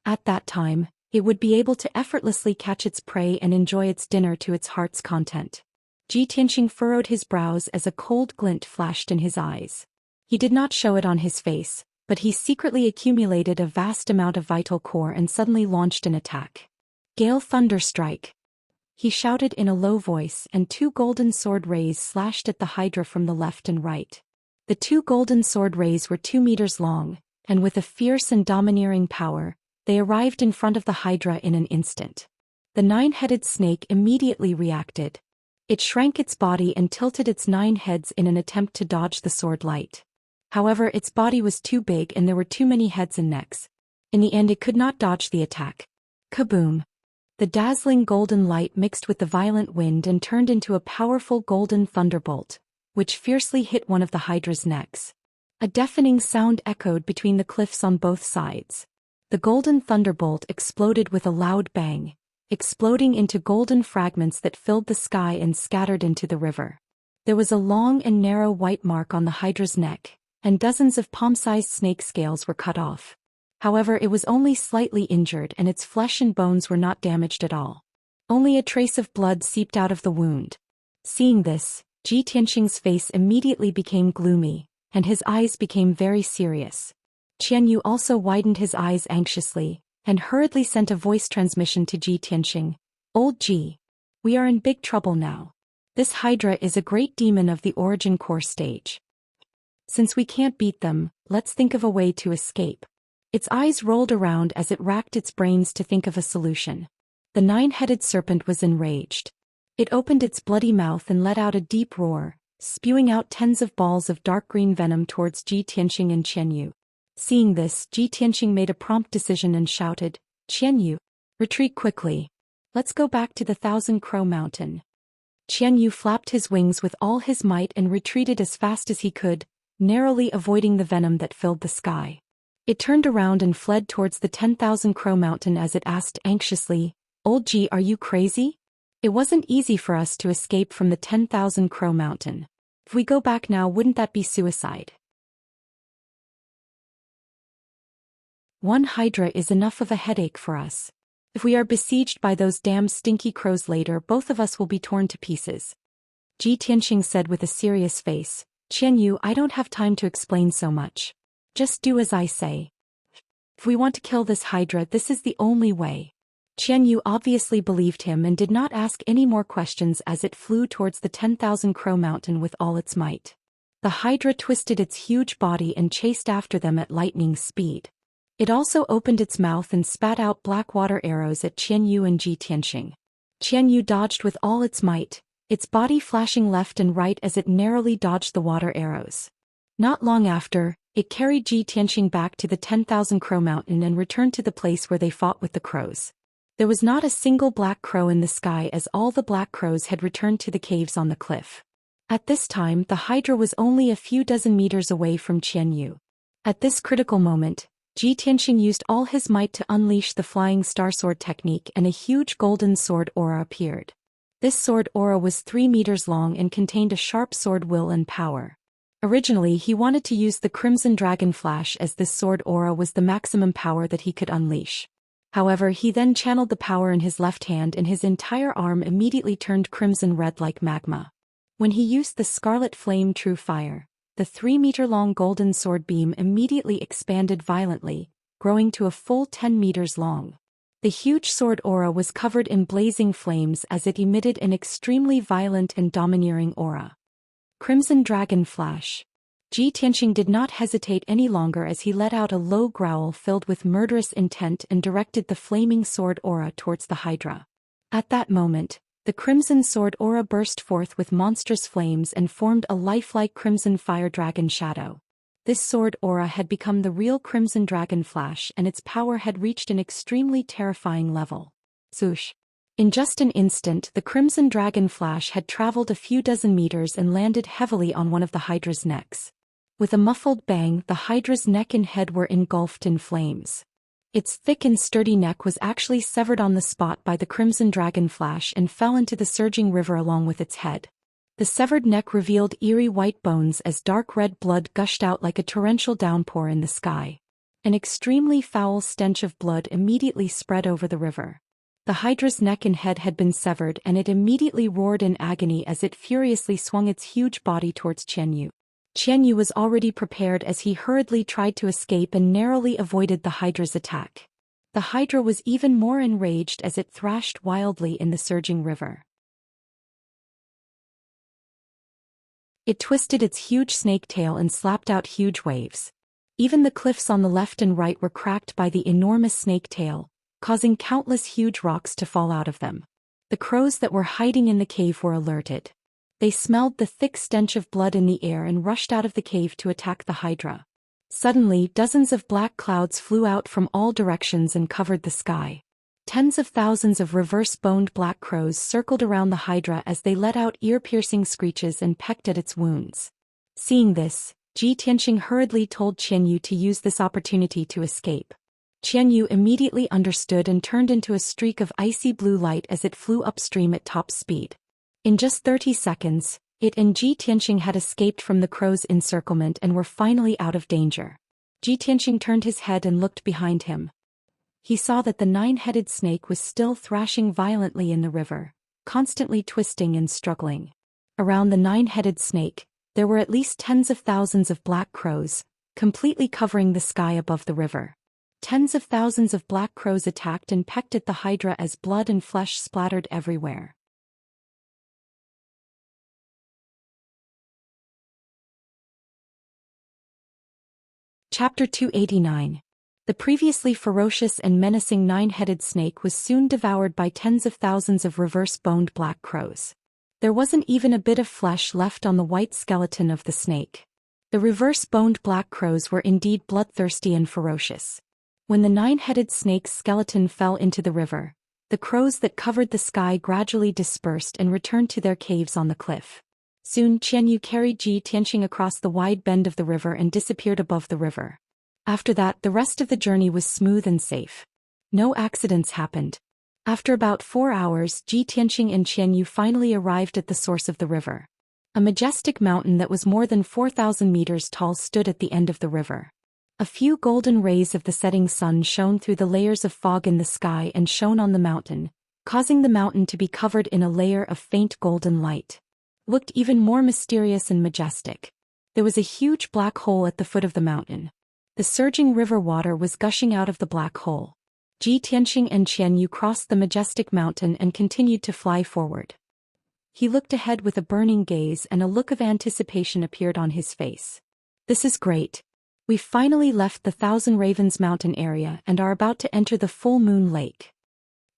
At that time, it would be able to effortlessly catch its prey and enjoy its dinner to its heart's content. Ji Tianxing furrowed his brows as a cold glint flashed in his eyes. He did not show it on his face, but he secretly accumulated a vast amount of vital core and suddenly launched an attack. Gale Thunder Strike! He shouted in a low voice, and 2 golden sword rays slashed at the hydra from the left and right. The 2 golden sword rays were 2 meters long, and with a fierce and domineering power, they arrived in front of the hydra in an instant. The 9-headed snake immediately reacted. It shrank its body and tilted its 9 heads in an attempt to dodge the sword light. However, its body was too big and there were too many heads and necks. In the end, it could not dodge the attack. Kaboom! The dazzling golden light mixed with the violent wind and turned into a powerful golden thunderbolt, which fiercely hit one of the hydra's necks. A deafening sound echoed between the cliffs on both sides. The golden thunderbolt exploded with a loud bang, exploding into golden fragments that filled the sky and scattered into the river. There was a long and narrow white mark on the hydra's neck, and dozens of palm-sized snake scales were cut off. However, it was only slightly injured and its flesh and bones were not damaged at all. Only a trace of blood seeped out of the wound. Seeing this, Ji Tianqing's face immediately became gloomy, and his eyes became very serious. Qianyu also widened his eyes anxiously, and hurriedly sent a voice transmission to Ji Tianqing. "Old Ji, we are in big trouble now. This Hydra is a great demon of the origin core stage. Since we can't beat them, let's think of a way to escape." Its eyes rolled around as it racked its brains to think of a solution. The nine-headed serpent was enraged. It opened its bloody mouth and let out a deep roar, spewing out tens of balls of dark green venom towards Ji Tianqing and Qianyu. Seeing this, Ji Tianqing made a prompt decision and shouted, "Qianyu, retreat quickly. Let's go back to the Thousand Crow Mountain." Qianyu flapped his wings with all his might and retreated as fast as he could, narrowly avoiding the venom that filled the sky. It turned around and fled towards the 10,000 Crow Mountain as it asked anxiously, "Old Ji, are you crazy? It wasn't easy for us to escape from the 10,000 Crow Mountain. If we go back now, wouldn't that be suicide? One Hydra is enough of a headache for us. If we are besieged by those damn stinky crows later, both of us will be torn to pieces." Ji Tianqing said with a serious face, "Qianyu, I don't have time to explain so much. Just do as I say. If we want to kill this Hydra, this is the only way." Qianyu obviously believed him and did not ask any more questions as it flew towards the 10,000 Crow Mountain with all its might. The Hydra twisted its huge body and chased after them at lightning speed. It also opened its mouth and spat out black water arrows at Qianyu and Ji Tianqing. Qianyu dodged with all its might, its body flashing left and right as it narrowly dodged the water arrows. Not long after, it carried Ji Tianqing back to the 10,000 Crow Mountain and returned to the place where they fought with the crows. There was not a single black crow in the sky as all the black crows had returned to the caves on the cliff. At this time, the Hydra was only a few dozen meters away from Qianyu. At this critical moment, Ji Tianqing used all his might to unleash the flying star sword technique and a huge golden sword aura appeared. This sword aura was 3 meters long and contained a sharp sword will and power. Originally, he wanted to use the Crimson Dragon Flash as this sword aura was the maximum power that he could unleash. However, he then channeled the power in his left hand and his entire arm immediately turned crimson red like magma. When he used the Scarlet Flame True Fire, the 3-meter-long golden sword beam immediately expanded violently, growing to a full 10 meters long. The huge sword aura was covered in blazing flames as it emitted an extremely violent and domineering aura. Crimson Dragon Flash. Ji Tianqing did not hesitate any longer as he let out a low growl filled with murderous intent and directed the flaming sword aura towards the Hydra. At that moment, the crimson sword aura burst forth with monstrous flames and formed a lifelike crimson fire dragon shadow. This sword aura had become the real Crimson Dragon Flash and its power had reached an extremely terrifying level. Swoosh! In just an instant, the Crimson Dragon Flash had traveled a few dozen meters and landed heavily on one of the Hydra's necks. With a muffled bang, the Hydra's neck and head were engulfed in flames. Its thick and sturdy neck was actually severed on the spot by the Crimson Dragon Flash and fell into the surging river along with its head. The severed neck revealed eerie white bones as dark red blood gushed out like a torrential downpour in the sky. An extremely foul stench of blood immediately spread over the river. The Hydra's neck and head had been severed and it immediately roared in agony as it furiously swung its huge body towards Qianyu. Qianyu was already prepared as he hurriedly tried to escape and narrowly avoided the Hydra's attack. The Hydra was even more enraged as it thrashed wildly in the surging river. It twisted its huge snake tail and slapped out huge waves. Even the cliffs on the left and right were cracked by the enormous snake tail, causing countless huge rocks to fall out of them. The crows that were hiding in the cave were alerted. They smelled the thick stench of blood in the air and rushed out of the cave to attack the Hydra. Suddenly, dozens of black clouds flew out from all directions and covered the sky. Tens of thousands of reverse-boned black crows circled around the hydra as they let out ear-piercing screeches and pecked at its wounds. Seeing this, Ji Tianqing hurriedly told Qianyu to use this opportunity to escape. Qianyu immediately understood and turned into a streak of icy blue light as it flew upstream at top speed. In just 30 seconds, it and Ji Tianqing had escaped from the crow's encirclement and were finally out of danger. Ji Tianqing turned his head and looked behind him. He saw that the nine-headed snake was still thrashing violently in the river, constantly twisting and struggling. Around the nine-headed snake, there were at least tens of thousands of black crows, completely covering the sky above the river. Tens of thousands of black crows attacked and pecked at the hydra as blood and flesh splattered everywhere. Chapter 289. The previously ferocious and menacing nine-headed snake was soon devoured by tens of thousands of reverse-boned black crows. There wasn't even a bit of flesh left on the white skeleton of the snake. The reverse-boned black crows were indeed bloodthirsty and ferocious. When the nine-headed snake's skeleton fell into the river, the crows that covered the sky gradually dispersed and returned to their caves on the cliff. Soon Qianyu carried Ji Tianqing across the wide bend of the river and disappeared above the river. After that, the rest of the journey was smooth and safe. No accidents happened. After about 4 hours, Ji Tianqing and Qianyu finally arrived at the source of the river. A majestic mountain that was more than 4,000 meters tall stood at the end of the river. A few golden rays of the setting sun shone through the layers of fog in the sky and shone on the mountain, causing the mountain to be covered in a layer of faint golden light. Looked even more mysterious and majestic. There was a huge black hole at the foot of the mountain. The surging river water was gushing out of the black hole. Ji Tianqing and Qianyu crossed the majestic mountain and continued to fly forward. He looked ahead with a burning gaze and a look of anticipation appeared on his face. This is great. We've finally left the Thousand Ravens mountain area and are about to enter the Full Moon Lake.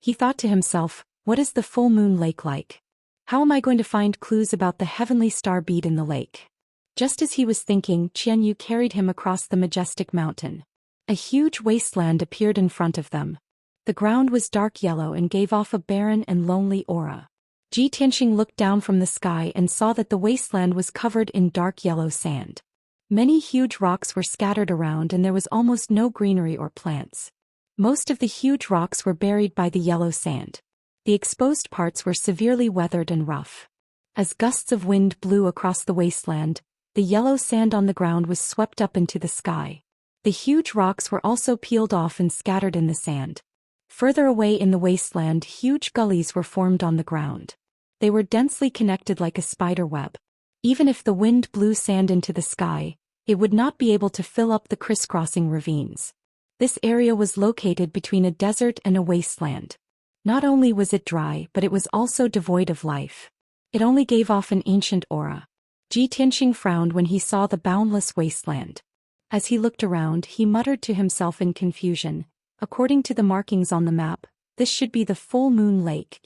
He thought to himself, what is the Full Moon Lake like? How am I going to find clues about the heavenly star bead in the lake? Just as he was thinking, Qianyu carried him across the majestic mountain. A huge wasteland appeared in front of them. The ground was dark yellow and gave off a barren and lonely aura. Ji Tianqing looked down from the sky and saw that the wasteland was covered in dark yellow sand. Many huge rocks were scattered around and there was almost no greenery or plants. Most of the huge rocks were buried by the yellow sand. The exposed parts were severely weathered and rough. As gusts of wind blew across the wasteland, the yellow sand on the ground was swept up into the sky. The huge rocks were also peeled off and scattered in the sand. Further away in the wasteland, huge gullies were formed on the ground. They were densely connected like a spider web. Even if the wind blew sand into the sky, it would not be able to fill up the crisscrossing ravines. This area was located between a desert and a wasteland. Not only was it dry, but it was also devoid of life. It only gave off an ancient aura. Ji Tianqing frowned when he saw the boundless wasteland. As he looked around, he muttered to himself in confusion, according to the markings on the map, this should be the Full Moon Lake.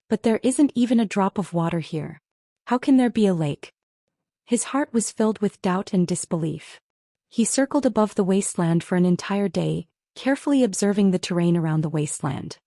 But there isn't even a drop of water here. How can there be a lake? His heart was filled with doubt and disbelief. He circled above the wasteland for an entire day, carefully observing the terrain around the wasteland.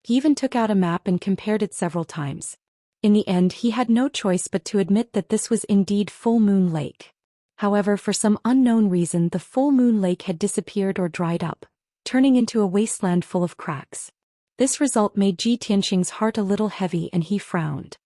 He even took out a map and compared it several times. In the end, he had no choice but to admit that this was indeed Full Moon Lake. However, for some unknown reason, the Full Moon Lake had disappeared or dried up, turning into a wasteland full of cracks. This result made Ji Tianqing's heart a little heavy and he frowned.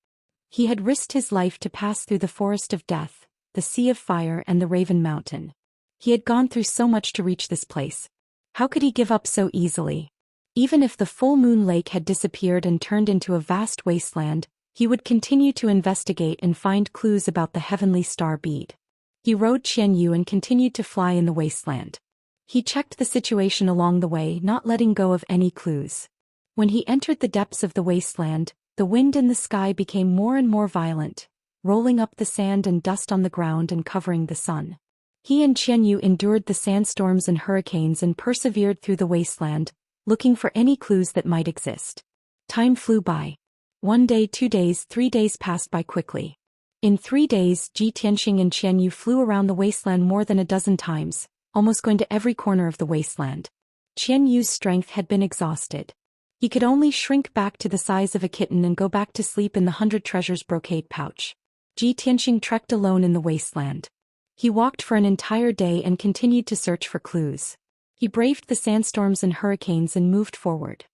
He had risked his life to pass through the Forest of Death, the Sea of Fire and the Raven Mountain. He had gone through so much to reach this place. How could he give up so easily? Even if the Full Moon Lake had disappeared and turned into a vast wasteland, he would continue to investigate and find clues about the heavenly star bead. He rode Qianyu and continued to fly in the wasteland. He checked the situation along the way, not letting go of any clues. When he entered the depths of the wasteland, the wind in the sky became more and more violent, rolling up the sand and dust on the ground and covering the sun. He and Qianyu endured the sandstorms and hurricanes and persevered through the wasteland, looking for any clues that might exist. Time flew by. 1 day, 2 days, 3 days passed by quickly. In 3 days, Ji Tianqing and Qianyu flew around the wasteland more than a dozen times, almost going to every corner of the wasteland. Qian Yu's strength had been exhausted. He could only shrink back to the size of a kitten and go back to sleep in the 100 treasures brocade pouch. Ji Tianxing trekked alone in the wasteland. He walked for an entire day and continued to search for clues. He braved the sandstorms and hurricanes and moved forward.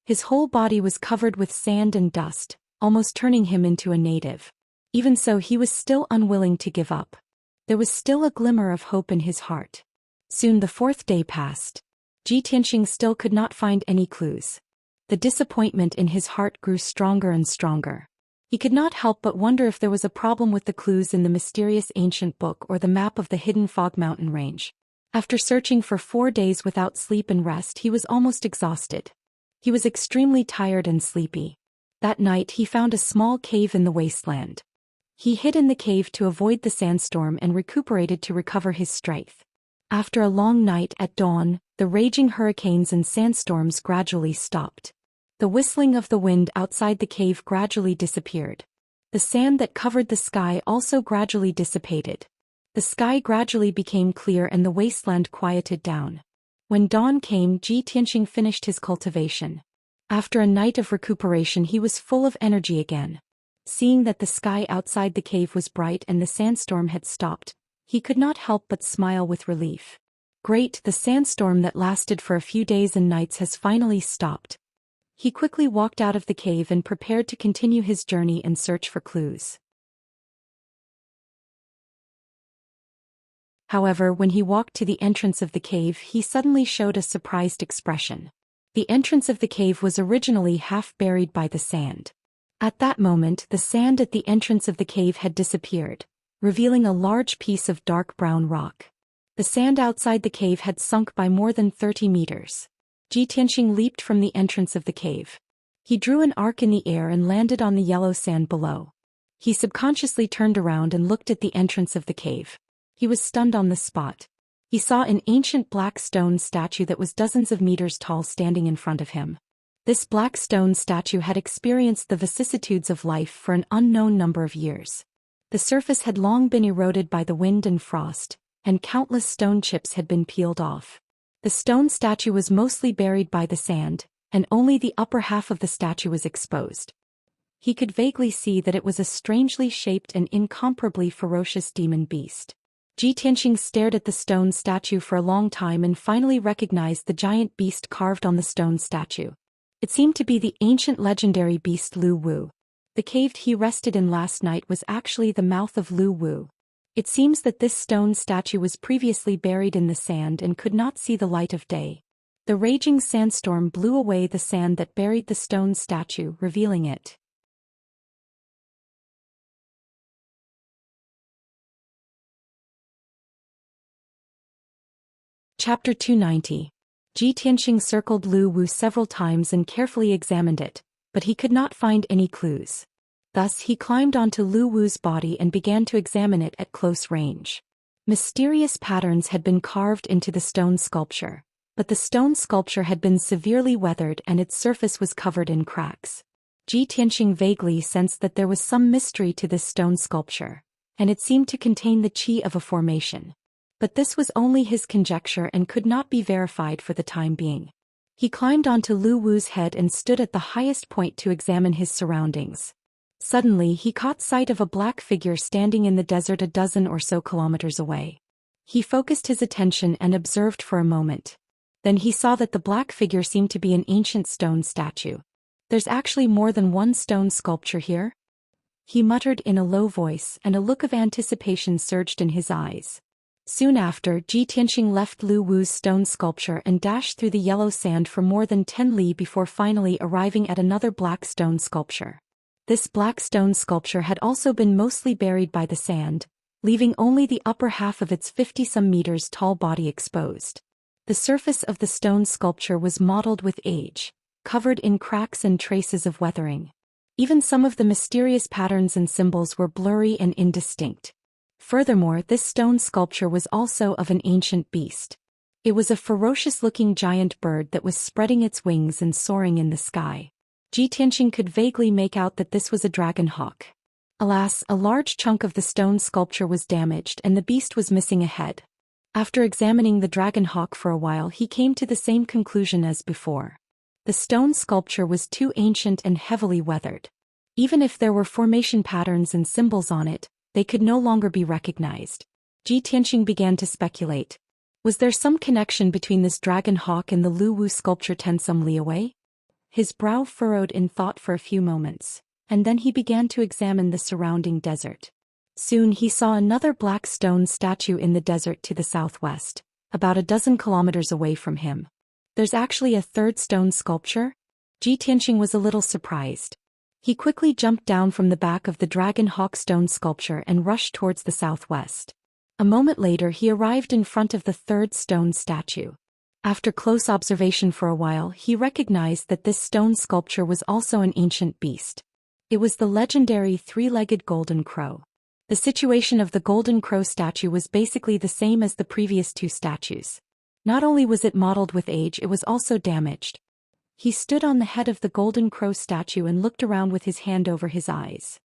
His whole body was covered with sand and dust, almost turning him into a native. Even so, he was still unwilling to give up. There was still a glimmer of hope in his heart. Soon the 4th day passed. Ji Tianxing still could not find any clues. The disappointment in his heart grew stronger and stronger. He could not help but wonder if there was a problem with the clues in the mysterious ancient book or the map of the hidden fog mountain range. After searching for 4 days without sleep and rest, he was almost exhausted. He was extremely tired and sleepy. That night he found a small cave in the wasteland. He hid in the cave to avoid the sandstorm and recuperated to recover his strength. After a long night, at dawn, the raging hurricanes and sandstorms gradually stopped. The whistling of the wind outside the cave gradually disappeared. The sand that covered the sky also gradually dissipated. The sky gradually became clear and the wasteland quieted down. When dawn came, Ji Tianxing finished his cultivation. After a night of recuperation, he was full of energy again. Seeing that the sky outside the cave was bright and the sandstorm had stopped, he could not help but smile with relief. Great, the sandstorm that lasted for a few days and nights has finally stopped. He quickly walked out of the cave and prepared to continue his journey and search for clues. However, when he walked to the entrance of the cave, he suddenly showed a surprised expression. The entrance of the cave was originally half buried by the sand. At that moment, the sand at the entrance of the cave had disappeared, revealing a large piece of dark brown rock. The sand outside the cave had sunk by more than 30 meters. Ji Tianxing leaped from the entrance of the cave. He drew an arc in the air and landed on the yellow sand below. He subconsciously turned around and looked at the entrance of the cave. He was stunned on the spot. He saw an ancient black stone statue that was dozens of meters tall standing in front of him. This black stone statue had experienced the vicissitudes of life for an unknown number of years. The surface had long been eroded by the wind and frost, and countless stone chips had been peeled off. The stone statue was mostly buried by the sand, and only the upper half of the statue was exposed. He could vaguely see that it was a strangely shaped and incomparably ferocious demon beast. Ji Tianxing stared at the stone statue for a long time and finally recognized the giant beast carved on the stone statue. It seemed to be the ancient legendary beast Lu Wu. The cave he rested in last night was actually the mouth of Lu Wu. It seems that this stone statue was previously buried in the sand and could not see the light of day. The raging sandstorm blew away the sand that buried the stone statue, revealing it. Chapter 290. Ji Tianxing circled Lu Wu several times and carefully examined it, but he could not find any clues. Thus he climbed onto Lu Wu's body and began to examine it at close range. Mysterious patterns had been carved into the stone sculpture, but the stone sculpture had been severely weathered and its surface was covered in cracks. Ji Tianxing vaguely sensed that there was some mystery to this stone sculpture, and it seemed to contain the qi of a formation. But this was only his conjecture and could not be verified for the time being. He climbed onto Lu Wu's head and stood at the highest point to examine his surroundings. Suddenly he caught sight of a black figure standing in the desert a dozen or so kilometers away. He focused his attention and observed for a moment. Then he saw that the black figure seemed to be an ancient stone statue. "There's actually more than one stone sculpture here?" he muttered in a low voice, and a look of anticipation surged in his eyes. Soon after, Ji Tianxing left Lu Wu's stone sculpture and dashed through the yellow sand for more than 10 li before finally arriving at another black stone sculpture. This black stone sculpture had also been mostly buried by the sand, leaving only the upper half of its 50-some meters tall body exposed. The surface of the stone sculpture was mottled with age, covered in cracks and traces of weathering. Even some of the mysterious patterns and symbols were blurry and indistinct. Furthermore, this stone sculpture was also of an ancient beast. It was a ferocious-looking giant bird that was spreading its wings and soaring in the sky. Ji Tianxing could vaguely make out that this was a dragon hawk. Alas, a large chunk of the stone sculpture was damaged and the beast was missing a head. After examining the dragon hawk for a while, he came to the same conclusion as before. The stone sculpture was too ancient and heavily weathered. Even if there were formation patterns and symbols on it, they could no longer be recognized. Ji Tianxing began to speculate. Was there some connection between this dragon hawk and the Lu Wu sculpture 10 some li away? His brow furrowed in thought for a few moments, and then he began to examine the surrounding desert. Soon he saw another black stone statue in the desert to the southwest, about a dozen kilometers away from him. There's actually a third stone sculpture? Ji Tianxing was a little surprised. He quickly jumped down from the back of the dragon hawk stone sculpture and rushed towards the southwest. A moment later he arrived in front of the third stone statue. After close observation for a while, he recognized that this stone sculpture was also an ancient beast. It was the legendary three-legged golden crow. The situation of the golden crow statue was basically the same as the previous two statues. Not only was it modeled with age, it was also damaged. He stood on the head of the golden crow statue and looked around with his hand over his eyes.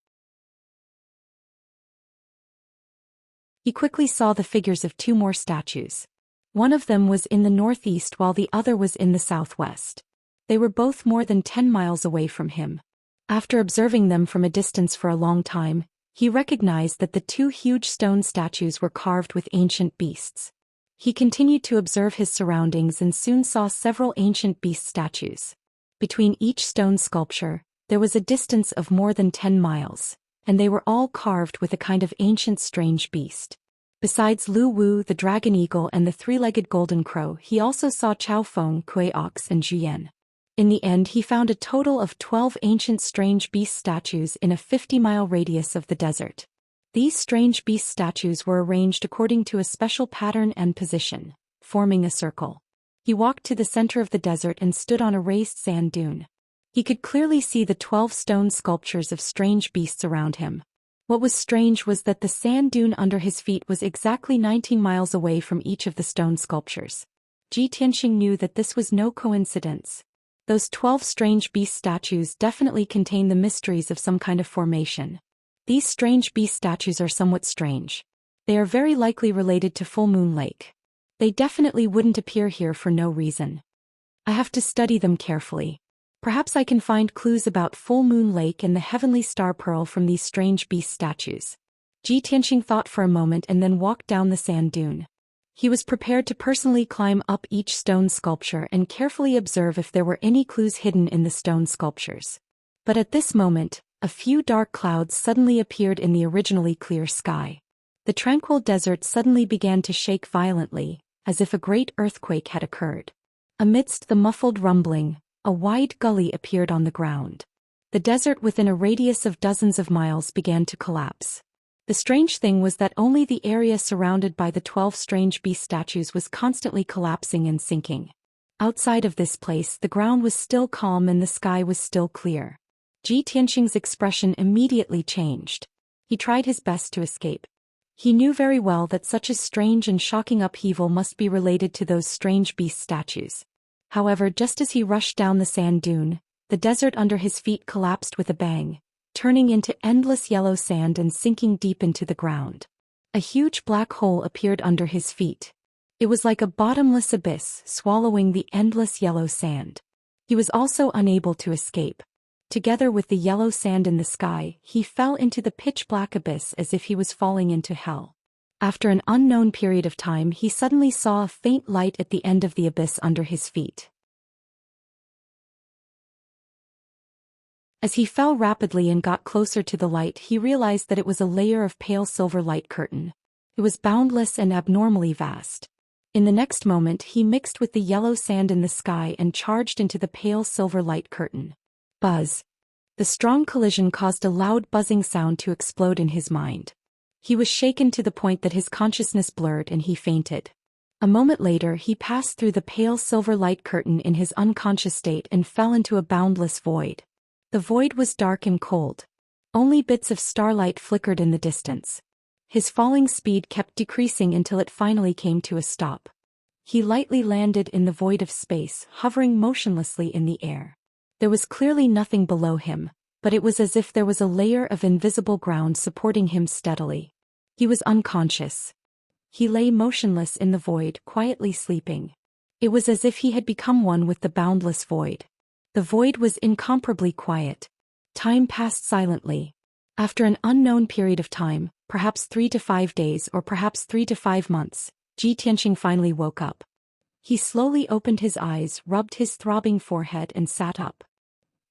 He quickly saw the figures of two more statues. One of them was in the northeast while the other was in the southwest. They were both more than 10 miles away from him. After observing them from a distance for a long time, he recognized that the two huge stone statues were carved with ancient beasts. He continued to observe his surroundings and soon saw several ancient beast statues. Between each stone sculpture, there was a distance of more than 10 miles, and they were all carved with a kind of ancient strange beast. Besides Lu Wu, the dragon eagle, and the three-legged golden crow, he also saw Chao Feng, Kuei Ox, and Zhou Xian. In the end, he found a total of 12 ancient strange beast statues in a 50-mile radius of the desert. These strange beast statues were arranged according to a special pattern and position, forming a circle. He walked to the center of the desert and stood on a raised sand dune. He could clearly see the 12 stone sculptures of strange beasts around him. What was strange was that the sand dune under his feet was exactly 19 miles away from each of the stone sculptures. Ji Tianxing knew that this was no coincidence. Those 12 strange beast statues definitely contain the mysteries of some kind of formation. These strange beast statues are somewhat strange. They are very likely related to Full Moon Lake. They definitely wouldn't appear here for no reason. I have to study them carefully. Perhaps I can find clues about Full Moon Lake and the Heavenly Star Pearl from these strange beast statues. Ji Tianxing thought for a moment and then walked down the sand dune. He was prepared to personally climb up each stone sculpture and carefully observe if there were any clues hidden in the stone sculptures. But at this moment, a few dark clouds suddenly appeared in the originally clear sky. The tranquil desert suddenly began to shake violently, as if a great earthquake had occurred. Amidst the muffled rumbling, a wide gully appeared on the ground. The desert within a radius of dozens of miles began to collapse. The strange thing was that only the area surrounded by the 12 strange beast statues was constantly collapsing and sinking. Outside of this place, the ground was still calm and the sky was still clear. Ji Tianxing's expression immediately changed. He tried his best to escape. He knew very well that such a strange and shocking upheaval must be related to those strange beast statues. However, just as he rushed down the sand dune, the desert under his feet collapsed with a bang, turning into endless yellow sand and sinking deep into the ground. A huge black hole appeared under his feet. It was like a bottomless abyss swallowing the endless yellow sand. He was also unable to escape. Together with the yellow sand in the sky, he fell into the pitch-black abyss as if he was falling into hell. After an unknown period of time, he suddenly saw a faint light at the end of the abyss under his feet. As he fell rapidly and got closer to the light, he realized that it was a layer of pale silver light curtain. It was boundless and abnormally vast. In the next moment, he mixed with the yellow sand in the sky and charged into the pale silver light curtain. Buzz. The strong collision caused a loud buzzing sound to explode in his mind. He was shaken to the point that his consciousness blurred and he fainted. A moment later, he passed through the pale silver light curtain in his unconscious state and fell into a boundless void. The void was dark and cold. Only bits of starlight flickered in the distance. His falling speed kept decreasing until it finally came to a stop. He lightly landed in the void of space, hovering motionlessly in the air. There was clearly nothing below him, but it was as if there was a layer of invisible ground supporting him steadily. He was unconscious. He lay motionless in the void, quietly sleeping. It was as if he had become one with the boundless void. The void was incomparably quiet. Time passed silently. After an unknown period of time, perhaps 3 to 5 days or perhaps 3 to 5 months, Ji Tianqing finally woke up. He slowly opened his eyes, rubbed his throbbing forehead and sat up.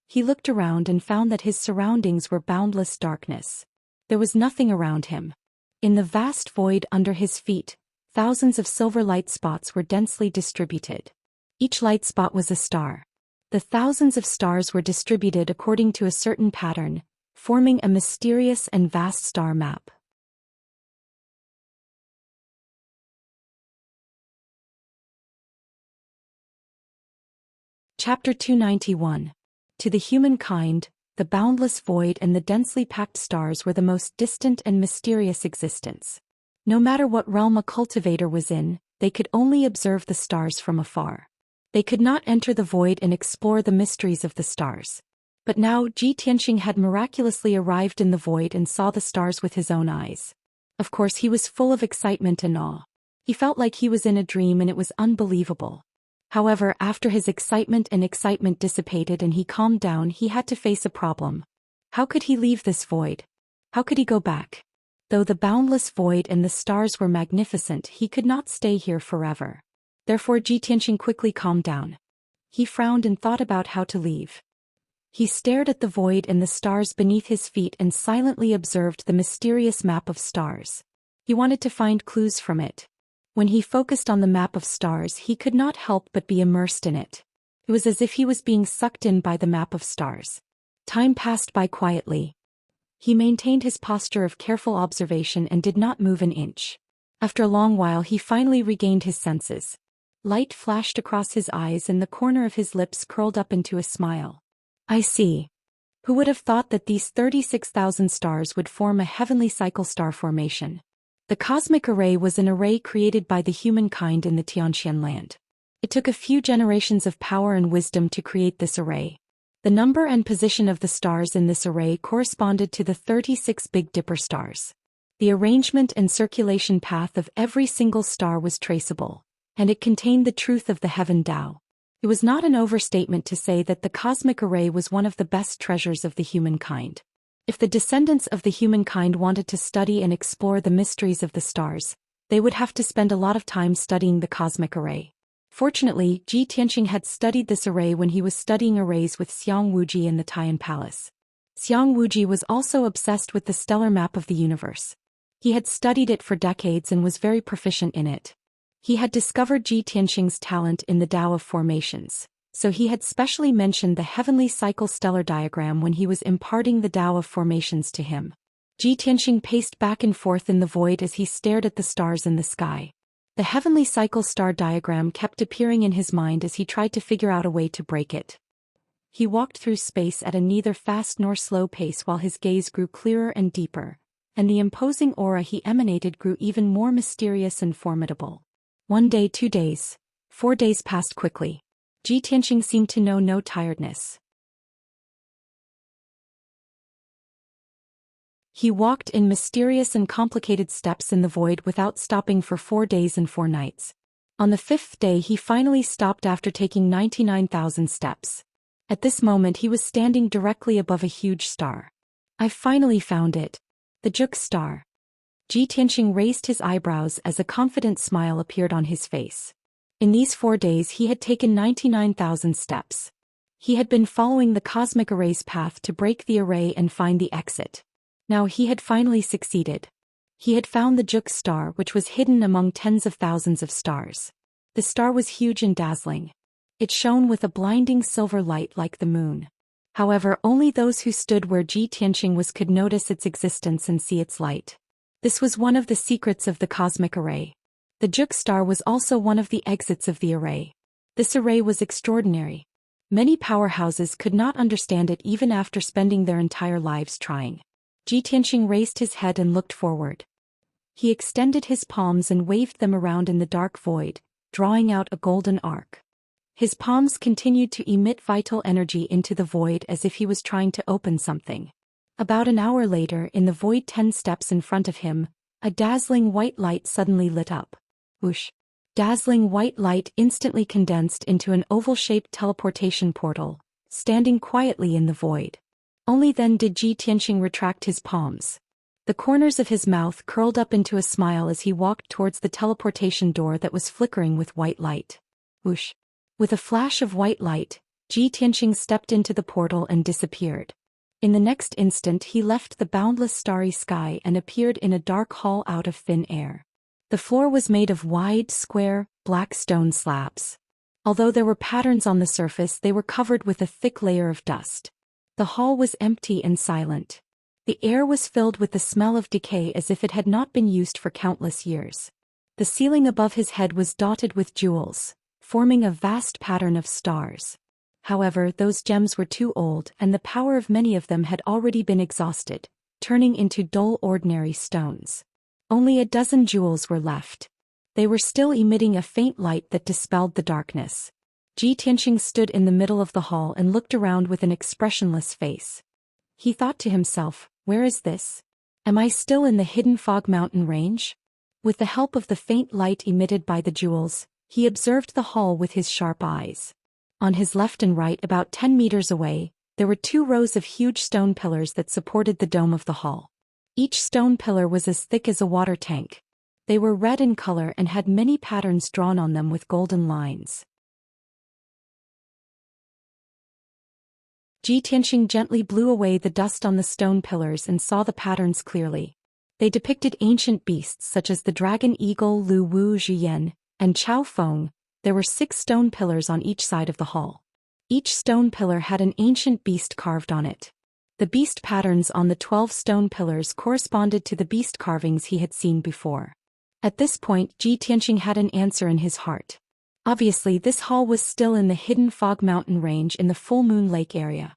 He looked around and found that his surroundings were boundless darkness. There was nothing around him. In the vast void under his feet, thousands of silver light spots were densely distributed. Each light spot was a star. The thousands of stars were distributed according to a certain pattern, forming a mysterious and vast star map. Chapter 291. To the humankind, the boundless void and the densely packed stars were the most distant and mysterious existence. No matter what realm a cultivator was in, they could only observe the stars from afar. They could not enter the void and explore the mysteries of the stars. But now Ji Tianqing had miraculously arrived in the void and saw the stars with his own eyes. Of course he was full of excitement and awe. He felt like he was in a dream and it was unbelievable. However, after his excitement dissipated and he calmed down, he had to face a problem. How could he leave this void? How could he go back? Though the boundless void and the stars were magnificent, he could not stay here forever. Therefore Ji Tianqing quickly calmed down. He frowned and thought about how to leave. He stared at the void and the stars beneath his feet and silently observed the mysterious map of stars. He wanted to find clues from it. When he focused on the map of stars, he could not help but be immersed in it. It was as if he was being sucked in by the map of stars. Time passed by quietly. He maintained his posture of careful observation and did not move an inch. After a long while he finally regained his senses. Light flashed across his eyes and the corner of his lips curled up into a smile. I see. Who would have thought that these 36,000 stars would form a heavenly cycle star formation? The cosmic array was an array created by the humankind in the Xianxia land. It took a few generations of power and wisdom to create this array. The number and position of the stars in this array corresponded to the 36 Big Dipper stars. The arrangement and circulation path of every single star was traceable, and it contained the truth of the heaven Tao. It was not an overstatement to say that the cosmic array was one of the best treasures of the humankind. If the descendants of the humankind wanted to study and explore the mysteries of the stars, they would have to spend a lot of time studying the cosmic array. Fortunately, Ji Tianqing had studied this array when he was studying arrays with Xiang Wuji in the Tian Palace. Xiang Wuji was also obsessed with the stellar map of the universe. He had studied it for decades and was very proficient in it. He had discovered Ji Tianqing's talent in the Tao of formations, so he had specially mentioned the heavenly cycle stellar diagram when he was imparting the Tao of formations to him. Ji Tianqing paced back and forth in the void as he stared at the stars in the sky. The heavenly cycle star diagram kept appearing in his mind as he tried to figure out a way to break it. He walked through space at a neither fast nor slow pace while his gaze grew clearer and deeper, and the imposing aura he emanated grew even more mysterious and formidable. 1 day, 2 days, 4 days passed quickly. Ji Tianqing seemed to know no tiredness. He walked in mysterious and complicated steps in the void without stopping for 4 days and 4 nights. On the 5th day he finally stopped after taking 99,000 steps. At this moment he was standing directly above a huge star. "I've finally found it. The Zhou star." Ji Tianqing raised his eyebrows as a confident smile appeared on his face. In these 4 days he had taken 99,000 steps. He had been following the cosmic array's path to break the array and find the exit. Now he had finally succeeded. He had found the Zhou star, which was hidden among tens of thousands of stars. The star was huge and dazzling. It shone with a blinding silver light like the moon. However, only those who stood where Ji Tianqing was could notice its existence and see its light. This was one of the secrets of the cosmic array. The Zhou star was also one of the exits of the array. This array was extraordinary. Many powerhouses could not understand it even after spending their entire lives trying. Ji Tianqing raised his head and looked forward. He extended his palms and waved them around in the dark void, drawing out a golden arc. His palms continued to emit vital energy into the void as if he was trying to open something. About an hour later, in the void 10 steps in front of him, A dazzling white light suddenly lit up. Whoosh! Dazzling white light instantly condensed into an oval-shaped teleportation portal, standing quietly in the void. Only then did Ji Tianxing retract his palms. The corners of his mouth curled up into a smile as he walked towards the teleportation door that was flickering with white light. Whoosh! With a flash of white light, Ji Tianxing stepped into the portal and disappeared. In the next instant he left the boundless starry sky and appeared in a dark hall out of thin air. The floor was made of wide, square, black stone slabs. Although there were patterns on the surface, they were covered with a thick layer of dust. The hall was empty and silent. The air was filled with the smell of decay as if it had not been used for countless years. The ceiling above his head was dotted with jewels, forming a vast pattern of stars. However, those gems were too old and the power of many of them had already been exhausted, turning into dull ordinary stones. Only a dozen jewels were left. They were still emitting a faint light that dispelled the darkness. Ji Tianxing stood in the middle of the hall and looked around with an expressionless face. He thought to himself, where is this? Am I still in the hidden fog mountain range? With the help of the faint light emitted by the jewels, he observed the hall with his sharp eyes. On his left and right, about 10 meters away, there were 2 rows of huge stone pillars that supported the dome of the hall. Each stone pillar was as thick as a water tank. They were red in color and had many patterns drawn on them with golden lines. Ji Tianxing gently blew away the dust on the stone pillars and saw the patterns clearly. They depicted ancient beasts such as the dragon eagle Lu Wu Zhuyan and Chao Feng. There were 6 stone pillars on each side of the hall. Each stone pillar had an ancient beast carved on it. The beast patterns on the 12 stone pillars corresponded to the beast carvings he had seen before. At this point, Ji Tianxing had an answer in his heart. Obviously, this hall was still in the hidden fog mountain range in the full moon lake area.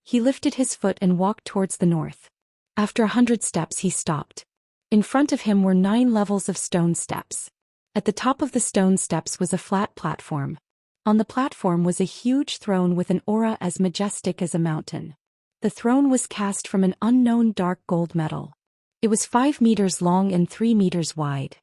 He lifted his foot and walked towards the north. After 100 steps he stopped. In front of him were 9 levels of stone steps. At the top of the stone steps was a flat platform. On the platform was a huge throne with an aura as majestic as a mountain. The throne was cast from an unknown dark gold metal. It was 5 meters long and 3 meters wide.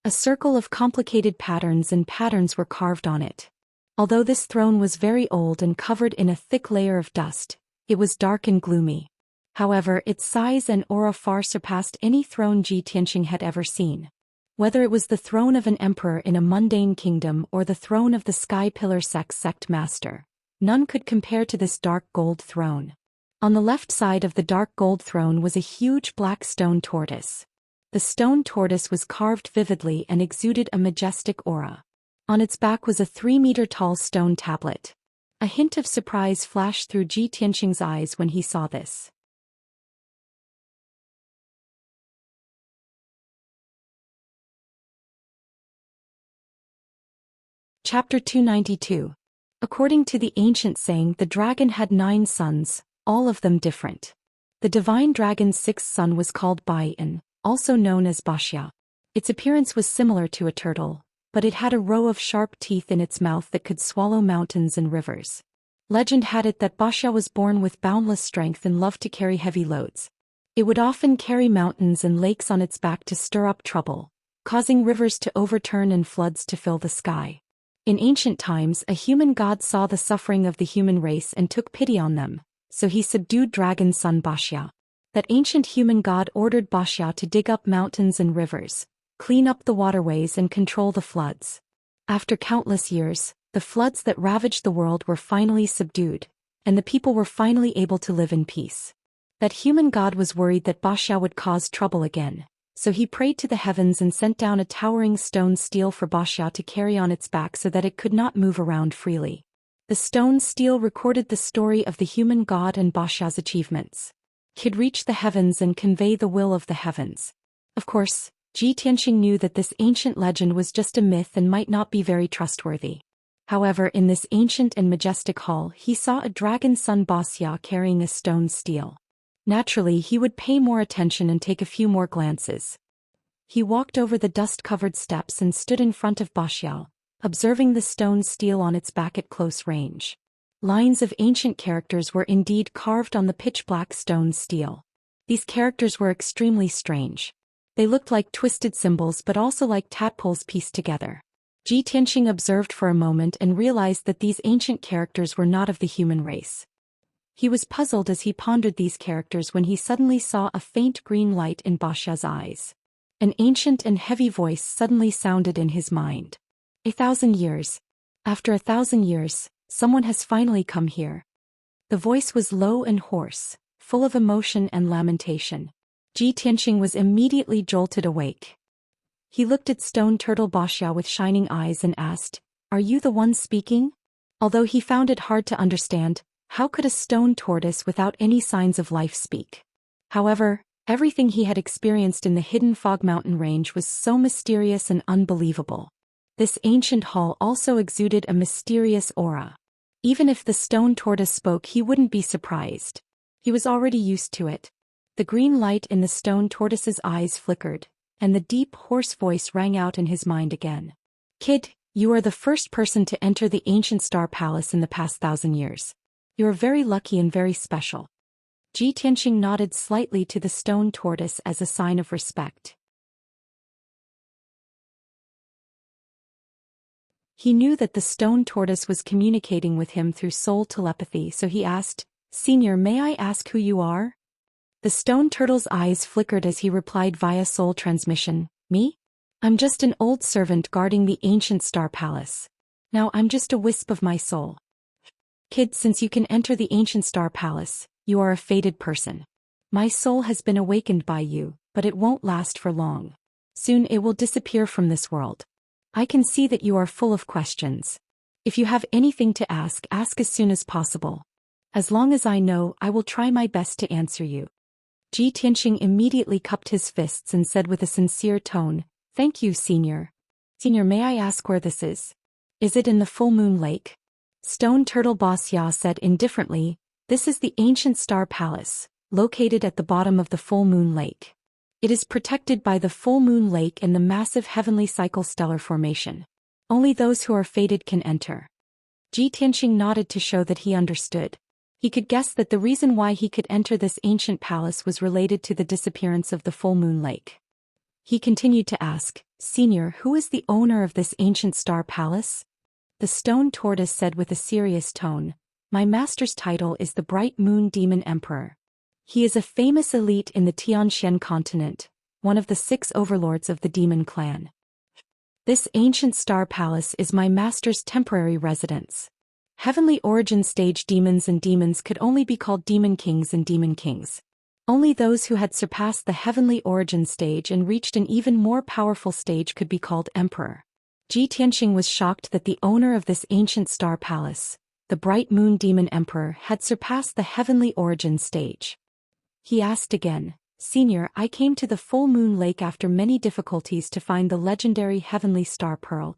A circle of complicated patterns were carved on it. Although this throne was very old and covered in a thick layer of dust, it was dark and gloomy. However, its size and aura far surpassed any throne Ji Tianxing had ever seen. Whether it was the throne of an emperor in a mundane kingdom or the throne of the Sky Pillar sect master, none could compare to this dark gold throne. On the left side of the dark gold throne was a huge black stone tortoise. The stone tortoise was carved vividly and exuded a majestic aura. On its back was a 3-meter-tall stone tablet. A hint of surprise flashed through Ji Tianxing's eyes when he saw this. Chapter 292. According to the ancient saying, the dragon had 9 sons, all of them different. The divine dragon's 6th son was called Baiyan, also known as Wuxia. Its appearance was similar to a turtle, but it had a row of sharp teeth in its mouth that could swallow mountains and rivers. Legend had it that Wuxia was born with boundless strength and loved to carry heavy loads. It would often carry mountains and lakes on its back to stir up trouble, causing rivers to overturn and floods to fill the sky. In ancient times, a human god saw the suffering of the human race and took pity on them, so he subdued dragon's son Wuxia. That ancient human god ordered Wuxia to dig up mountains and rivers, clean up the waterways and control the floods. After countless years, the floods that ravaged the world were finally subdued, and the people were finally able to live in peace. That human god was worried that Wuxia would cause trouble again, so he prayed to the heavens and sent down a towering stone stele for Wuxia to carry on its back so that it could not move around freely. The stone stele recorded the story of the human god and Wuxia's achievements. Could reach the heavens and convey the will of the heavens. Of course, Ji Tianxing knew that this ancient legend was just a myth and might not be very trustworthy. However, in this ancient and majestic hall he saw a dragon son Wuxia carrying a stone stele. Naturally, he would pay more attention and take a few more glances. He walked over the dust-covered steps and stood in front of Wuxia, observing the stone stele on its back at close range. Lines of ancient characters were indeed carved on the pitch-black stone stele. These characters were extremely strange. They looked like twisted symbols but also like tadpoles pieced together. Ji Tianxing observed for a moment and realized that these ancient characters were not of the human race. He was puzzled as he pondered these characters when he suddenly saw a faint green light in Wuxia's eyes. An ancient and heavy voice suddenly sounded in his mind. 1,000 years. After 1,000 years, someone has finally come here. The voice was low and hoarse, full of emotion and lamentation. Ji Tianxing was immediately jolted awake. He looked at Stone Turtle Wuxia with shining eyes and asked, "Are you the one speaking?" Although he found it hard to understand, how could a stone tortoise without any signs of life speak? However, everything he had experienced in the hidden Fog Mountain range was so mysterious and unbelievable. This ancient hall also exuded a mysterious aura. Even if the stone tortoise spoke, he wouldn't be surprised. He was already used to it. The green light in the stone tortoise's eyes flickered, and the deep, hoarse voice rang out in his mind again. "Kid, you are the first person to enter the ancient star palace in the past 1,000 years. You are very lucky and very special." Ji Tianxing nodded slightly to the stone tortoise as a sign of respect. He knew that the stone tortoise was communicating with him through soul telepathy, so he asked, "Senior, may I ask who you are?" The stone turtle's eyes flickered as he replied via soul transmission, "Me? I'm just an old servant guarding the ancient star palace. Now I'm just a wisp of my soul." "Kid, since you can enter the ancient star palace, you are a fated person. My soul has been awakened by you, but it won't last for long. Soon it will disappear from this world. I can see that you are full of questions. If you have anything to ask as soon as possible. As long as I know, I will try my best to answer you." Ji Tianxing immediately cupped his fists and said with a sincere tone, "Thank you, Senior. Senior, may I ask where this is? Is it in the Full Moon Lake?" Stone Turtle Wuxia said indifferently, "This is the ancient star palace, located at the bottom of the Full Moon Lake. It is protected by the Full Moon Lake and the massive heavenly cycle stellar formation. Only those who are fated can enter." Ji Tianxing nodded to show that he understood. He could guess that the reason why he could enter this ancient palace was related to the disappearance of the Full Moon Lake. He continued to ask, "Senior, who is the owner of this ancient star palace?" The stone tortoise said with a serious tone, "My master's title is the Bright Moon Demon Emperor. He is a famous elite in the Xianxia continent, one of the 6 overlords of the demon clan. This ancient star palace is my master's temporary residence. Heavenly origin stage demons and demons could only be called demon kings and demon kings. Only those who had surpassed the heavenly origin stage and reached an even more powerful stage could be called emperor." Ji Tianxing was shocked that the owner of this ancient star palace, the Bright Moon Demon Emperor, had surpassed the heavenly origin stage. He asked again, "Senior, I came to the Full Moon Lake after many difficulties to find the legendary heavenly star pearl.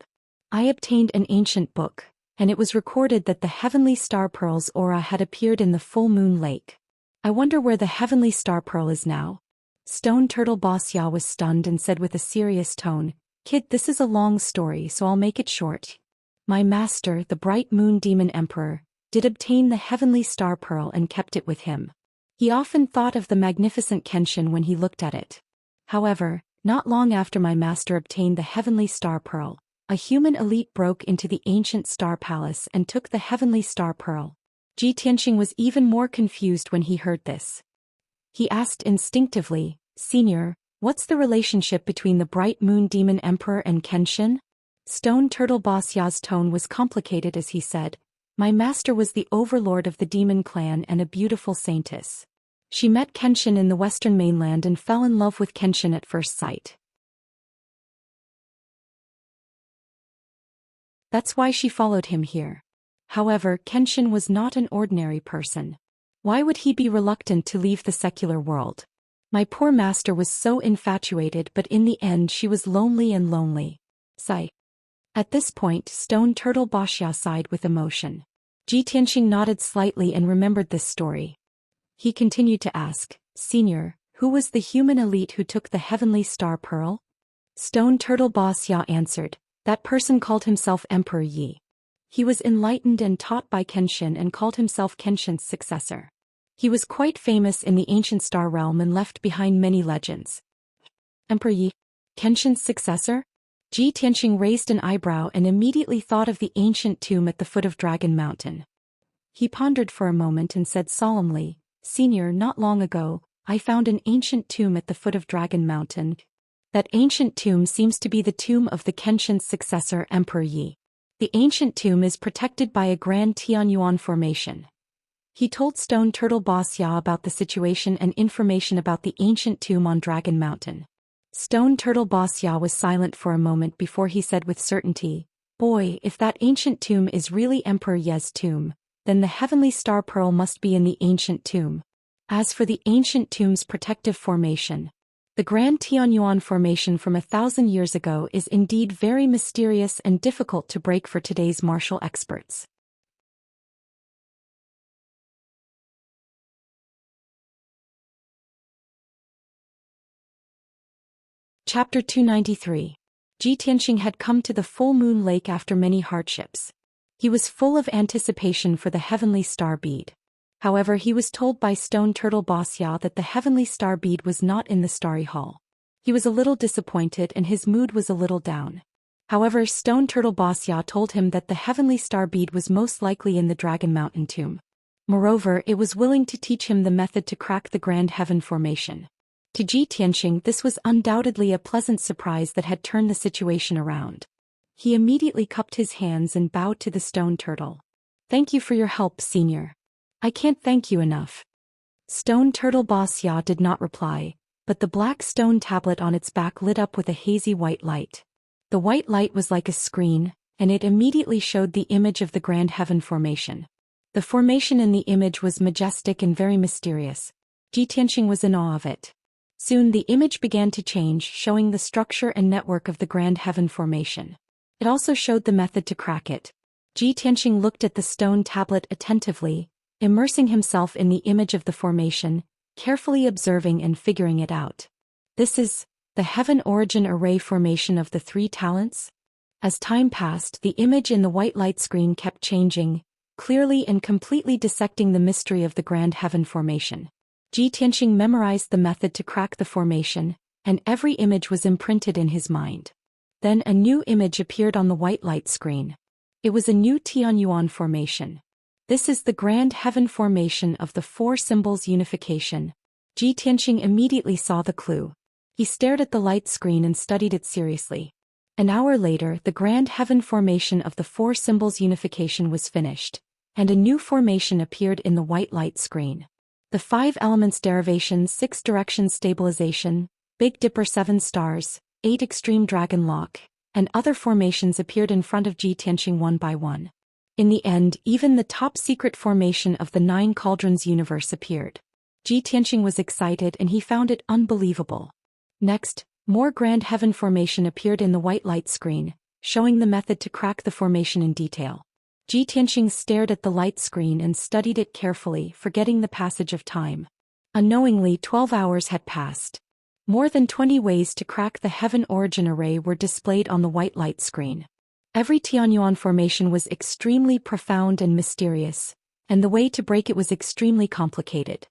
I obtained an ancient book, and it was recorded that the heavenly star pearl's aura had appeared in the Full Moon Lake. I wonder where the heavenly star pearl is now." Stone Turtle Wuxia was stunned and said with a serious tone, "Kid, this is a long story, so I'll make it short. My master, the Bright Moon Demon Emperor, did obtain the heavenly star pearl and kept it with him. He often thought of the magnificent Kenshin when he looked at it. However, not long after my master obtained the heavenly star pearl, a human elite broke into the ancient star palace and took the heavenly star pearl." Ji Tianxing was even more confused when he heard this. He asked instinctively, "Senior, what's the relationship between the Bright Moon Demon Emperor and Kenshin?" Stone Turtle Wuxia's tone was complicated as he said, "My master was the overlord of the demon clan and a beautiful saintess. She met Kenshin in the western mainland and fell in love with Kenshin at first sight. That's why she followed him here. However, Kenshin was not an ordinary person. Why would he be reluctant to leave the secular world? My poor master was so infatuated, but in the end she was lonely and lonely. Sigh." At this point, Stone Turtle Wuxia sighed with emotion. Ji Tianxing nodded slightly and remembered this story. He continued to ask, "Senior, who was the human elite who took the heavenly star pearl?" Stone Turtle Wuxia answered, "That person called himself Emperor Yi. He was enlightened and taught by Kenshin and called himself Kenshin's successor. He was quite famous in the ancient star realm and left behind many legends." Emperor Yi, Kenshin's successor? Ji Tianqing raised an eyebrow and immediately thought of the ancient tomb at the foot of Dragon Mountain. He pondered for a moment and said solemnly, Senior, not long ago, I found an ancient tomb at the foot of Dragon Mountain. That ancient tomb seems to be the tomb of the Kenshin's successor, Emperor Yi. The ancient tomb is protected by a grand Tianyuan formation. He told Stone Turtle Boss Ya about the situation and information about the ancient tomb on Dragon Mountain. Stone Turtle Boss Ya was silent for a moment before he said with certainty, Boy, if that ancient tomb is really Emperor Ye's tomb, then the heavenly star pearl must be in the ancient tomb. As for the ancient tomb's protective formation, the Grand Tianyuan formation from 1,000 years ago is indeed very mysterious and difficult to break for today's martial experts. Chapter 293. Ji Tianqing had come to the full moon lake after many hardships. He was full of anticipation for the heavenly star bead. However, he was told by Stone Turtle Boss Ya that the heavenly star bead was not in the starry hall. He was a little disappointed and his mood was a little down. However, Stone Turtle Boss Ya told him that the heavenly star bead was most likely in the Dragon Mountain tomb. Moreover, it was willing to teach him the method to crack the Grand Heaven formation. To Ji Tianqing, this was undoubtedly a pleasant surprise that had turned the situation around. He immediately cupped his hands and bowed to the stone turtle. Thank you for your help, Senior. I can't thank you enough. Stone Turtle Boss Ya did not reply, but the black stone tablet on its back lit up with a hazy white light. The white light was like a screen, and it immediately showed the image of the Grand Heaven formation. The formation in the image was majestic and very mysterious. Ji Tianqing was in awe of it. Soon the image began to change, showing the structure and network of the Grand Heaven formation. It also showed the method to crack it. Ji Tianqing looked at the stone tablet attentively, immersing himself in the image of the formation, carefully observing and figuring it out. This is the Heaven Origin Array formation of the 3 talents? As time passed, the image in the white light screen kept changing, clearly and completely dissecting the mystery of the Grand Heaven formation. Ji Tianqing memorized the method to crack the formation, and every image was imprinted in his mind. Then a new image appeared on the white light screen. It was a new Tianyuan formation. This is the Grand Heaven formation of the 4 symbols unification. Ji Tianqing immediately saw the clue. He stared at the light screen and studied it seriously. An hour later, the Grand Heaven formation of the 4 symbols unification was finished, and a new formation appeared in the white light screen. The 5 elements derivation, 6 directions stabilization, Big Dipper 7 stars, 8 extreme dragon lock, and other formations appeared in front of Ji Tianqing one by one. In the end, even the top secret formation of the 9 cauldrons universe appeared. Ji Tianqing was excited and he found it unbelievable. Next, more Grand Heaven formation appeared in the white light screen, showing the method to crack the formation in detail. Ji Tianqing stared at the light screen and studied it carefully, forgetting the passage of time. Unknowingly, 12 hours had passed. More than 20 ways to crack the Heaven Origin Array were displayed on the white light screen. Every Tianyuan formation was extremely profound and mysterious, and the way to break it was extremely complicated.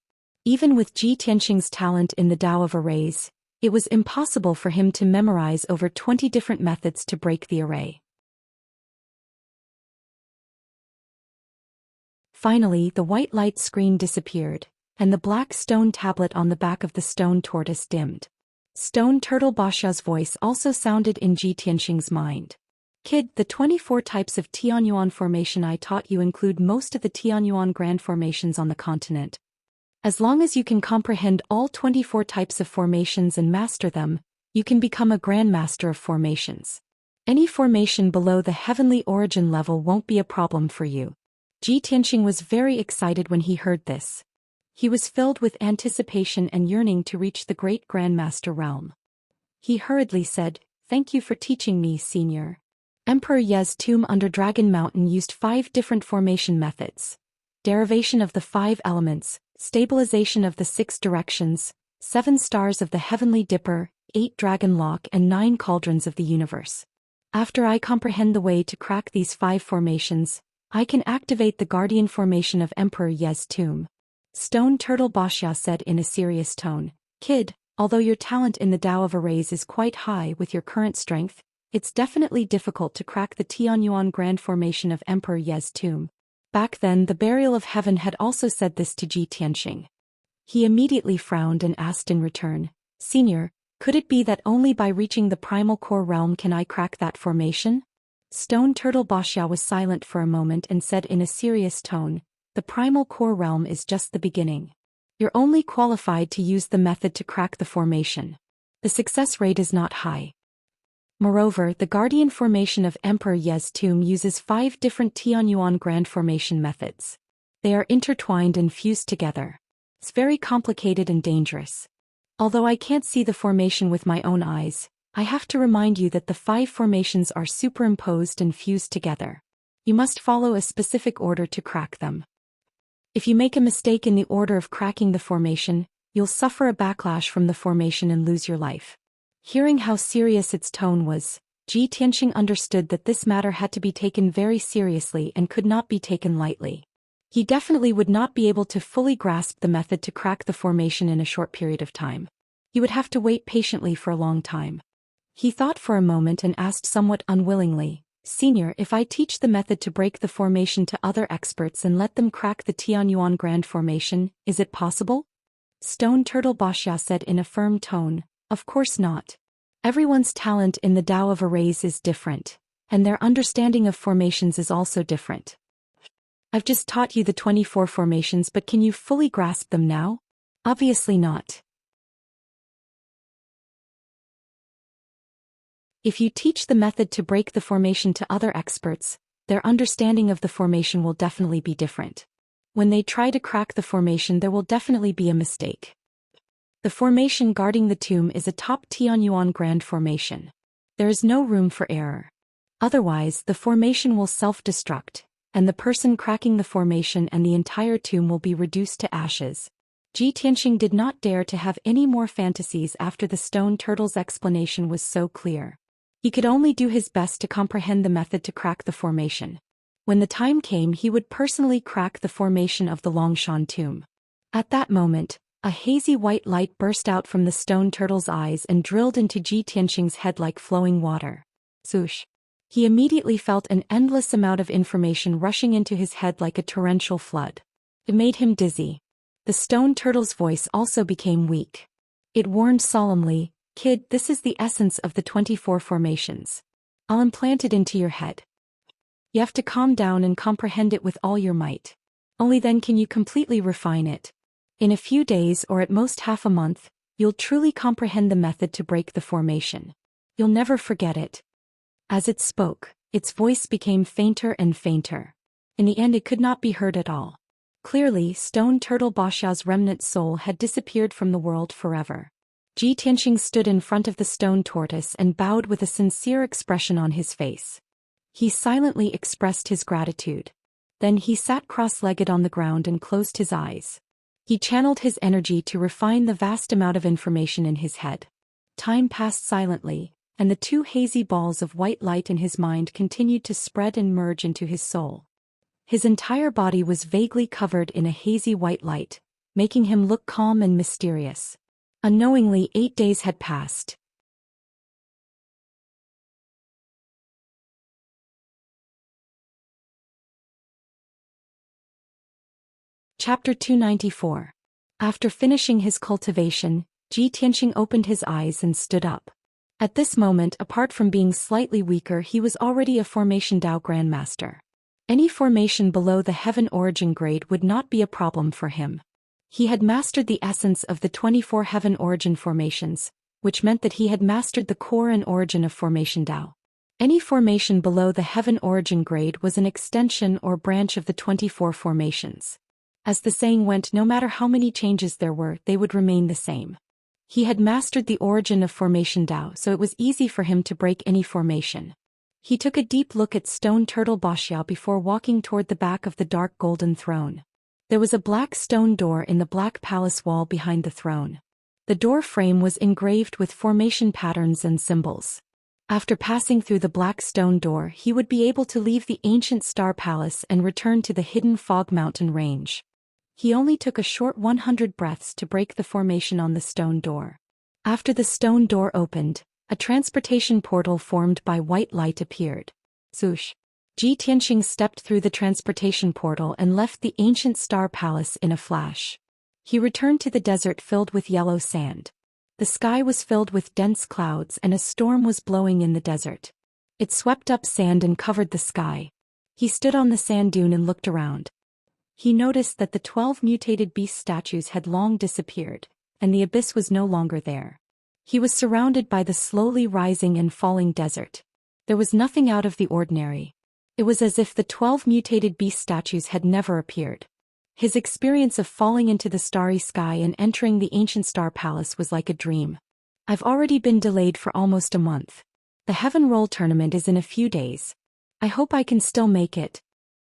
Even with Ji Tianqing's talent in the Tao of Arrays, it was impossible for him to memorize over 20 different methods to break the array. Finally, the white light screen disappeared, and the black stone tablet on the back of the stone tortoise dimmed. Stone Turtle Boss Ya's voice also sounded in Ji Tianqing's mind. Kid, the 24 types of Tianyuan formation I taught you include most of the Tianyuan grand formations on the continent. As long as you can comprehend all 24 types of formations and master them, you can become a grandmaster of formations. Any formation below the heavenly origin level won't be a problem for you. Ji Tianqing was very excited when he heard this. He was filled with anticipation and yearning to reach the great Grandmaster realm. He hurriedly said, "Thank you for teaching me, Senior." Emperor Ye's tomb under Dragon Mountain used 5 different formation methods: derivation of the 5 elements, stabilization of the 6 directions, 7 stars of the heavenly dipper, 8 dragon lock and 9 cauldrons of the universe. After I comprehend the way to crack these 5 formations, I can activate the guardian formation of Emperor Ye's tomb. Stone Turtle Boss Ya said in a serious tone, "Kid, Although your talent in the Tao of Arrays is quite high with your current strength, it's definitely difficult to crack the Tianyuan Grand Formation of Emperor Ye's tomb. Back then the Burial of Heaven had also said this to Ji Tianxing. He immediately frowned and asked in return, "Senior, could it be that only by reaching the primal core realm can I crack that formation?" Stone Turtle Boxia was silent for a moment and said in a serious tone, "The primal core realm is just the beginning. You're only qualified to use the method to crack the formation. The success rate is not high. Moreover, the Guardian Formation of Emperor Ye's tomb uses 5 different Tianyuan Grand Formation methods. They are intertwined and fused together. It's very complicated and dangerous. Although I can't see the formation with my own eyes, I have to remind you that the 5 formations are superimposed and fused together. You must follow a specific order to crack them. If you make a mistake in the order of cracking the formation, you'll suffer a backlash from the formation and lose your life." Hearing how serious its tone was, Ji Tianxing understood that this matter had to be taken very seriously and could not be taken lightly. He definitely would not be able to fully grasp the method to crack the formation in a short period of time. He would have to wait patiently for a long time. He thought for a moment and asked somewhat unwillingly, "Senior, if I teach the method to break the formation to other experts and let them crack the Tianyuan Grand Formation, is it possible?" Stone Turtle Boxia said in a firm tone, "Of course not. Everyone's talent in the Tao of Arrays is different, and their understanding of formations is also different. I've just taught you the 24 formations, but can you fully grasp them now? Obviously not. If you teach the method to break the formation to other experts, their understanding of the formation will definitely be different. When they try to crack the formation, there will definitely be a mistake. The formation guarding the tomb is a top Tianyuan Grand Formation. There is no room for error. Otherwise, the formation will self-destruct, and the person cracking the formation and the entire tomb will be reduced to ashes. Ji Tianxing did not dare to have any more fantasies after the stone turtle's explanation was so clear. He could only do his best to comprehend the method to crack the formation. When the time came, he would personally crack the formation of the Longshan tomb. At that moment, a hazy white light burst out from the stone turtle's eyes and drilled into Ji Tianxing's head like flowing water. Swoosh! He immediately felt an endless amount of information rushing into his head like a torrential flood. It made him dizzy. The stone turtle's voice also became weak. It warned solemnly, "Kid, this is the essence of the 24 formations. I'll implant it into your head. You have to calm down and comprehend it with all your might. Only then can you completely refine it. In a few days or at most half a month, you'll truly comprehend the method to break the formation. You'll never forget it." As it spoke, its voice became fainter and fainter. In the end, it could not be heard at all. Clearly, Stone Turtle Boxia's remnant soul had disappeared from the world forever. Ji Tianxing stood in front of the stone tortoise and bowed with a sincere expression on his face. He silently expressed his gratitude. Then he sat cross-legged on the ground and closed his eyes. He channeled his energy to refine the vast amount of information in his head. Time passed silently, and the 2 hazy balls of white light in his mind continued to spread and merge into his soul. His entire body was vaguely covered in a hazy white light, making him look calm and mysterious. Unknowingly, 8 days had passed. Chapter 294. After finishing his cultivation, Ji Tianxing opened his eyes and stood up. At this moment, apart from being slightly weaker, he was already a Formation Tao Grandmaster. Any formation below the Heaven Origin grade would not be a problem for him. He had mastered the essence of the 24 Heaven Origin formations, which meant that he had mastered the core and origin of Formation Tao. Any formation below the Heaven Origin grade was an extension or branch of the 24 formations. As the saying went, no matter how many changes there were, they would remain the same. He had mastered the origin of Formation Tao, so it was easy for him to break any formation. He took a deep look at Stone Turtle Boxia before walking toward the back of the dark golden throne. There was a black stone door in the black palace wall behind the throne. The door frame was engraved with formation patterns and symbols. After passing through the black stone door, he would be able to leave the ancient star palace and return to the hidden fog mountain range. He only took a short 100 breaths to break the formation on the stone door. After the stone door opened, a transportation portal formed by white light appeared. Zhoush. Ji Tianxing stepped through the transportation portal and left the ancient star palace in a flash. He returned to the desert filled with yellow sand. The sky was filled with dense clouds and a storm was blowing in the desert. It swept up sand and covered the sky. He stood on the sand dune and looked around. He noticed that the 12 mutated beast statues had long disappeared, and the abyss was no longer there. He was surrounded by the slowly rising and falling desert. There was nothing out of the ordinary. It was as if the 12 mutated beast statues had never appeared. His experience of falling into the starry sky and entering the ancient star palace was like a dream. I've already been delayed for almost a month. The Heaven Roll tournament is in a few days. I hope I can still make it.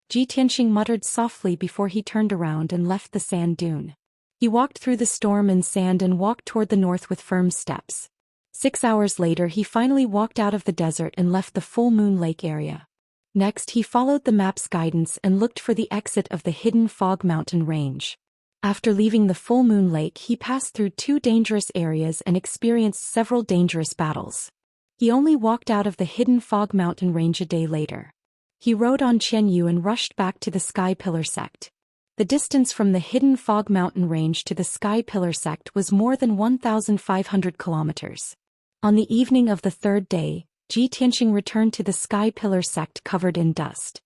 Ji Tianxing muttered softly before he turned around and left the sand dune. He walked through the storm and sand and walked toward the north with firm steps. 6 hours later he finally walked out of the desert and left the full moon lake area. Next he followed the map's guidance and looked for the exit of the hidden fog mountain range. After leaving the full moon lake he passed through 2 dangerous areas and experienced several dangerous battles. He only walked out of the hidden fog mountain range a day later. He rode on Qianyu and rushed back to the Sky Pillar sect. The distance from the hidden fog mountain range to the Sky Pillar sect was more than 1,500 kilometers. On the evening of the 3rd day, Ji Tianxing returned to the Sky Pillar sect covered in dust.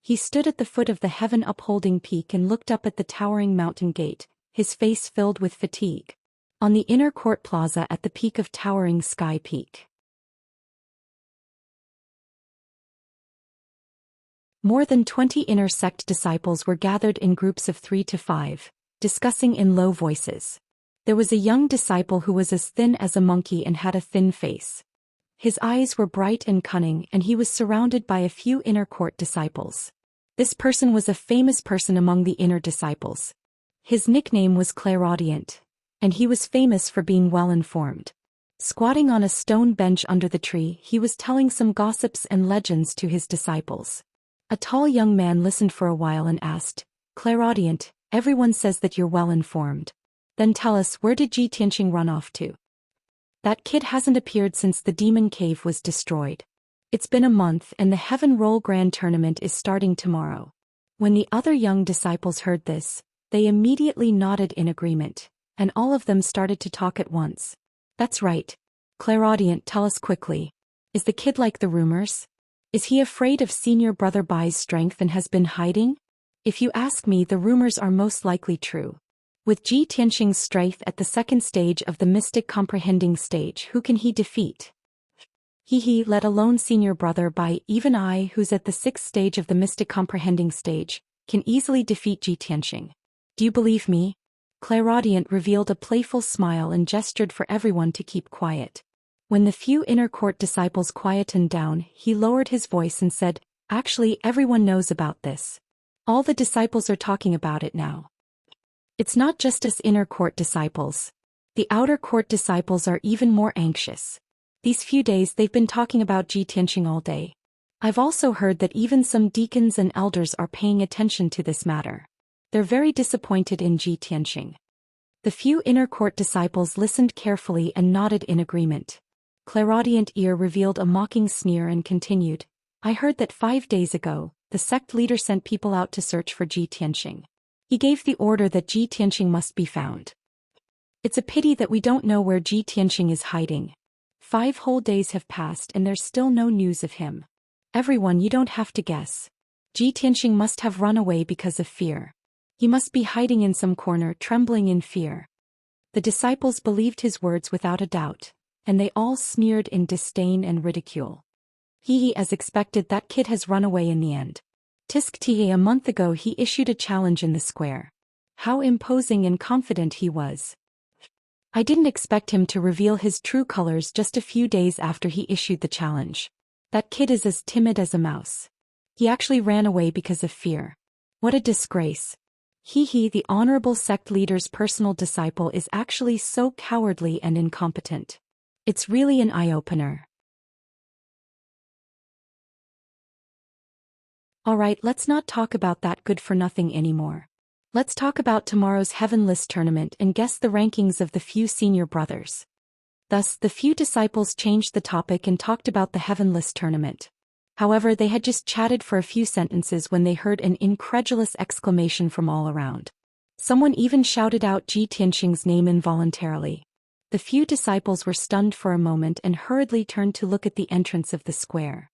He stood at the foot of the heaven-upholding peak and looked up at the towering mountain gate, his face filled with fatigue. On the inner court plaza at the peak of towering Sky Peak. More than 20 inner sect disciples were gathered in groups of 3 to 5, discussing in low voices. There was a young disciple who was as thin as a monkey and had a thin face. His eyes were bright and cunning and he was surrounded by a few inner court disciples. This person was a famous person among the inner disciples. His nickname was Clairaudient, and he was famous for being well-informed. Squatting on a stone bench under the tree, he was telling some gossips and legends to his disciples. A tall young man listened for a while and asked, "Clairaudient, everyone says that you're well-informed. Then tell us, where did Ji Tianxing run off to? That kid hasn't appeared since the demon cave was destroyed. It's been a month and the Heaven Roll Grand Tournament is starting tomorrow." When the other young disciples heard this, they immediately nodded in agreement, and all of them started to talk at once. "That's right. Clairaudient, tell us quickly. Is the kid like the rumors? Is he afraid of senior brother Bai's strength and has been hiding? If you ask me, the rumors are most likely true. With Ji Tianxing's strength at the 2nd stage of the mystic comprehending stage, who can he defeat? Let alone senior brother Bai, even I, who's at the 6th stage of the mystic comprehending stage, can easily defeat Ji Tianxing. Do you believe me?" Clairaudient revealed a playful smile and gestured for everyone to keep quiet. When the few inner court disciples quietened down, he lowered his voice and said, "Actually, everyone knows about this. All the disciples are talking about it now. It's not just us inner court disciples. The outer court disciples are even more anxious. These few days they've been talking about Ji Tianxing all day. I've also heard that even some deacons and elders are paying attention to this matter. They're very disappointed in Ji Tianxing." The few inner court disciples listened carefully and nodded in agreement. Clairaudient ear revealed a mocking sneer and continued, "I heard that 5 days ago, the sect leader sent people out to search for Ji Tianxing. He gave the order that Ji Tianxing must be found. It's a pity that we don't know where Ji Tianxing is hiding. 5 whole days have passed and there's still no news of him. Everyone, you don't have to guess. Ji Tianxing must have run away because of fear. He must be hiding in some corner, trembling in fear." The disciples believed his words without a doubt, and they all sneered in disdain and ridicule. As expected, that kid has run away in the end. A month ago he issued a challenge in the square. How imposing and confident he was. I didn't expect him to reveal his true colors just a few days after he issued the challenge. That kid is as timid as a mouse. He actually ran away because of fear. What a disgrace. The honorable sect leader's personal disciple is actually so cowardly and incompetent. It's really an eye-opener. Alright, let's not talk about that good-for-nothing anymore. Let's talk about tomorrow's Heaven List tournament and guess the rankings of the few senior brothers. Thus, the few disciples changed the topic and talked about the heavenless tournament. However, they had just chatted for a few sentences when they heard an incredulous exclamation from all around. Someone even shouted out Ji Tianxing's name involuntarily. The few disciples were stunned for a moment and hurriedly turned to look at the entrance of the square.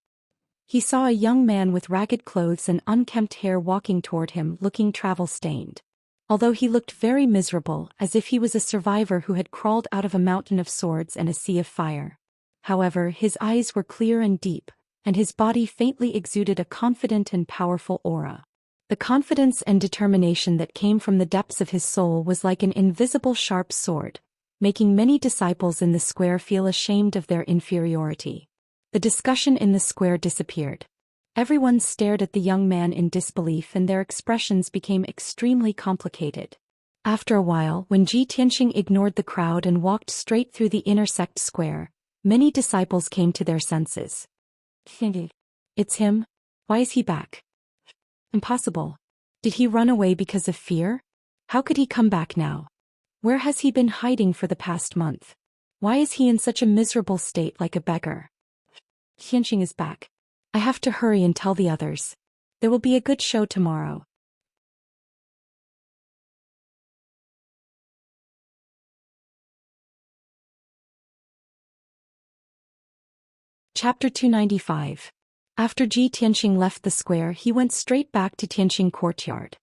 He saw a young man with ragged clothes and unkempt hair walking toward him, looking travel-stained. Although he looked very miserable, as if he was a survivor who had crawled out of a mountain of swords and a sea of fire. However, his eyes were clear and deep, and his body faintly exuded a confident and powerful aura. The confidence and determination that came from the depths of his soul was like an invisible sharp sword, making many disciples in the square feel ashamed of their inferiority. The discussion in the square disappeared. Everyone stared at the young man in disbelief and their expressions became extremely complicated. After a while, when Ji Tianxing ignored the crowd and walked straight through the inner sect square, many disciples came to their senses. It's him? Why is he back? Impossible. Did he run away because of fear? How could he come back now? Where has he been hiding for the past month? Why is he in such a miserable state like a beggar? Xianxia is back. I have to hurry and tell the others. There will be a good show tomorrow. Chapter 295. After Ji Tianxing left the square, he went straight back to Tianxing courtyard.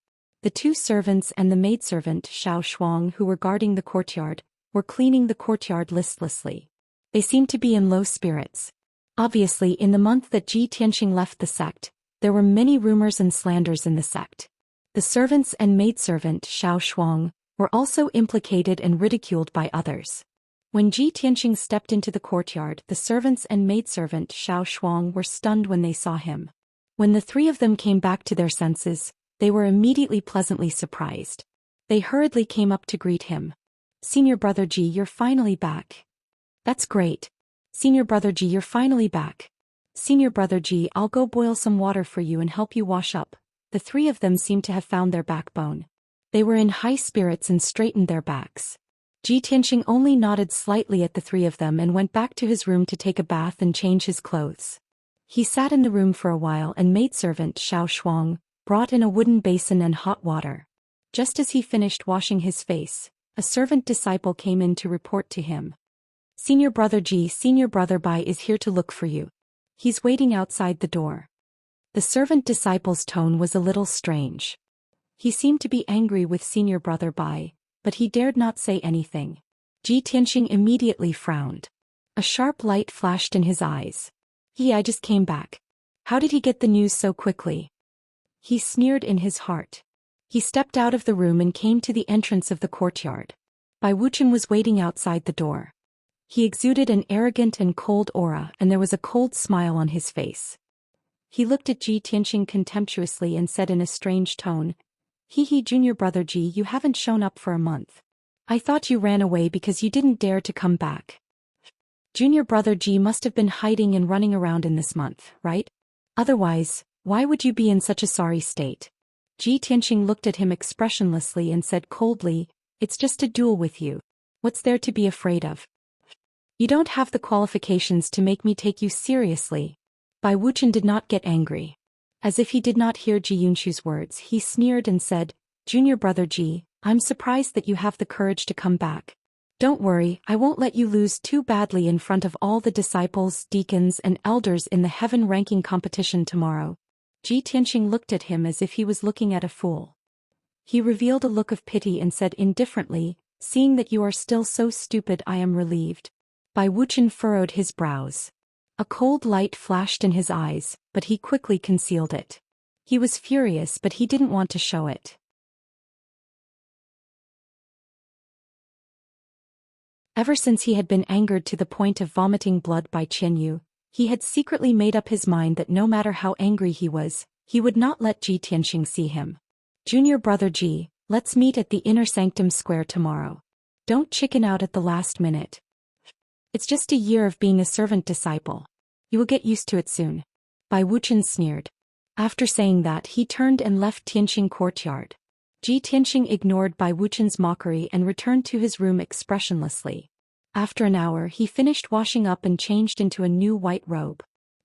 The two servants and the maidservant Xiao Shuang who were guarding the courtyard were cleaning the courtyard listlessly. They seemed to be in low spirits. Obviously, in the month that Ji Tianxing left the sect, there were many rumors and slanders in the sect. The servants and maidservant Xiao Shuang were also implicated and ridiculed by others. When Ji Tianxing stepped into the courtyard, the servants and maidservant Xiao Shuang were stunned when they saw him. When the three of them came back to their senses, they were immediately pleasantly surprised. They hurriedly came up to greet him. "Senior Brother Ji, you're finally back." "That's great. Senior Brother Ji, you're finally back." "Senior Brother Ji, I'll go boil some water for you and help you wash up." The three of them seemed to have found their backbone. They were in high spirits and straightened their backs. Ji Tianxing only nodded slightly at the three of them and went back to his room to take a bath and change his clothes. He sat in the room for a while and maidservant Xiao Shuang brought in a wooden basin and hot water. Just as he finished washing his face, a servant disciple came in to report to him. "Senior Brother Ji, Senior Brother Bai is here to look for you. He's waiting outside the door." The servant disciple's tone was a little strange. He seemed to be angry with Senior Brother Bai, but he dared not say anything. Ji Tianxing immediately frowned. A sharp light flashed in his eyes. I just came back. How did he get the news so quickly?" He sneered in his heart. He stepped out of the room and came to the entrance of the courtyard. Bai Wuchen was waiting outside the door. He exuded an arrogant and cold aura, and there was a cold smile on his face. He looked at Ji Tianxing contemptuously and said in a strange tone, Junior Brother Ji, you haven't shown up for a month. I thought you ran away because you didn't dare to come back. Junior Brother Ji must have been hiding and running around in this month, right? Otherwise, why would you be in such a sorry state?" Ji Tianxing looked at him expressionlessly and said coldly, "It's just a duel with you. What's there to be afraid of? You don't have the qualifications to make me take you seriously." Bai Wuchen did not get angry. As if he did not hear Ji Yunshu's words, he sneered and said, "Junior Brother Ji, I'm surprised that you have the courage to come back. Don't worry, I won't let you lose too badly in front of all the disciples, deacons and elders in the heaven ranking competition tomorrow." Ji Tianxing looked at him as if he was looking at a fool. He revealed a look of pity and said indifferently, "Seeing that you are still so stupid, I am relieved." Bai Wuchen furrowed his brows. A cold light flashed in his eyes, but he quickly concealed it. He was furious, but he didn't want to show it. Ever since he had been angered to the point of vomiting blood by Qianyu, he had secretly made up his mind that no matter how angry he was, he would not let Ji Tianxing see him. "Junior Brother Ji, let's meet at the inner sanctum square tomorrow. Don't chicken out at the last minute. It's just a year of being a servant disciple. You will get used to it soon." Bai Wuchen sneered. After saying that, he turned and left Tianxing courtyard. Ji Tianxing ignored Bai Wuchen's mockery and returned to his room expressionlessly. After an hour, he finished washing up and changed into a new white robe.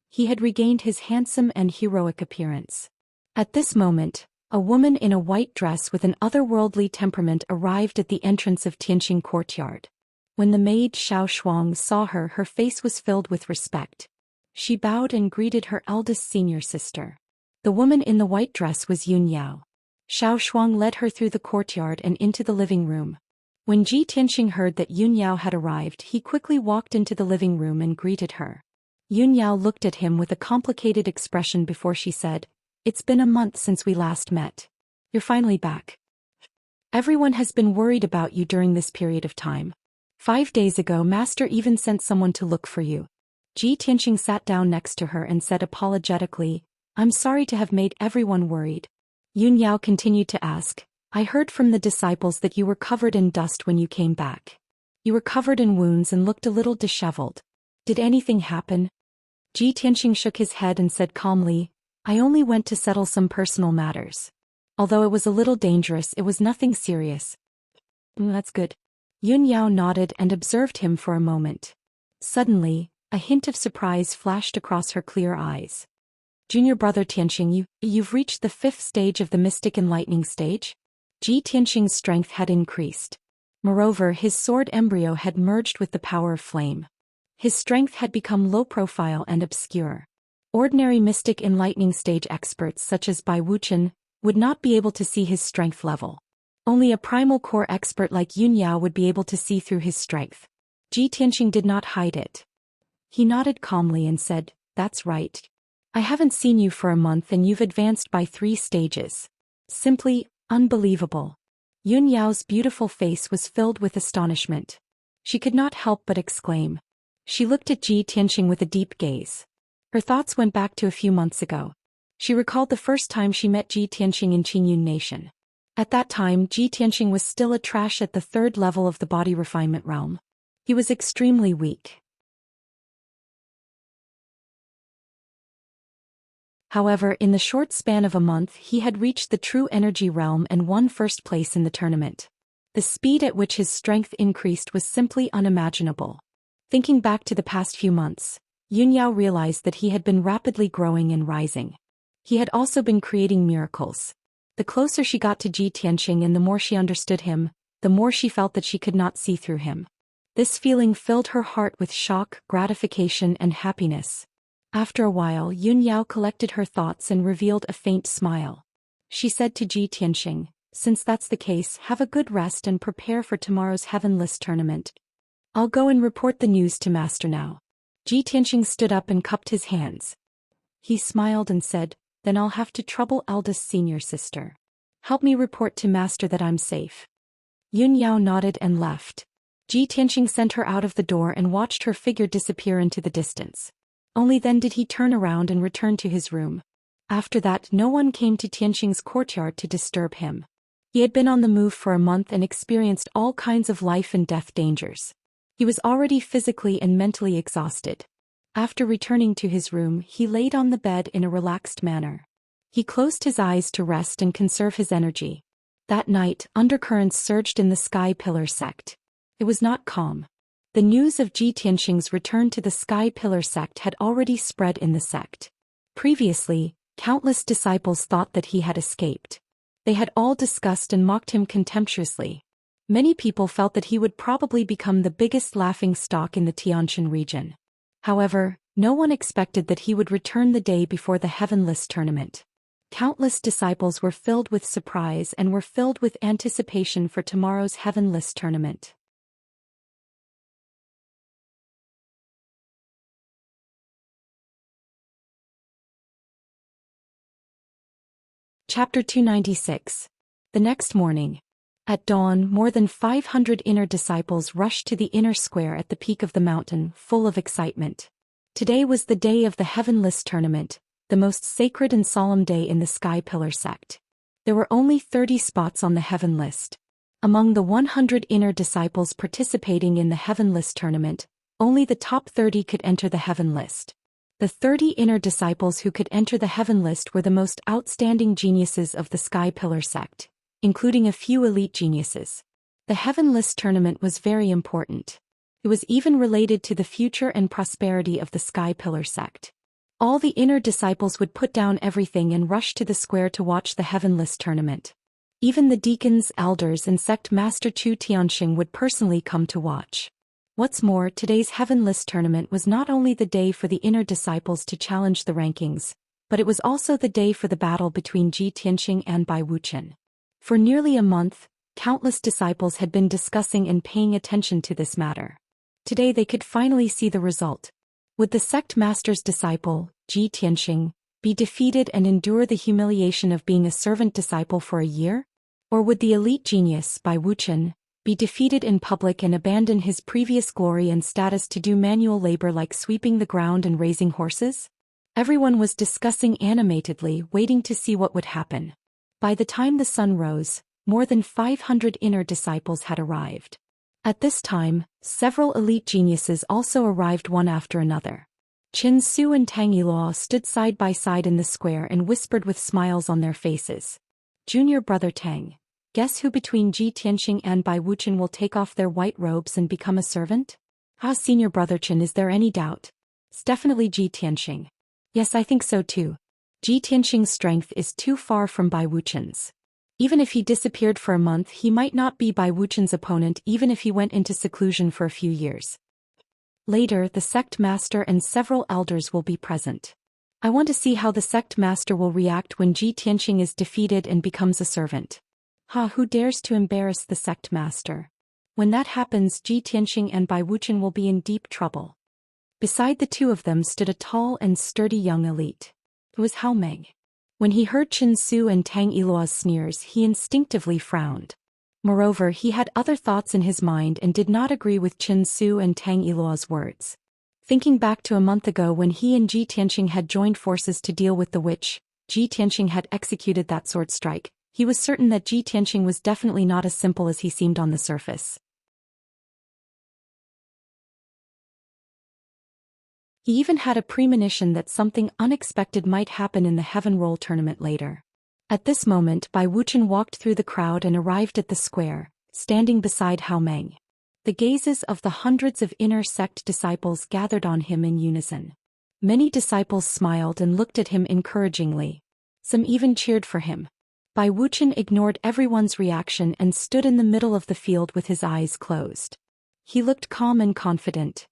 He had regained his handsome and heroic appearance. At this moment, a woman in a white dress with an otherworldly temperament arrived at the entrance of Tianqing courtyard. When the maid Xiao Shuang saw her, her face was filled with respect. She bowed and greeted her eldest senior sister. The woman in the white dress was Yun Yao. Xiao Shuang led her through the courtyard and into the living room. When Ji Tianqing heard that Yun Yao had arrived, he quickly walked into the living room and greeted her. Yun Yao looked at him with a complicated expression before she said, "It's been a month since we last met. You're finally back. Everyone has been worried about you during this period of time. 5 days ago, Master even sent someone to look for you." Ji Tianqing sat down next to her and said apologetically, "I'm sorry to have made everyone worried." Yun Yao continued to ask, "I heard from the disciples that you were covered in dust when you came back. You were covered in wounds and looked a little disheveled. Did anything happen?" Ji Tianqing shook his head and said calmly, "I only went to settle some personal matters. Although it was a little dangerous, it was nothing serious." "That's good." Yun Yao nodded and observed him for a moment. Suddenly, a hint of surprise flashed across her clear eyes. "Junior brother Tianqing, you've reached the 5th stage of the mystic enlightening stage?" Ji Tianqing's strength had increased. Moreover, his sword embryo had merged with the power of flame. His strength had become low-profile and obscure. Ordinary mystic enlightening stage experts such as Bai Wuxian would not be able to see his strength level. Only a primal core expert like Yun Yao would be able to see through his strength. Ji Tianqing did not hide it. He nodded calmly and said, "That's right. I haven't seen you for a month and you've advanced by 3 stages. Simply unbelievable." Yun Yao's beautiful face was filled with astonishment. She could not help but exclaim. She looked at Ji Tianqing with a deep gaze. Her thoughts went back to a few months ago. She recalled the first time she met Ji Tianqing in Qingyun Nation. At that time, Ji Tianqing was still a trash at the 3rd level of the body refinement realm. He was extremely weak. However, in the short span of a month, he had reached the true energy realm and won 1st place in the tournament. The speed at which his strength increased was simply unimaginable. Thinking back to the past few months, Yun Yao realized that he had been rapidly growing and rising. He had also been creating miracles. The closer she got to Ji Tianqing and the more she understood him, the more she felt that she could not see through him. This feeling filled her heart with shock, gratification, and happiness. After a while, Yun Yao collected her thoughts and revealed a faint smile. She said to Ji Tianqing, "Since that's the case, have a good rest and prepare for tomorrow's Heaven List tournament. I'll go and report the news to Master now." Ji Tianqing stood up and cupped his hands. He smiled and said, "Then I'll have to trouble eldest senior sister. Help me report to Master that I'm safe." Yun Yao nodded and left. Ji Tianqing sent her out of the door and watched her figure disappear into the distance. Only then did he turn around and return to his room. After that, no one came to Tianqing's courtyard to disturb him. He had been on the move for a month and experienced all kinds of life and death dangers. He was already physically and mentally exhausted. After returning to his room, he laid on the bed in a relaxed manner. He closed his eyes to rest and conserve his energy. That night, undercurrents surged in the Sky Pillar sect. It was not calm. The news of Ji Tianqing's return to the Sky Pillar sect had already spread in the sect. Previously, countless disciples thought that he had escaped. They had all discussed and mocked him contemptuously. Many people felt that he would probably become the biggest laughing stock in the Tianshan region. However, no one expected that he would return the day before the Heaven List tournament. Countless disciples were filled with surprise and were filled with anticipation for tomorrow's Heaven List tournament. Chapter 296. The next morning. At dawn, more than 500 inner disciples rushed to the inner square at the peak of the mountain, full of excitement. Today was the day of the Heaven List tournament, the most sacred and solemn day in the Sky Pillar sect. There were only 30 spots on the Heaven List. Among the 100 inner disciples participating in the Heaven List tournament, only the top 30 could enter the Heaven List. The 30 inner disciples who could enter the Heaven List were the most outstanding geniuses of the Sky Pillar sect, including a few elite geniuses. The Heaven List tournament was very important. It was even related to the future and prosperity of the Sky Pillar sect. All the inner disciples would put down everything and rush to the square to watch the Heavenless tournament. Even the deacons, elders, and sect master Zhou Xian would personally come to watch. What's more, today's Heavenless tournament was not only the day for the inner disciples to challenge the rankings, but it was also the day for the battle between Ji Tianxing and Bai Wuqian. For nearly a month, countless disciples had been discussing and paying attention to this matter. Today they could finally see the result. Would the sect master's disciple, Ji Tianxing, be defeated and endure the humiliation of being a servant disciple for a year? Or would the elite genius, Bai Wuqian, be defeated in public and abandon his previous glory and status to do manual labor like sweeping the ground and raising horses? Everyone was discussing animatedly, waiting to see what would happen. By the time the sun rose, more than 500 inner disciples had arrived. At this time, several elite geniuses also arrived one after another. Qin Su and Tang Yiluo stood side by side in the square and whispered with smiles on their faces. Junior brother Tang, guess who between Ji Tianxing and Bai Wuqian will take off their white robes and become a servant? Senior brother Qin, is there any doubt? It's definitely Ji Tianxing. Yes, I think so too. Ji Tianxing's strength is too far from Bai Wuqian's. Even if he disappeared for a month, he might not be Bai Wuqian's opponent even if he went into seclusion for a few years. Later, the sect master and several elders will be present. I want to see how the sect master will react when Ji Tianxing is defeated and becomes a servant. Who dares to embarrass the sect master? When that happens, Ji Tianxing and Bai Wuqian will be in deep trouble. Beside the two of them stood a tall and sturdy young elite. It was Hao Meng. When he heard Qin Su and Tang Yiluo's sneers, he instinctively frowned. Moreover, he had other thoughts in his mind and did not agree with Qin Su and Tang Yiluo's words. Thinking back to a month ago when he and Ji Tianxing had joined forces to deal with the witch, Ji Tianxing had executed that sword strike, he was certain that Ji Tianxing was definitely not as simple as he seemed on the surface. He even had a premonition that something unexpected might happen in the Heaven Roll tournament later. At this moment, Bai Wuqian walked through the crowd and arrived at the square, standing beside Hao Meng. The gazes of the hundreds of inner sect disciples gathered on him in unison. Many disciples smiled and looked at him encouragingly. Some even cheered for him. Bai Wuqian ignored everyone's reaction and stood in the middle of the field with his eyes closed. He looked calm and confident.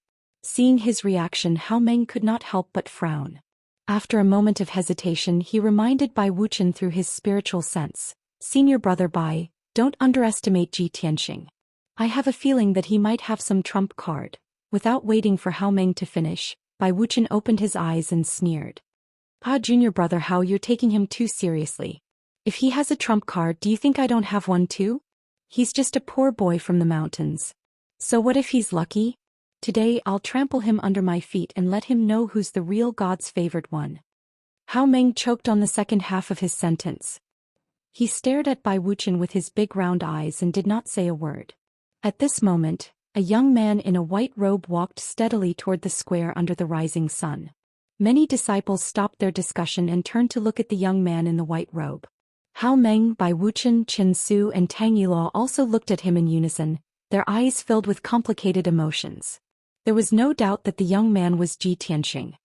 Seeing his reaction, Hao Meng could not help but frown. After a moment of hesitation, he reminded Bai Wuqian through his spiritual sense, "Senior brother Bai, don't underestimate Ji Tianxing. I have a feeling that he might have some trump card." Without waiting for Hao Meng to finish, Bai Wuqian opened his eyes and sneered. Junior brother Hao, you're taking him too seriously. If he has a trump card, do you think I don't have one too? He's just a poor boy from the mountains. So what if he's lucky? Today I'll trample him under my feet and let him know who's the real God's favored one. Hao Meng choked on the second half of his sentence. He stared at Bai Wuqian with his big round eyes and did not say a word. At this moment, a young man in a white robe walked steadily toward the square under the rising sun. Many disciples stopped their discussion and turned to look at the young man in the white robe. Hao Meng, Bai Wuqian, Qin Su and Tang Yiluo also looked at him in unison, their eyes filled with complicated emotions. There was no doubt that the young man was Ji Tianxing.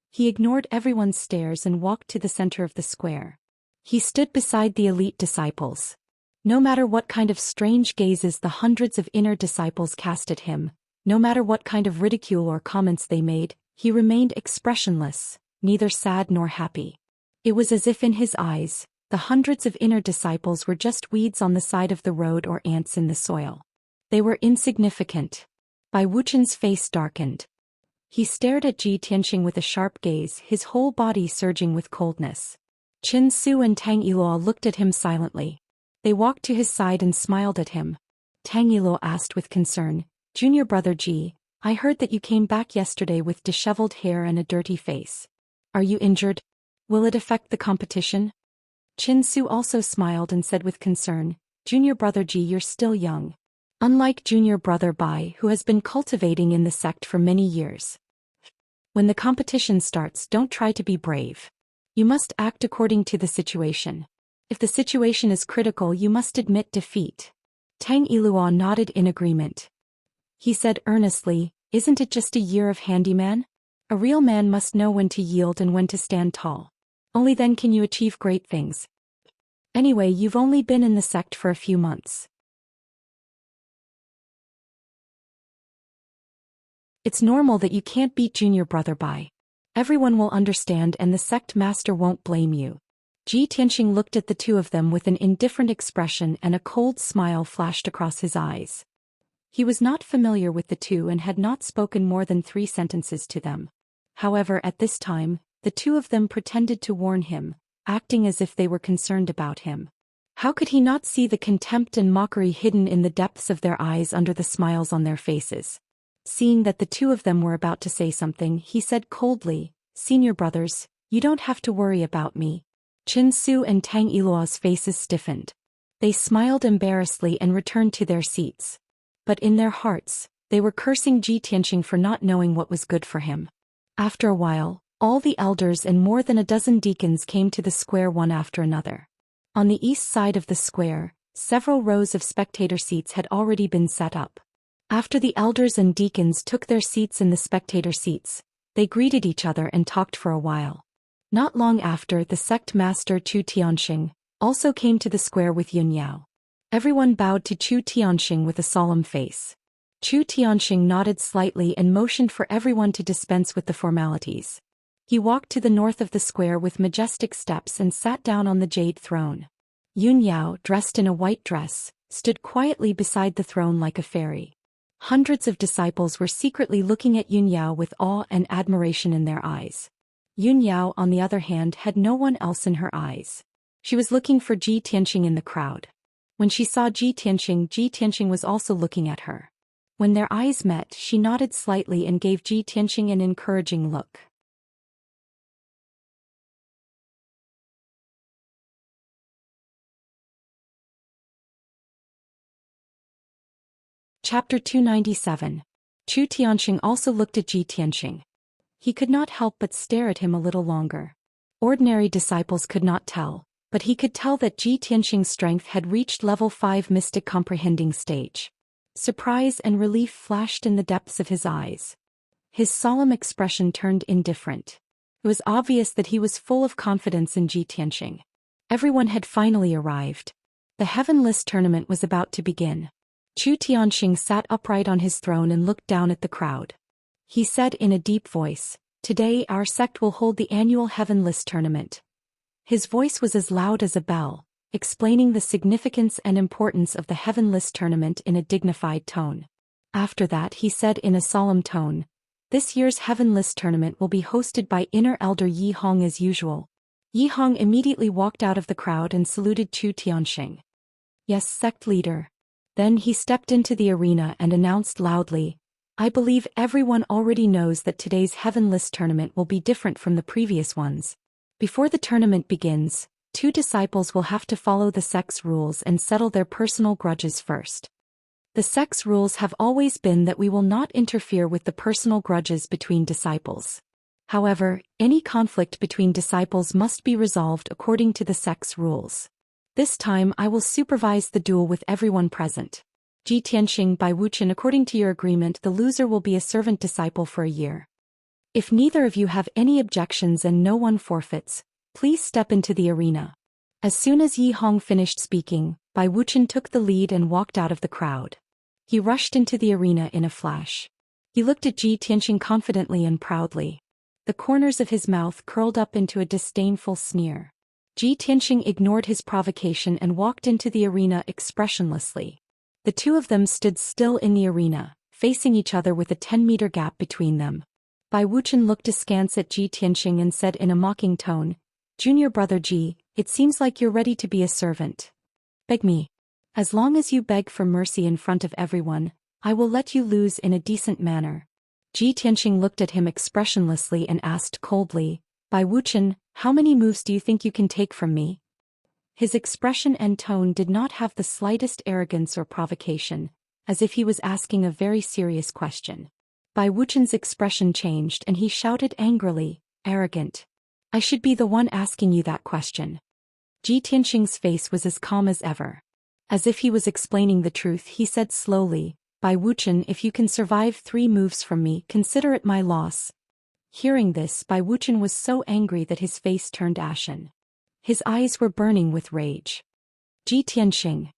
He ignored everyone's stares and walked to the center of the square. He stood beside the elite disciples. No matter what kind of strange gazes the hundreds of inner disciples cast at him, no matter what kind of ridicule or comments they made, he remained expressionless, neither sad nor happy. It was as if in his eyes, the hundreds of inner disciples were just weeds on the side of the road or ants in the soil. They were insignificant. Bai Wuqian's face darkened. He stared at Ji Tianxing with a sharp gaze, his whole body surging with coldness. Qin Su and Tang Yiluo looked at him silently. They walked to his side and smiled at him. Tang Yiluo asked with concern, "Junior brother Ji, I heard that you came back yesterday with disheveled hair and a dirty face. Are you injured? Will it affect the competition?" Qin Su also smiled and said with concern, "Junior brother Ji, you're still young. Unlike junior brother Bai, who has been cultivating in the sect for many years. When the competition starts, don't try to be brave. You must act according to the situation. If the situation is critical, you must admit defeat." Tang Yiluo nodded in agreement. He said earnestly, "Isn't it just a year of handyman? A real man must know when to yield and when to stand tall. Only then can you achieve great things. Anyway, you've only been in the sect for a few months. It's normal that you can't beat junior brother by. Everyone will understand and the sect master won't blame you." Ji Tianxing looked at the two of them with an indifferent expression and a cold smile flashed across his eyes. He was not familiar with the two and had not spoken more than 3 sentences to them. However, at this time, the two of them pretended to warn him, acting as if they were concerned about him. How could he not see the contempt and mockery hidden in the depths of their eyes under the smiles on their faces? Seeing that the two of them were about to say something, he said coldly, "Senior brothers, you don't have to worry about me." Qin Su and Tang Yiluo's faces stiffened. They smiled embarrassedly and returned to their seats. But in their hearts, they were cursing Ji Tianxing for not knowing what was good for him. After a while, all the elders and more than a dozen deacons came to the square one after another. On the east side of the square, several rows of spectator seats had already been set up. After the elders and deacons took their seats in the spectator seats, they greeted each other and talked for a while. Not long after, the sect master Chu Tianxing also came to the square with Yun Yao. Everyone bowed to Chu Tianxing with a solemn face. Chu Tianxing nodded slightly and motioned for everyone to dispense with the formalities. He walked to the north of the square with majestic steps and sat down on the jade throne. Yun Yao, dressed in a white dress, stood quietly beside the throne like a fairy. Hundreds of disciples were secretly looking at Yun Yao with awe and admiration in their eyes. Yun Yao, on the other hand, had no one else in her eyes. She was looking for Ji Tianxing in the crowd. When she saw Ji Tianxing was also looking at her. When their eyes met, she nodded slightly and gave Ji Tianxing an encouraging look. Chapter 297. Chu Tianxing also looked at Ji Tianxing. He could not help but stare at him a little longer. Ordinary disciples could not tell, but he could tell that Ji Tianxing's strength had reached level 5 mystic comprehending stage. Surprise and relief flashed in the depths of his eyes. His solemn expression turned indifferent. It was obvious that he was full of confidence in Ji Tianxing. Everyone had finally arrived. The Heaven List tournament was about to begin. Chu Tianxing sat upright on his throne and looked down at the crowd. He said in a deep voice, "Today our sect will hold the annual Heaven List tournament." His voice was as loud as a bell, explaining the significance and importance of the Heaven List tournament in a dignified tone. After that he said in a solemn tone, "This year's Heaven List tournament will be hosted by Inner Elder Yi Hong as usual." Yi Hong immediately walked out of the crowd and saluted Chu Tianxing. "Yes, sect leader." Then he stepped into the arena and announced loudly, "I believe everyone already knows that today's Heaven List tournament will be different from the previous ones. Before the tournament begins, 2 disciples will have to follow the sect's rules and settle their personal grudges first. The sect's rules have always been that we will not interfere with the personal grudges between disciples. However, any conflict between disciples must be resolved according to the sect's rules. This time I will supervise the duel with everyone present. Ji Tianxing by Wuxian, according to your agreement, the loser will be a servant disciple for a year. If neither of you have any objections and no one forfeits, please step into the arena." As soon as Yi Hong finished speaking, Bai Wuxian took the lead and walked out of the crowd. He rushed into the arena in a flash. He looked at Ji Tianxing confidently and proudly. The corners of his mouth curled up into a disdainful sneer. Ji Tianxing ignored his provocation and walked into the arena expressionlessly. The two of them stood still in the arena, facing each other with a 10-meter gap between them. Bai Wuxian looked askance at Ji Tianxing and said in a mocking tone, "Junior brother Ji, it seems like you're ready to be a servant. Beg me. As long as you beg for mercy in front of everyone, I will let you lose in a decent manner." Ji Tianxing looked at him expressionlessly and asked coldly, "Bai Wuxian, how many moves do you think you can take from me?" His expression and tone did not have the slightest arrogance or provocation, as if he was asking a very serious question. Bai Wuxian's expression changed and he shouted angrily, "Arrogant. I should be the one asking you that question." Ji Tianxing's face was as calm as ever. As if he was explaining the truth, he said slowly, Bai Wuchen, if you can survive 3 moves from me, consider it my loss." Hearing this, Bai Wuchen was so angry that his face turned ashen. His eyes were burning with rage. Ji Tianxing.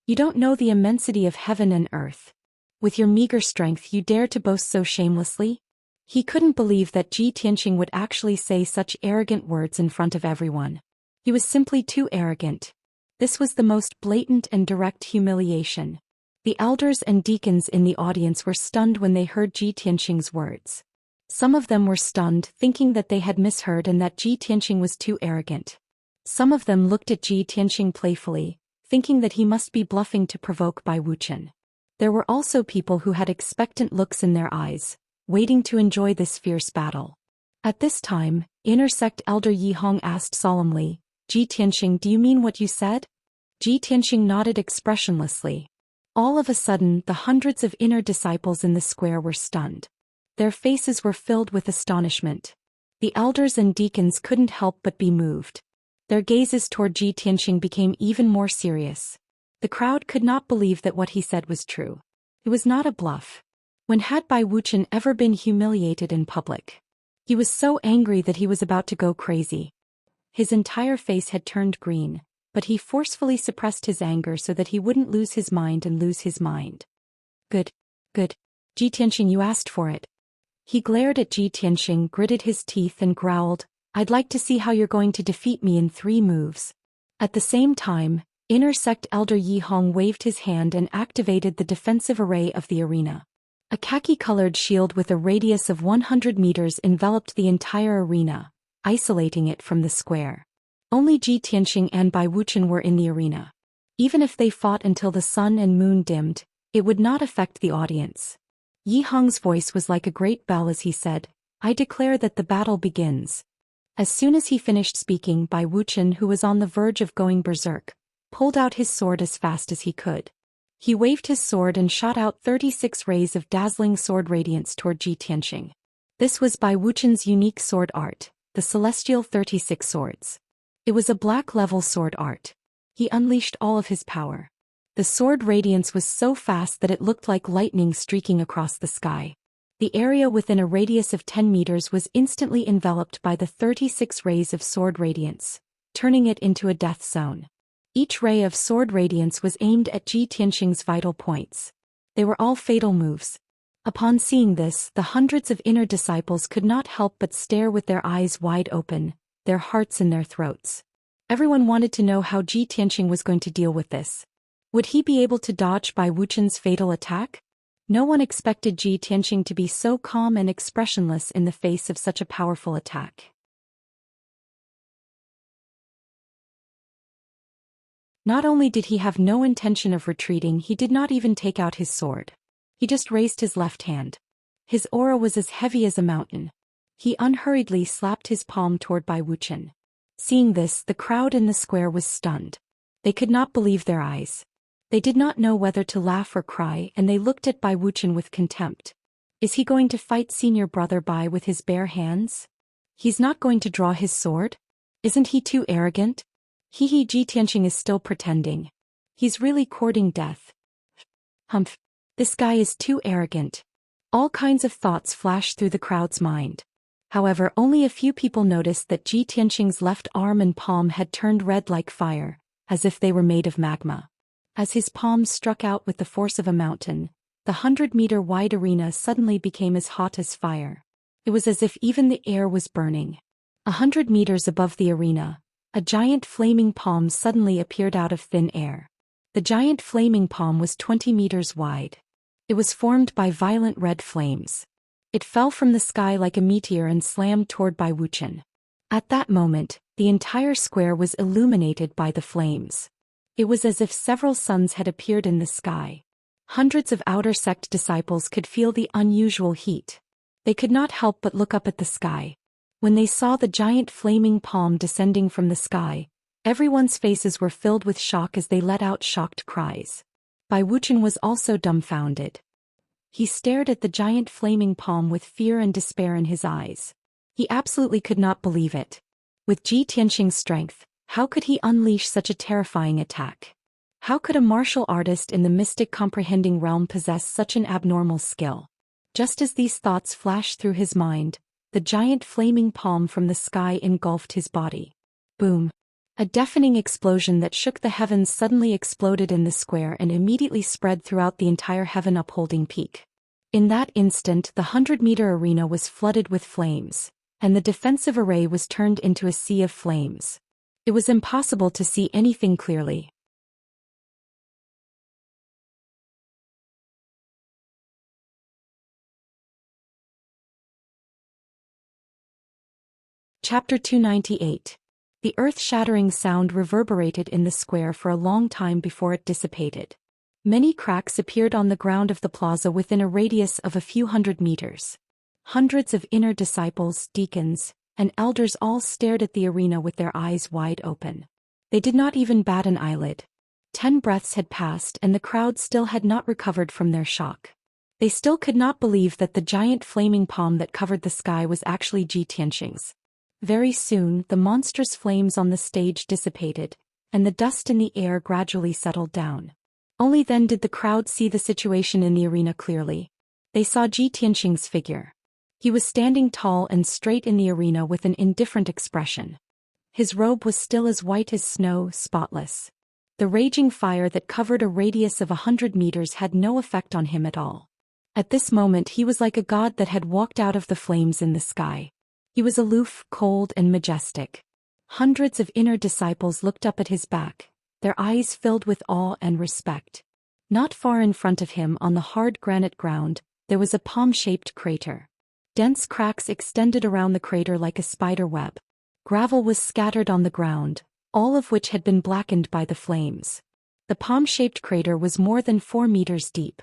You don't know the immensity of heaven and earth. With your meager strength you dare to boast so shamelessly? He couldn't believe that Ji Tianxing would actually say such arrogant words in front of everyone. He was simply too arrogant. This was the most blatant and direct humiliation. The elders and deacons in the audience were stunned when they heard Ji Tianxing's words. Some of them were stunned, thinking that they had misheard and that Ji Tianxing was too arrogant. Some of them looked at Ji Tianxing playfully, thinking that he must be bluffing to provoke Bai Wuchen. There were also people who had expectant looks in their eyes, waiting to enjoy this fierce battle. At this time, inner sect elder Yi Hong asked solemnly, "Ji Tianxing, do you mean what you said?" Ji Tianxing nodded expressionlessly. All of a sudden, the hundreds of inner disciples in the square were stunned. Their faces were filled with astonishment. The elders and deacons couldn't help but be moved. Their gazes toward Ji Tianxing became even more serious. The crowd could not believe that what he said was true. It was not a bluff. When had Bai Wuchen ever been humiliated in public? He was so angry that he was about to go crazy. His entire face had turned green, but he forcefully suppressed his anger so that he wouldn't lose his mind and lose his mind. Good. Ji Tianxing, you asked for it." He glared at Ji Tianxing, gritted his teeth and growled, "I'd like to see how you're going to defeat me in 3 moves. At the same time, inner sect elder Yi Hong waved his hand and activated the defensive array of the arena. A khaki-colored shield with a radius of 100 meters enveloped the entire arena, isolating it from the square. Only Ji Tianxing and Bai Wuchen were in the arena. Even if they fought until the sun and moon dimmed, it would not affect the audience. Yi Hong's voice was like a great bell as he said, "I declare that the battle begins." As soon as he finished speaking, Bai Wuchen, who was on the verge of going berserk, pulled out his sword as fast as he could. He waved his sword and shot out 36 rays of dazzling sword radiance toward Ji Tianxing. This was Bai Wuchen's unique sword art, the Celestial 36 Swords. It was a black-level sword art. He unleashed all of his power. The sword radiance was so fast that it looked like lightning streaking across the sky. The area within a radius of 10 meters was instantly enveloped by the 36 rays of sword radiance, turning it into a death zone. Each ray of sword radiance was aimed at Ji Tianxing's vital points. They were all fatal moves. Upon seeing this, the hundreds of inner disciples could not help but stare with their eyes wide open, their hearts in their throats. Everyone wanted to know how Ji Tianxing was going to deal with this. Would he be able to dodge Bai Wuchen's fatal attack? No one expected Ji Tianxing to be so calm and expressionless in the face of such a powerful attack. Not only did he have no intention of retreating, he did not even take out his sword. He just raised his left hand. His aura was as heavy as a mountain. He unhurriedly slapped his palm toward Bai Wuchen. Seeing this, the crowd in the square was stunned. They could not believe their eyes. They did not know whether to laugh or cry, and they looked at Bai Wuchen with contempt. Is he going to fight senior brother Bai with his bare hands? He's not going to draw his sword? Isn't he too arrogant? Ji Tianxing is still pretending. He's really courting death. Humph. This guy is too arrogant. All kinds of thoughts flashed through the crowd's mind. However, only a few people noticed that Ji Tianxing's left arm and palm had turned red like fire, as if they were made of magma. As his palms struck out with the force of a mountain, the 100-meter-wide arena suddenly became as hot as fire. It was as if even the air was burning. 100 meters above the arena, a giant flaming palm suddenly appeared out of thin air. The giant flaming palm was 20 meters wide. It was formed by violent red flames. It fell from the sky like a meteor and slammed toward Bai Wuchen. At that moment, the entire square was illuminated by the flames. It was as if several suns had appeared in the sky. Hundreds of outer sect disciples could feel the unusual heat. They could not help but look up at the sky. When they saw the giant flaming palm descending from the sky, everyone's faces were filled with shock as they let out shocked cries. Bai Wuchen was also dumbfounded. He stared at the giant flaming palm with fear and despair in his eyes. He absolutely could not believe it. With Ji Tianxing's strength, How could he unleash such a terrifying attack? How could a martial artist in the mystic comprehending realm possess such an abnormal skill? Just as these thoughts flashed through his mind, the giant flaming palm from the sky engulfed his body. Boom! A deafening explosion that shook the heavens suddenly exploded in the square and immediately spread throughout the entire heaven-upholding peak. In that instant, the 100-meter arena was flooded with flames, and the defensive array was turned into a sea of flames. It was impossible to see anything clearly. Chapter 298. The earth-shattering sound reverberated in the square for a long time before it dissipated. Many cracks appeared on the ground of the plaza within a radius of a few hundred meters. Hundreds of inner disciples, deacons, and elders all stared at the arena with their eyes wide open. They did not even bat an eyelid. 10 breaths had passed and the crowd still had not recovered from their shock. They still could not believe that the giant flaming palm that covered the sky was actually Zhi Tianxing's. Very soon, the monstrous flames on the stage dissipated, and the dust in the air gradually settled down. Only then did the crowd see the situation in the arena clearly. They saw Zhi Tianxing's figure. He was standing tall and straight in the arena with an indifferent expression. His robe was still as white as snow, spotless. The raging fire that covered a radius of 100 meters had no effect on him at all. At this moment he was like a god that had walked out of the flames in the sky. He was aloof, cold, and majestic. Hundreds of inner disciples looked up at his back, their eyes filled with awe and respect. Not far in front of him on the hard granite ground, there was a palm-shaped crater. Dense cracks extended around the crater like a spider web. Gravel was scattered on the ground, all of which had been blackened by the flames. The palm-shaped crater was more than 4 meters deep.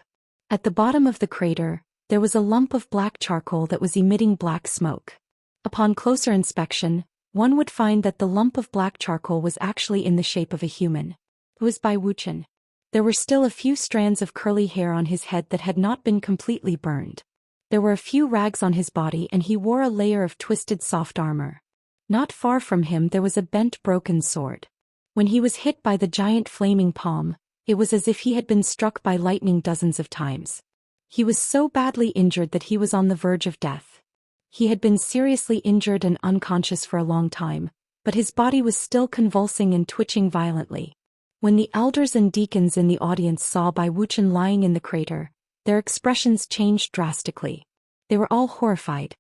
At the bottom of the crater, there was a lump of black charcoal that was emitting black smoke. Upon closer inspection, one would find that the lump of black charcoal was actually in the shape of a human. It was Bai Wuqian. There were still a few strands of curly hair on his head that had not been completely burned. There were a few rags on his body and he wore a layer of twisted soft armor. Not far from him there was a bent broken sword. When he was hit by the giant flaming palm, it was as if he had been struck by lightning dozens of times. He was so badly injured that he was on the verge of death. He had been seriously injured and unconscious for a long time, but his body was still convulsing and twitching violently. When the elders and deacons in the audience saw Bai Wuqian lying in the crater, their expressions changed drastically. They were all horrified.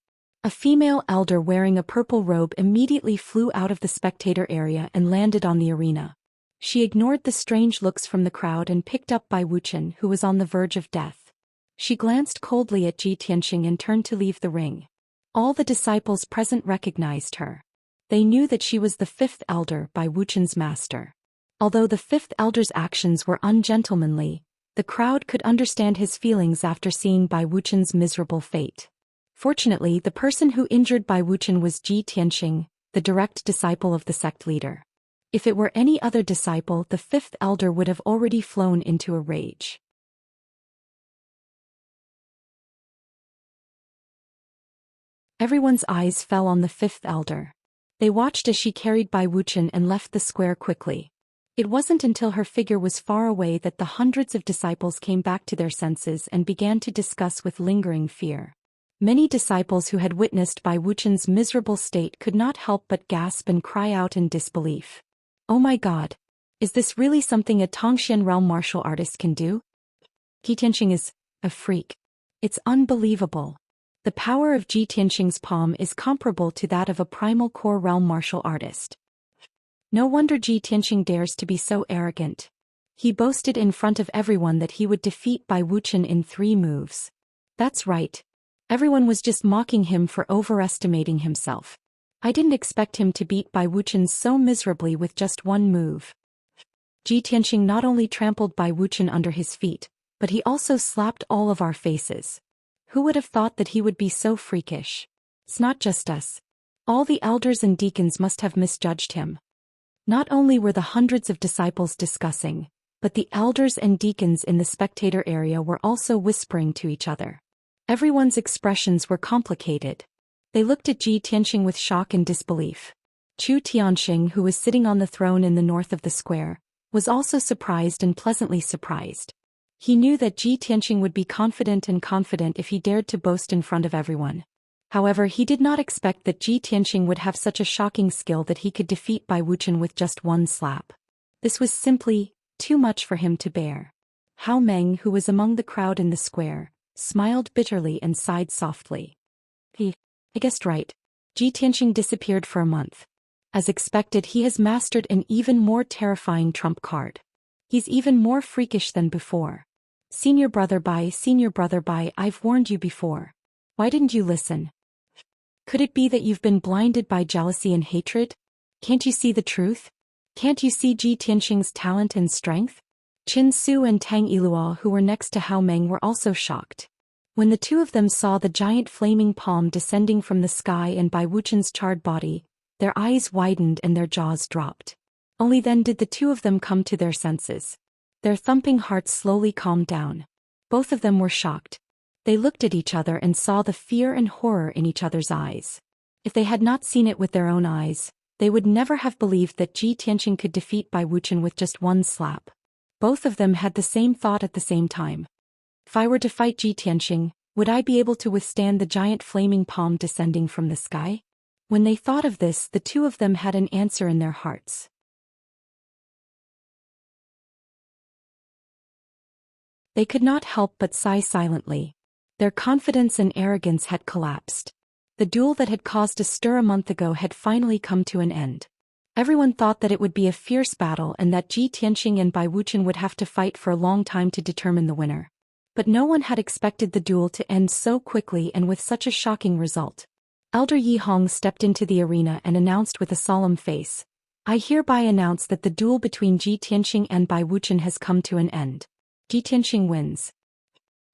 A female elder wearing a purple robe immediately flew out of the spectator area and landed on the arena. She ignored the strange looks from the crowd and picked up Bai Wuqian, who was on the verge of death. She glanced coldly at Zhi Tianxing and turned to leave the ring. All the disciples present recognized her. They knew that she was the 5th elder, Bai Wuqian's master. Although the 5th elder's actions were ungentlemanly, the crowd could understand his feelings after seeing Bai Wuqian's miserable fate. Fortunately, the person who injured Bai Wuqian was Zhi Tianxing, the direct disciple of the sect leader. If it were any other disciple, the 5th elder would have already flown into a rage. Everyone's eyes fell on the 5th elder. They watched as she carried Bai Wuqian and left the square quickly. It wasn't until her figure was far away that the hundreds of disciples came back to their senses and began to discuss with lingering fear. Many disciples who had witnessed Bai Wuqian's miserable state could not help but gasp and cry out in disbelief. Oh my God! Is this really something a Tongxian realm martial artist can do? Zhi Tianxing is a freak. It's unbelievable. The power of Zhi Tianxing's palm is comparable to that of a primal core realm martial artist. No wonder Zhi Tianxing dares to be so arrogant. He boasted in front of everyone that he would defeat Bai Wuqian in 3 moves. That's right. Everyone was just mocking him for overestimating himself. I didn't expect him to beat Bai Wuqian so miserably with just 1 move. Zhi Tianxing not only trampled Bai Wuqian under his feet, but he also slapped all of our faces. Who would have thought that he would be so freakish? It's not just us. All the elders and deacons must have misjudged him. Not only were the hundreds of disciples discussing, but the elders and deacons in the spectator area were also whispering to each other. Everyone's expressions were complicated. They looked at Zhi Tianxing with shock and disbelief. Chu Tianxing, who was sitting on the throne in the north of the square, was also surprised and pleasantly surprised. He knew that Ji Tianxing would be confident if he dared to boast in front of everyone. However, he did not expect that Ji Tianxing would have such a shocking skill that he could defeat Bai Wuchen with just one slap. This was simply too much for him to bear. Hao Meng, who was among the crowd in the square, smiled bitterly and sighed softly. I guessed right. Ji Tianxing disappeared for a month. As expected, he has mastered an even more terrifying trump card. He's even more freakish than before. Senior brother Bai, I've warned you before. Why didn't you listen? Could it be that you've been blinded by jealousy and hatred? Can't you see the truth? Can't you see Ji Tianxing's talent and strength? Qin Su and Tang Yiluo, who were next to Hao Meng, were also shocked. When the two of them saw the giant flaming palm descending from the sky and Bai Wuchen's charred body, their eyes widened and their jaws dropped. Only then did the two of them come to their senses. Their thumping hearts slowly calmed down. Both of them were shocked. They looked at each other and saw the fear and horror in each other's eyes. If they had not seen it with their own eyes, they would never have believed that Ji Tianxing could defeat Bai Wuchen with just one slap. Both of them had the same thought at the same time. If I were to fight Ji Tianxing, would I be able to withstand the giant flaming palm descending from the sky? When they thought of this, the two of them had an answer in their hearts. They could not help but sigh silently. Their confidence and arrogance had collapsed. The duel that had caused a stir a month ago had finally come to an end. Everyone thought that it would be a fierce battle and that Ji Tianxing and Bai Wuchen would have to fight for a long time to determine the winner. But no one had expected the duel to end so quickly and with such a shocking result. Elder Yi Hong stepped into the arena and announced with a solemn face, "I hereby announce that the duel between Ji Tianxing and Bai Wuchen has come to an end. Ji Tianxing wins.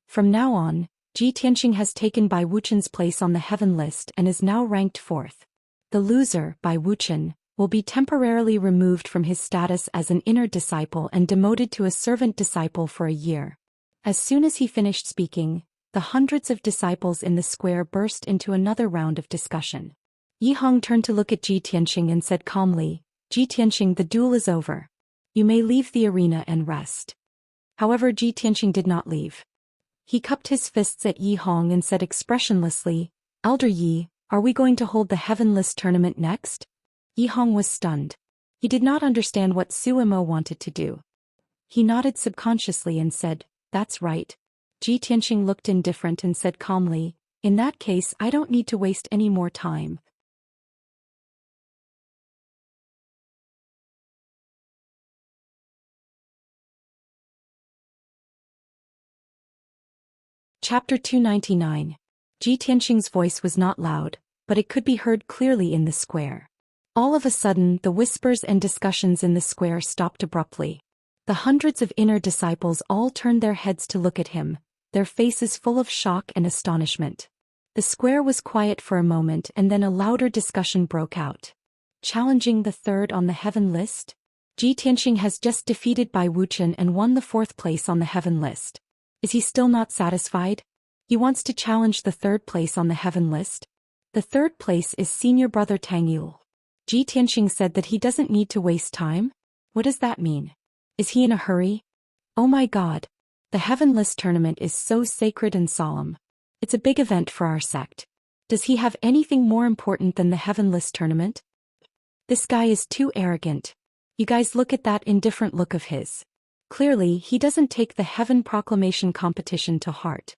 From now on, Ji Tianxing has taken Bai Wuchen's place on the heaven list and is now ranked 4th. The loser, Bai Wuchen, will be temporarily removed from his status as an inner disciple and demoted to a servant disciple for a year." As soon as he finished speaking, the hundreds of disciples in the square burst into another round of discussion. Yi Hong turned to look at Ji Tianxing and said calmly, "Ji Tianxing, the duel is over. You may leave the arena and rest." However, Ji Tianxing did not leave. He cupped his fists at Yi Hong and said expressionlessly, "Elder Yi, are we going to hold the Heaven List tournament next?" Yi Hong was stunned. He did not understand what Suimo wanted to do. He nodded subconsciously and said, "That's right." Ji Tianxing looked indifferent and said calmly, "In that case, I don't need to waste any more time." Chapter 299. Ji Tianxing's voice was not loud, but it could be heard clearly in the square. All of a sudden, the whispers and discussions in the square stopped abruptly. The hundreds of inner disciples all turned their heads to look at him, their faces full of shock and astonishment. The square was quiet for a moment and then a louder discussion broke out. Challenging the third on the heaven list? Ji Tianxing has just defeated Bai Wuchen and won the 4th place on the heaven list. Is he still not satisfied? He wants to challenge the 3rd place on the heaven list. The 3rd place is senior brother Tang Yul. Ji Tianxing said that he doesn't need to waste time? What does that mean? Is he in a hurry? Oh my God. The Heaven List tournament is so sacred and solemn. It's a big event for our sect. Does he have anything more important than the Heaven List tournament? This guy is too arrogant. You guys look at that indifferent look of his. Clearly, he doesn't take the Heaven Proclamation competition to heart.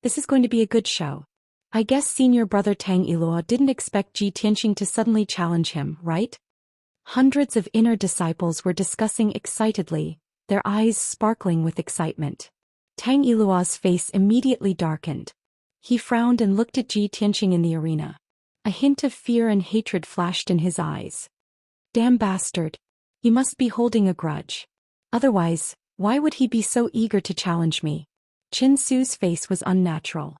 This is going to be a good show. I guess senior brother Tang Yiluo didn't expect Ji Tianxing to suddenly challenge him, right? Hundreds of inner disciples were discussing excitedly, their eyes sparkling with excitement. Tang Yiluo's face immediately darkened. He frowned and looked at Ji Tianxing in the arena. A hint of fear and hatred flashed in his eyes. Damn bastard. He must be holding a grudge. Otherwise, why would he be so eager to challenge me? Qin Su's face was unnatural.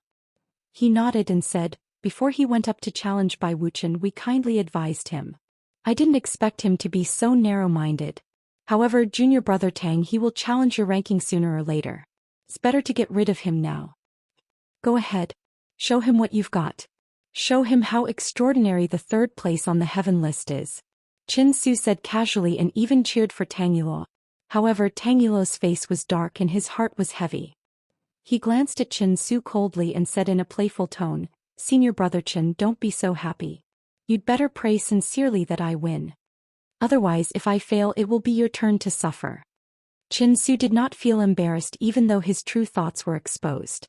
He nodded and said, "Before he went up to challenge Bai Wuchen, we kindly advised him. I didn't expect him to be so narrow-minded. However, junior brother Tang, he will challenge your ranking sooner or later. It's better to get rid of him now. Go ahead. Show him what you've got." Show him how extraordinary the third place on the heaven list is. Qin Su said casually and even cheered for Tang Yilou. However, Tang Yilou's face was dark and his heart was heavy. He glanced at Qin Su coldly and said in a playful tone, "Senior brother Qin, don't be so happy. You'd better pray sincerely that I win. Otherwise, if I fail, it will be your turn to suffer." Qin Su did not feel embarrassed even though his true thoughts were exposed.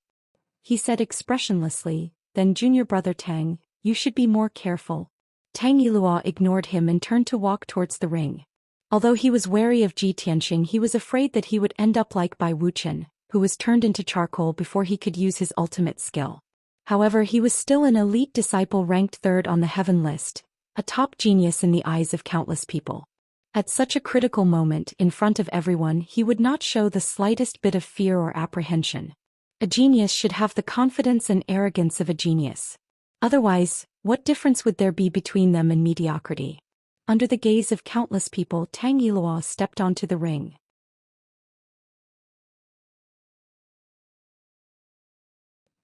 He said expressionlessly, "Then junior brother Tang, you should be more careful." Tang Yilou ignored him and turned to walk towards the ring. Although he was wary of Ji Tianxing, he was afraid that he would end up like Bai Wuqian, who was turned into charcoal before he could use his ultimate skill. However, he was still an elite disciple ranked third on the heaven list, a top genius in the eyes of countless people. At such a critical moment, in front of everyone, he would not show the slightest bit of fear or apprehension. A genius should have the confidence and arrogance of a genius. Otherwise, what difference would there be between them and mediocrity? Under the gaze of countless people, Tang Yilou stepped onto the ring.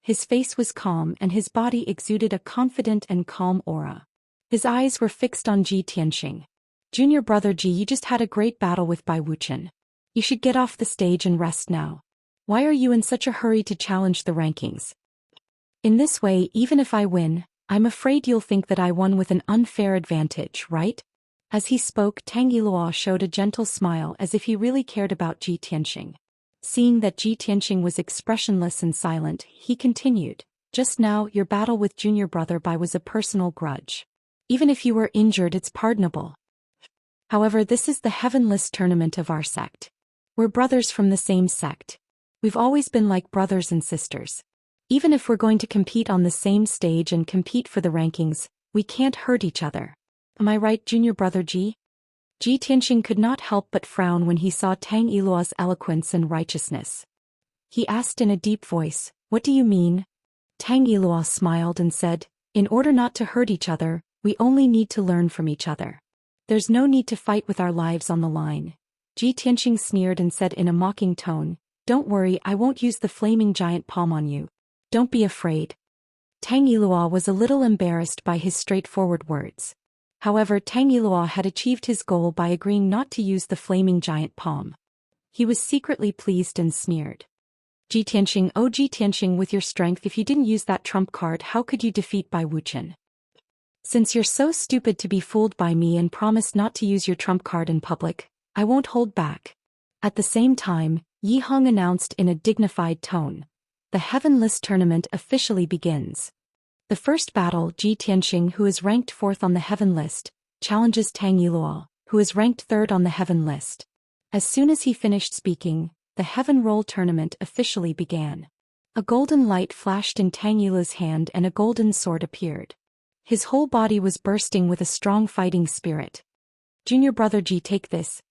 His face was calm and his body exuded a confident and calm aura. His eyes were fixed on Ji Tianxing. "Junior brother Ji, you just had a great battle with Bai Wuqian. You should get off the stage and rest now. Why are you in such a hurry to challenge the rankings? In this way, even if I win, I'm afraid you'll think that I won with an unfair advantage, right?" As he spoke, Tang Yilou showed a gentle smile as if he really cared about Ji Tianxing. Seeing that Ji Tianxing was expressionless and silent, he continued, "Just now, your battle with junior brother Bai was a personal grudge. Even if you were injured, it's pardonable. However, this is the Heaven List tournament of our sect. We're brothers from the same sect. We've always been like brothers and sisters. Even if we're going to compete on the same stage and compete for the rankings, we can't hurt each other. Am I right, junior brother Ji?" Ji Tianxing could not help but frown when he saw Tang Yilou's eloquence and righteousness. He asked in a deep voice, "What do you mean?" Tang Yilou smiled and said, "In order not to hurt each other, we only need to learn from each other. There's no need to fight with our lives on the line." Ji Tianxing sneered and said in a mocking tone, "Don't worry, I won't use the flaming giant palm on you. Don't be afraid." Tang Yilou was a little embarrassed by his straightforward words. However, Tang Yilou had achieved his goal by agreeing not to use the flaming giant palm. He was secretly pleased and sneered. "Ji Tianxing, oh Ji Tianxing, with your strength, if you didn't use that trump card, how could you defeat Bai Wuqian? Since you're so stupid to be fooled by me and promised not to use your trump card in public, I won't hold back." At the same time, Yi Heng announced in a dignified tone, "The Heaven List tournament officially begins. The first battle, Ji Tianxing, who is ranked 4th on the Heaven List, challenges Tang Yilou, who is ranked 3rd on the Heaven List." As soon as he finished speaking, the Heaven Roll tournament officially began. A golden light flashed in Tang Yilou's hand and a golden sword appeared. His whole body was bursting with a strong fighting spirit. "Junior brother Ji, take this."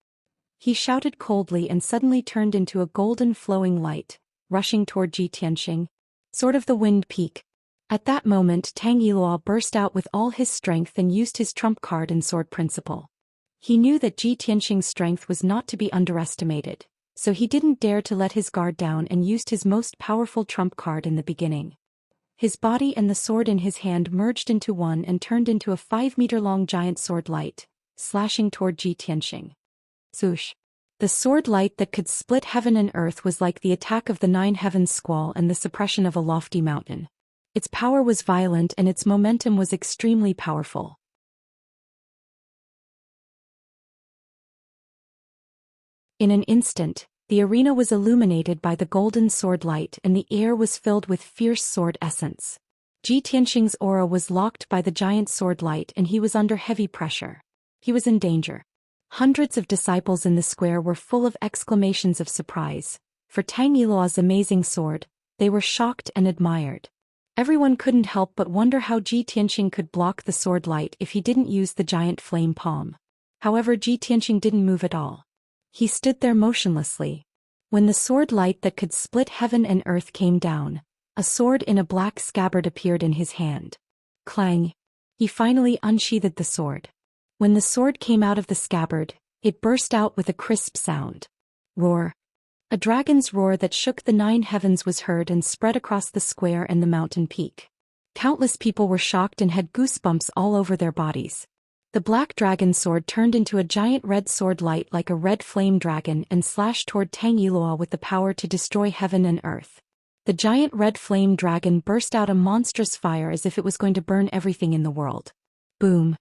He shouted coldly and suddenly turned into a golden flowing light, rushing toward Ji Tianxing. "Sword of the Wind Peak." At that moment, Tang Yilou burst out with all his strength and used his trump card and sword principle. He knew that Ji Tianxing's strength was not to be underestimated, so he didn't dare to let his guard down and used his most powerful trump card in the beginning. His body and the sword in his hand merged into one and turned into a 5-meter-long giant sword light, slashing toward Ji Tianxing. Swoosh! The sword light that could split heaven and earth was like the attack of the 9 heavens squall and the suppression of a lofty mountain. Its power was violent and its momentum was extremely powerful. In an instant, the arena was illuminated by the golden sword light and the air was filled with fierce sword essence. Ji Tianxing's aura was locked by the giant sword light and he was under heavy pressure. He was in danger. Hundreds of disciples in the square were full of exclamations of surprise. For Tang Yilou's amazing sword, they were shocked and admired. Everyone couldn't help but wonder how Ji Tianxing could block the sword light if he didn't use the giant flame palm. However, Ji Tianxing didn't move at all. He stood there motionlessly. When the sword light that could split heaven and earth came down, a sword in a black scabbard appeared in his hand. Clang! He finally unsheathed the sword. When the sword came out of the scabbard, it burst out with a crisp sound. Roar! A dragon's roar that shook the 9 heavens was heard and spread across the square and the mountain peak. Countless people were shocked and had goosebumps all over their bodies. The black dragon sword turned into a giant red sword light like a red flame dragon and slashed toward Tang Yiluo with the power to destroy heaven and earth. The giant red flame dragon burst out a monstrous fire as if it was going to burn everything in the world. Boom!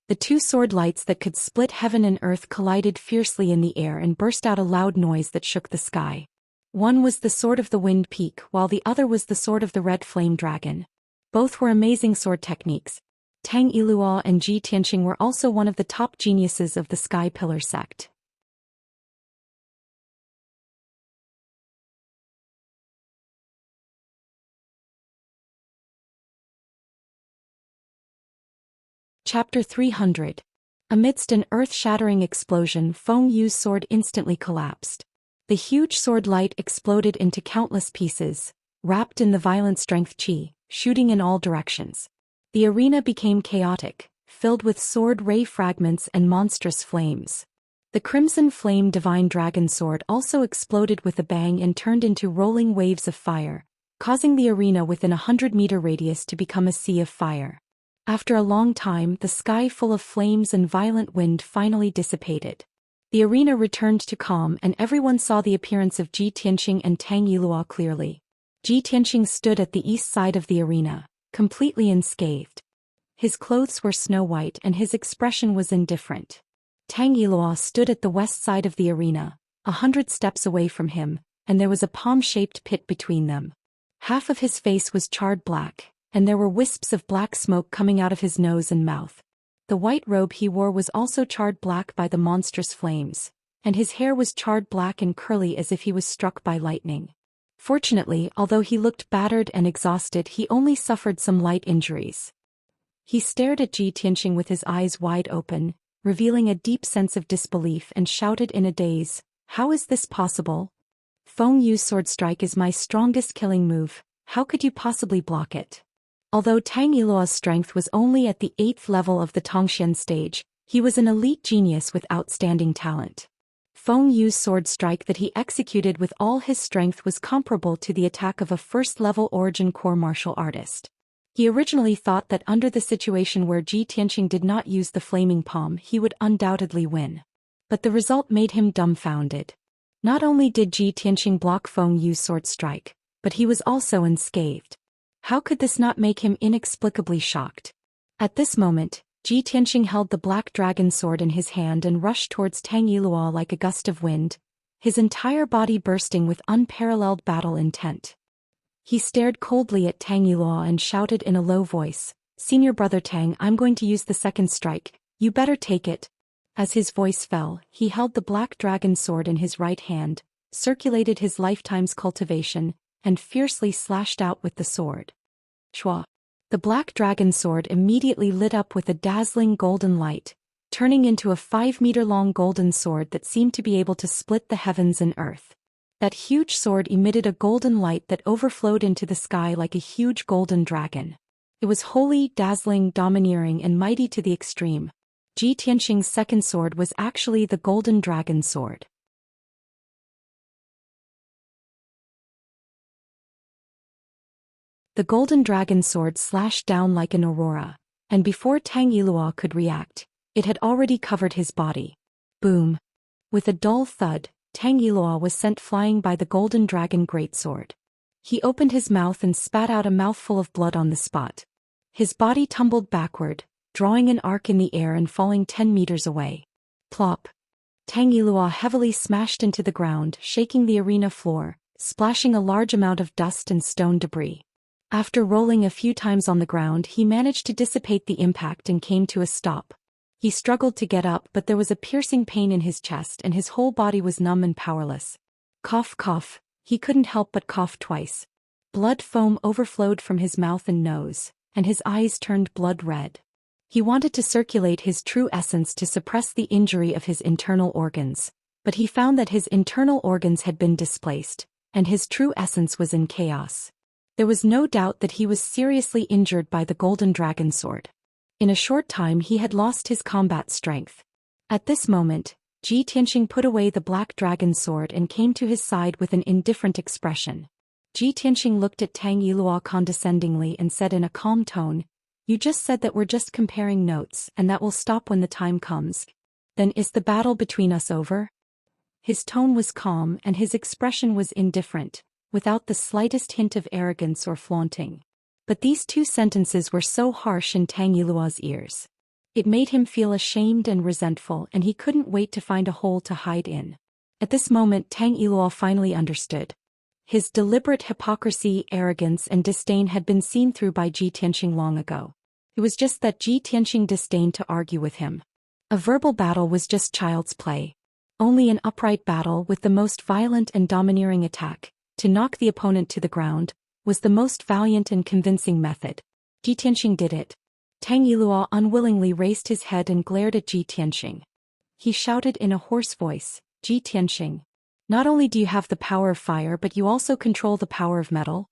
The two sword lights that could split heaven and earth collided fiercely in the air and burst out a loud noise that shook the sky. One was the sword of the wind peak, while the other was the sword of the red flame dragon. Both were amazing sword techniques. Tang Yiluo and Ji Tianxing were also one of the top geniuses of the Sky Pillar sect. Chapter 300. Amidst an earth-shattering explosion, Feng Yu's sword instantly collapsed. The huge sword light exploded into countless pieces, wrapped in the violent strength qi, shooting in all directions. The arena became chaotic, filled with sword ray fragments and monstrous flames. The crimson flame divine dragon sword also exploded with a bang and turned into rolling waves of fire, causing the arena within a 100-meter radius to become a sea of fire. After a long time, the sky full of flames and violent wind finally dissipated. The arena returned to calm and everyone saw the appearance of Ji Tianxing and Tang Yiluo clearly. Ji Tianxing stood at the east side of the arena, completely unscathed. His clothes were snow white and his expression was indifferent. Tang Yiluo stood at the west side of the arena, 100 steps away from him, and there was a palm-shaped pit between them. Half of his face was charred black, and there were wisps of black smoke coming out of his nose and mouth. The white robe he wore was also charred black by the monstrous flames, and his hair was charred black and curly as if he was struck by lightning. Fortunately, although he looked battered and exhausted, he only suffered some light injuries. He stared at Ji Tianxing with his eyes wide open, revealing a deep sense of disbelief, and shouted in a daze, "How is this possible? Feng Yu's sword strike is my strongest killing move, how could you possibly block it?" Although Tang Yiluo's strength was only at the 8th level of the Tongxian stage, he was an elite genius with outstanding talent. Feng Yu's sword strike that he executed with all his strength was comparable to the attack of a first-level origin core martial artist. He originally thought that under the situation where Ji Tianxing did not use the flaming palm he would undoubtedly win. But the result made him dumbfounded. Not only did Ji Tianxing block Feng Yu's sword strike, but he was also unscathed. How could this not make him inexplicably shocked? At this moment, Ji Tianxing held the black dragon sword in his hand and rushed towards Tang Yiluo like a gust of wind, his entire body bursting with unparalleled battle intent. He stared coldly at Tang Yiluo and shouted in a low voice, "Senior brother Tang, I'm going to use the second strike, you better take it." As his voice fell, he held the black dragon sword in his right hand, circulated his lifetime's cultivation, and fiercely slashed out with the sword. Chua! The black dragon sword immediately lit up with a dazzling golden light, turning into a 5-meter-long golden sword that seemed to be able to split the heavens and earth. That huge sword emitted a golden light that overflowed into the sky like a huge golden dragon. It was holy, dazzling, domineering, and mighty to the extreme. Ji Tianxing's second sword was actually the golden dragon sword. The golden dragon sword slashed down like an aurora, and before Tang Yiluo could react, it had already covered his body. Boom! With a dull thud, Tang Yiluo was sent flying by the golden dragon greatsword. He opened his mouth and spat out a mouthful of blood on the spot. His body tumbled backward, drawing an arc in the air and falling 10 meters away. Plop! Tang Yiluo heavily smashed into the ground, shaking the arena floor, splashing a large amount of dust and stone debris. After rolling a few times on the ground, he managed to dissipate the impact and came to a stop. He struggled to get up, but there was a piercing pain in his chest and his whole body was numb and powerless. Cough, cough. He couldn't help but cough twice. Blood foam overflowed from his mouth and nose, and his eyes turned blood red. He wanted to circulate his true essence to suppress the injury of his internal organs, but he found that his internal organs had been displaced, and his true essence was in chaos. There was no doubt that he was seriously injured by the golden dragon sword. In a short time he had lost his combat strength. At this moment, Ji Tianxing put away the black dragon sword and came to his side with an indifferent expression. Ji Tianxing looked at Tang Yilua condescendingly and said in a calm tone, "You just said that we're just comparing notes and that will stop when the time comes. Then is the battle between us over?" His tone was calm and his expression was indifferent, without the slightest hint of arrogance or flaunting. But these two sentences were so harsh in Tang Yilua's ears. It made him feel ashamed and resentful, and he couldn't wait to find a hole to hide in. At this moment Tang Yilua finally understood. His deliberate hypocrisy, arrogance and disdain had been seen through by Ji Tianxing long ago. It was just that Ji Tianxing disdained to argue with him. A verbal battle was just child's play. Only an upright battle with the most violent and domineering attack, to knock the opponent to the ground, was the most valiant and convincing method. Ji Tianxing did it. Tang Yilua unwillingly raised his head and glared at Ji Tianxing. He shouted in a hoarse voice, "Ji Tianxing, not only do you have the power of fire but you also control the power of metal?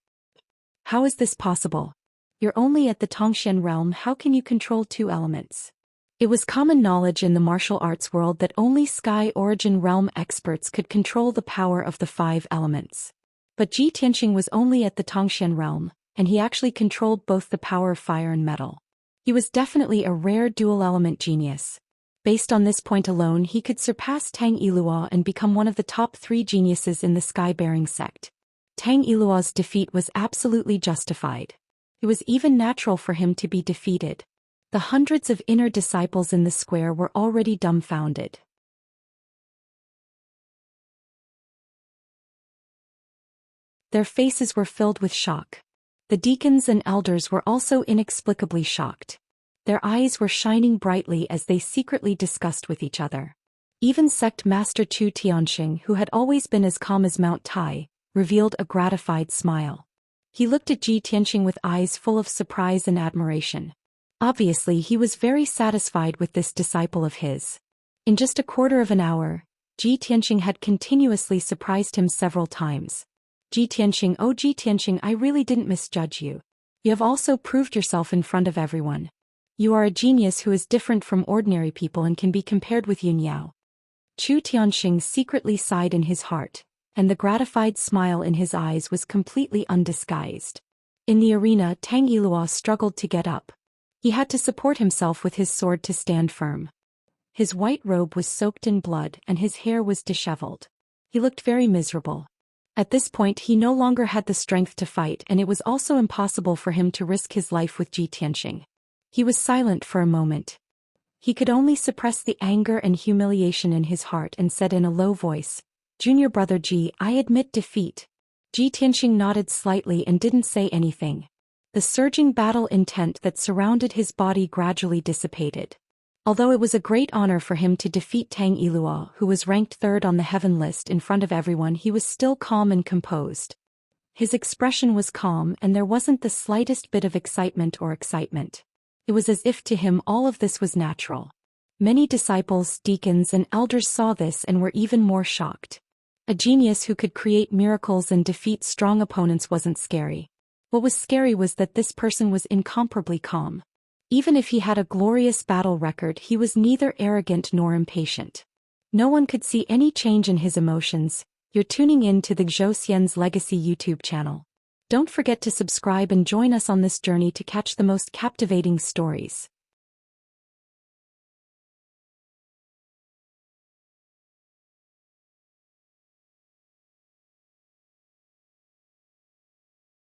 How is this possible? You're only at the Tongxian realm, how can you control two elements?" It was common knowledge in the martial arts world that only Sky Origin realm experts could control the power of the 5 elements. But Ji Tianxing was only at the Tongxian realm, and he actually controlled both the power of fire and metal. He was definitely a rare dual-element genius. Based on this point alone, he could surpass Tang Yilua and become one of the top 3 geniuses in the Sky-bearing sect. Tang Yilua's defeat was absolutely justified. It was even natural for him to be defeated. The hundreds of inner disciples in the square were already dumbfounded. Their faces were filled with shock. The deacons and elders were also inexplicably shocked. Their eyes were shining brightly as they secretly discussed with each other. Even sect master Chu Tianxing, who had always been as calm as Mount Tai, revealed a gratified smile. He looked at Ji Tianxing with eyes full of surprise and admiration. Obviously he was very satisfied with this disciple of his. In just a quarter of an hour, Ji Tianxing had continuously surprised him several times. "Ji Tianxing, oh Ji Tianxing, I really didn't misjudge you. You have also proved yourself in front of everyone. You are a genius who is different from ordinary people and can be compared with Yun Yao." Chu Tianxing secretly sighed in his heart, and the gratified smile in his eyes was completely undisguised. In the arena, Tang Yilua struggled to get up. He had to support himself with his sword to stand firm. His white robe was soaked in blood and his hair was disheveled. He looked very miserable. At this point he no longer had the strength to fight, and it was also impossible for him to risk his life with Ji Tianxing. He was silent for a moment. He could only suppress the anger and humiliation in his heart and said in a low voice, "Junior brother Ji, I admit defeat." Ji Tianxing nodded slightly and didn't say anything. The surging battle intent that surrounded his body gradually dissipated. Although it was a great honor for him to defeat Tang Yilua, who was ranked 3rd on the heaven list, in front of everyone, he was still calm and composed. His expression was calm and there wasn't the slightest bit of excitement. It was as if to him all of this was natural. Many disciples, deacons and elders saw this and were even more shocked. A genius who could create miracles and defeat strong opponents wasn't scary. What was scary was that this person was incomparably calm. Even if he had a glorious battle record, he was neither arrogant nor impatient. No one could see any change in his emotions. You're tuning in to the Zhou Xian's Legacy YouTube channel. Don't forget to subscribe and join us on this journey to catch the most captivating stories.